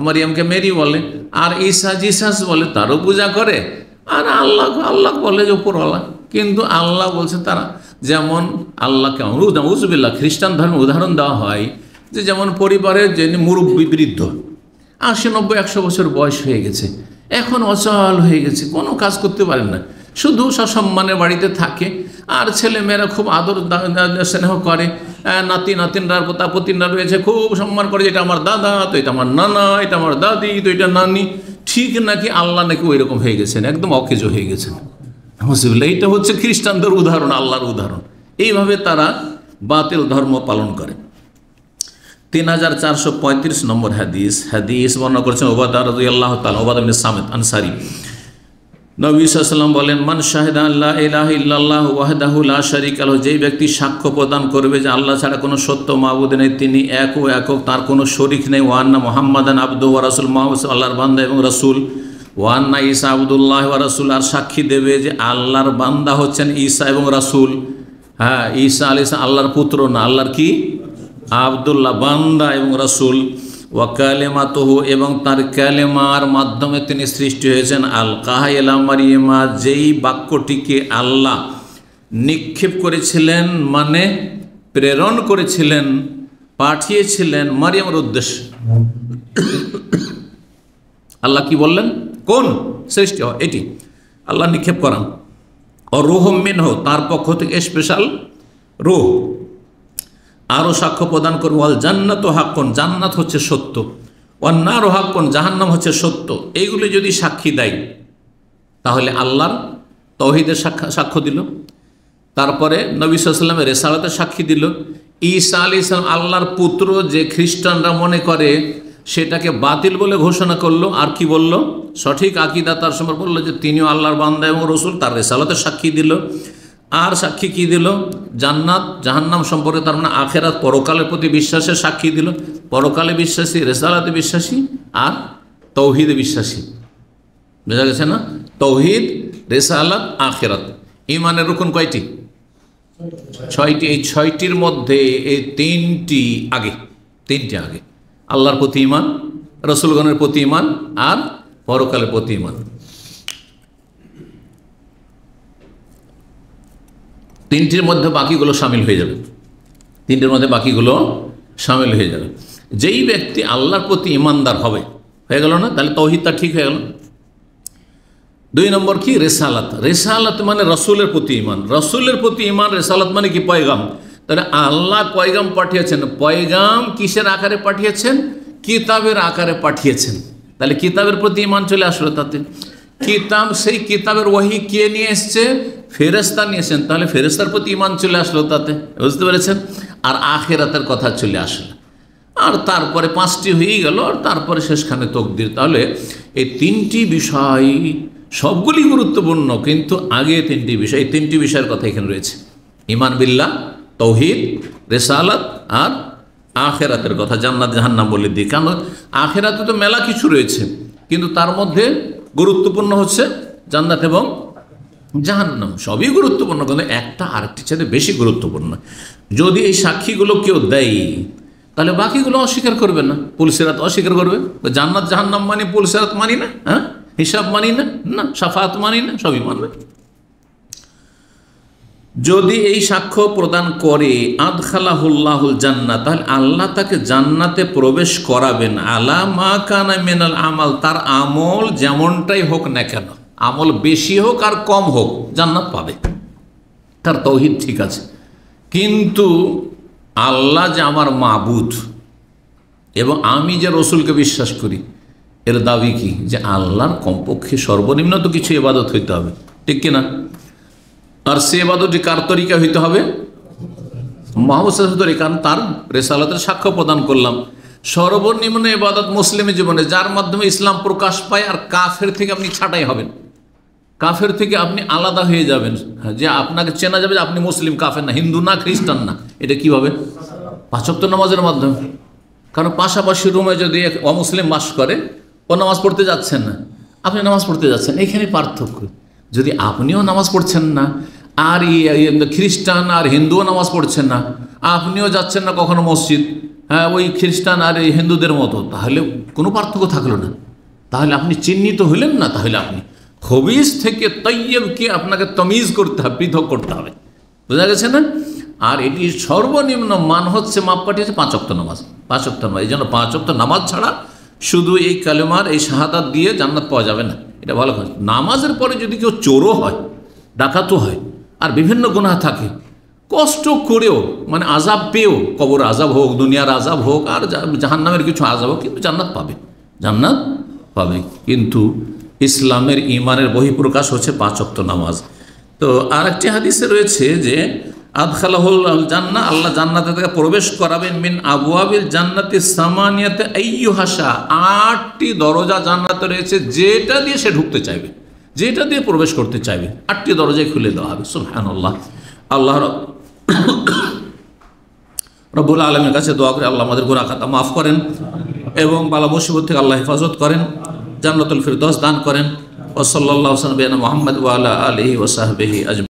মারিয়ামকে মেরি বলে, আর ঈসা জিসাস বলে, তারও পূজা করে, আর আল্লাহ আল্লাহ বলে যে উপরওয়ালা। কিন্তু আল্লাহ বলছে তারা, যেমন আল্লাহকে উজবিল্লাহ খ্রিস্টান ধর্মে উদাহরণ দেওয়া হয় যে যেমন পরিবারের যে মুরব্বী বৃদ্ধ 80, 90, 100 বছর বয়স হয়ে গেছে, এখন অচল হয়ে গেছে, কোনো কাজ করতে পারেন না, শুধু সসম্মানের বাড়িতে থাকে, আর ছেলেমেয়েরা খুব আদর স্নেহ করে, নাতি নাতিনরা পোতাপতিনরা রয়েছে, খুব সম্মান করে, এটা আমার দাদা, তো এটা আমার নানা, এটা আমার দাদি, তো এটা নানি। ঠিক নাকি আল্লাহ নাকি ওই রকম হয়ে গেছেন, একদম অকেজো হয়ে গেছেন। এইটা হচ্ছে খ্রিস্টানদের উদাহরণ, আল্লাহর উদাহরণ। এইভাবে তারা বাতিল ধর্ম পালন করে। 3435 নম্বর হাদিস বর্ণনা করেছেন ওবাদা রাদিয়াল্লাহু তাআলা, ওবাদা ইবনে সামিত আনসারী। নবী সাল্লাল্লাহু আলাইহি ওয়াসাল্লাম বলেন, মান শাহিদা আল্লা ইলাহা ইল্লাল্লাহু ওয়াহদাহু লা শারীকা লাহু, যেই ব্যক্তি সাক্ষ্য প্রদান করবে যে আল্লাহ ছাড়া কোনো সত্য মাবুদ নেই, তিনি এক ও একক, তার কোনো শরীক নেই, ওয়া আন্না মুহাম্মাদান আবদুহু ওয়া রাসূলুহু, মুহাম্মদ আল্লাহর বান্দা এবং রাসূল, ওয়া আন্না ঈসা আবদুল্লাহ ওয়া রাসূল, আর সাক্ষী দেবে যে আল্লাহর বান্দা হচ্ছেন ঈসা এবং রাসূল। হ্যাঁ, ঈসা আলাইহিস সালাম আল্লাহর পুত্র না, আল্লাহর কি? আবদুল্লাহ, বান্দা এবং রাসূল। ওয়া কালিমাতুহু, এবং তার কালেমার মাধ্যমে তিনি সৃষ্টি হয়েছেন। আলকাহা ইলা মারিয়ামা, যেই বাক্যটিকে আল্লাহ নিক্ষেপ করেছিলেন, মানে প্রেরণ করেছিলেন, পাঠিয়েছিলেন মারিয়ামের উদ্দেশ্যে। আল্লাহ কি বললেন? কোন সৃষ্টি হয় এটি আল্লাহ নিক্ষেপ করান। ও রূহ মিনহু, তার পক্ষ থেকে স্পেশাল রূহ। আরও সাক্ষ্য প্রদান করবো, ওয়াল জান্নাতু হাক্কুন, জান্নাত হচ্ছে সত্য, ওয়ান নারু হাক্কুন, জাহান্নাম হচ্ছে সত্য। এইগুলি যদি সাক্ষী দেয় তাহলে আল্লাহর তাওহীদের সাক্ষ্য দিল। তারপরে নবী সাল্লাল্লাহু আলাইহি ওয়াসাল্লামের রিসালাতের সাক্ষী দিল। ঈসা আলাইহিস সালাম আল্লাহর পুত্র যে খ্রিস্টানরা মনে করে, সেটাকে বাতিল বলে ঘোষণা করলো। আর কি বলল? সঠিক আকীদা তার সম্পর্কে বললো যে তিনিও আল্লাহর বান্দা এবং রাসূল, তার রিসালাতের সাক্ষী দিল। আর সাক্ষী কি দিল? জান্নাত জাহান্নাম সম্পর্কে, তার মানে আখেরাত পরকালের প্রতি বিশ্বাসের সাক্ষী দিল। পরকালে বিশ্বাসী, রিসালাতে বিশ্বাসী, আর তাওহীদে বিশ্বাসী। বোঝা গেছে না? তাওহীদ, রিসালাত, আখেরাত। ঈমানের রুকন কয়টি? 6টি। এই 6টির মধ্যে এই 3টি আগে, আল্লাহর প্রতি ঈমান, রাসূলগণের প্রতি ঈমান, আর পরকালের প্রতি ঈমান। 3টির মধ্যে বাকিগুলো শামিল হয়ে যাবে। 3টির মধ্যে বাকিগুলো শামিল হয়ে যাবে। যেই ব্যক্তি আল্লাহর প্রতি ঈমানদার হবে, হয়ে গেল না? তাহলে তাওহীদটা ঠিক হয়ে গেল। 2 নম্বর কি? রিসালাত। রিসালাত মানে রাসূলের প্রতি ঈমান, রাসূলের প্রতি ঈমান। রিসালাত মানে কি? পয়গাম। তাহলে আল্লাহ পয়গাম পাঠিয়েছেন। পয়গাম কিসের আকারে পাঠিয়েছেন? কিতাবের আকারে পাঠিয়েছেন। তাহলে কিতাবের প্রতি ঈমান চলে আসলো তাতে। কিতাব, সেই কিতাবের ওহী কে নিয়ে এসছে? ফেরেশতা নিয়ে এসেছেন। তাহলে ফেরেশতার প্রতি ঈমান চলে আসলো তাতে, বুঝতে পেরেছেন? আর আখিরাতের কথা চলে আসলো। আর তারপরে 5টি হয়ে গেল, আর তারপরে শেষখানে তাকদীর। তাহলে এই 3টি বিষয় সবগুলি গুরুত্বপূর্ণ, কিন্তু আগে 3টি বিষয়, এই 3টি বিষয়ের কথা এখানে রয়েছে। ঈমান বিল্লাহ, তাওহীদ, রিসালাত, আর আখিরাতের কথা, জান্নাত জাহান্নাম বলে দিই। কারণ আখিরাতে তো মেলা কিছু রয়েছে, কিন্তু তার মধ্যে গুরুত্বপূর্ণ হচ্ছে জান্নাত এবং জাহান্নাম। সবই গুরুত্বপূর্ণ, কিন্তু একটা আরেকটির চাইতে বেশি গুরুত্বপূর্ণ। যদি এই সাক্ষীগুলো কেউ দেয়, তাহলে বাকিগুলো অস্বীকার করবে না। পুলসিরাত অস্বীকার করবে, জান্নাত জাহান্নাম মানি, পুলসিরাত মানি না, হ্যাঁ, হিসাব মানি না, না শাফাআত মানি না, সবই মানবে। যদি এই সাক্ষ্য প্রদান করে, আদখালাহুল্লাহুল জান্নাত, তাহলে আল্লাহ তাকে জান্নাতে প্রবেশ করাবেন। আলা মা কানা মিনাল আমাল, তার আমল যেমনটাই হোক না কেন, আমল বেশি হোক আর কম হোক, জান্নাত পাবে। তার তাওহীদ ঠিক আছে, কিন্তু আল্লাহ যে আমার মাবুদ এবং আমি যে রসুলকে বিশ্বাস করি, এর দাবি কি? যে আল্লাহর কমপক্ষে সর্বনিম্ন তো কিছু ইবাদত হইতে হবে, ঠিক কিনা? আর সে ইবাদতটি কার তরিকা হইতে হবে? মুহাম্মদ সাল্লাল্লাহু আলাইহি ওয়াসাল্লাম, কারণ তার রিসালাতের সাক্ষ্য প্রদান করলাম। সর্বনিম্ন ইবাদত মুসলিমের জীবনে, যার মাধ্যমে ইসলাম প্রকাশ পায়, আর কাফের থেকে আপনি ছাঁটাই হবেন, কাফের থেকে আপনি আলাদা হয়ে যাবেন, যে আপনাকে চেনা যাবে যে আপনি মুসলিম, কাফের না, হিন্দু না, খ্রিস্টান না। এটা কিভাবে? 5 ওয়াক্ত নামাজের মাধ্যমে। কারণ পাশাপাশি রুমে যদি এক অমুসলিম বাস করে, ও নামাজ পড়তে যাচ্ছেন না, আপনি নামাজ পড়তে যাচ্ছেন, এখানে পার্থক্য। যদি আপনিও নামাজ পড়ছেন না আর খ্রিস্টান আর হিন্দুও নামাজ পড়ছেন না, আপনিও যাচ্ছেন না কখনো মসজিদ, হ্যাঁ, ওই খ্রিস্টান আর এই হিন্দুদের মতো, তাহলে কোনো পার্থক্য থাকলো না, তাহলে আপনি চিহ্নিত হইলেন না। তাহলে আপনি খবিস থেকে তৈয়বকে আপনাকে তমিজ করতে হবে, পৃথক করতে হবে, বোঝা গেছে না? আর এটি সর্বনিম্ন মান হচ্ছে, মাপকাঠি হচ্ছে 5 ওয়াক্ত নামাজ। 5 ওয়াক্ত নামাজ, এই জন্য 5 ওয়াক্ত নামাজ ছাড়া শুধু এই কালেমার এই শাহাদাত দিয়ে জান্নাত পাওয়া যাবে না, এটা ভালো কথা। নামাজের পরে যদি কেউ চোরও হয়, ডাকাতও হয়, আর বিভিন্ন গুনাহ থাকে, কষ্ট করেও মানে আযাব পেয়েও, কবর আযাব হোক, দুনিয়ার আযাব হোক, আর জাহান্নামের কিছু আযাব হোক, কিন্তু জান্নাত পাবে, জান্নাত পাবে। কিন্তু ইসলামের ঈমানের বহিঃপ্রকাশ হচ্ছে 5 ওয়াক্ত নামাজ। তো আর একটি হাদিসে রয়েছে যে আদখালাহুল জান্নাহ, আল্লাহ জান্নাতে তাকে প্রবেশ করাবেন, মিন আবওয়াবিল জান্নাতি সামানিয়াতে আইয়ুহাশা, 8টি দরজা জান্নাতে রয়েছে, যেটা দিয়ে সে ঢুকতে চাইবে, যেটা দিয়ে প্রবেশ করতে চাইবে, 8টি দরজায় খুলে দেওয়া হবে। সুবহানাল্লাহ। আল্লাহ রব্বুল আলামিনের কাছে দোয়া করে আল্লাহ আমাদের গুনাহ খাতা মাফ করেন এবং বালা মুসিবত থেকে আল্লাহ হেফাজত করেন, জান্নাতুল ফিরদৌস দান করেন। ওয়া সাল্লাল্লাহু আলা মুহাম্মদ ওয়া আলা আলিহি ওয়া সাহবিহি আজমাইন।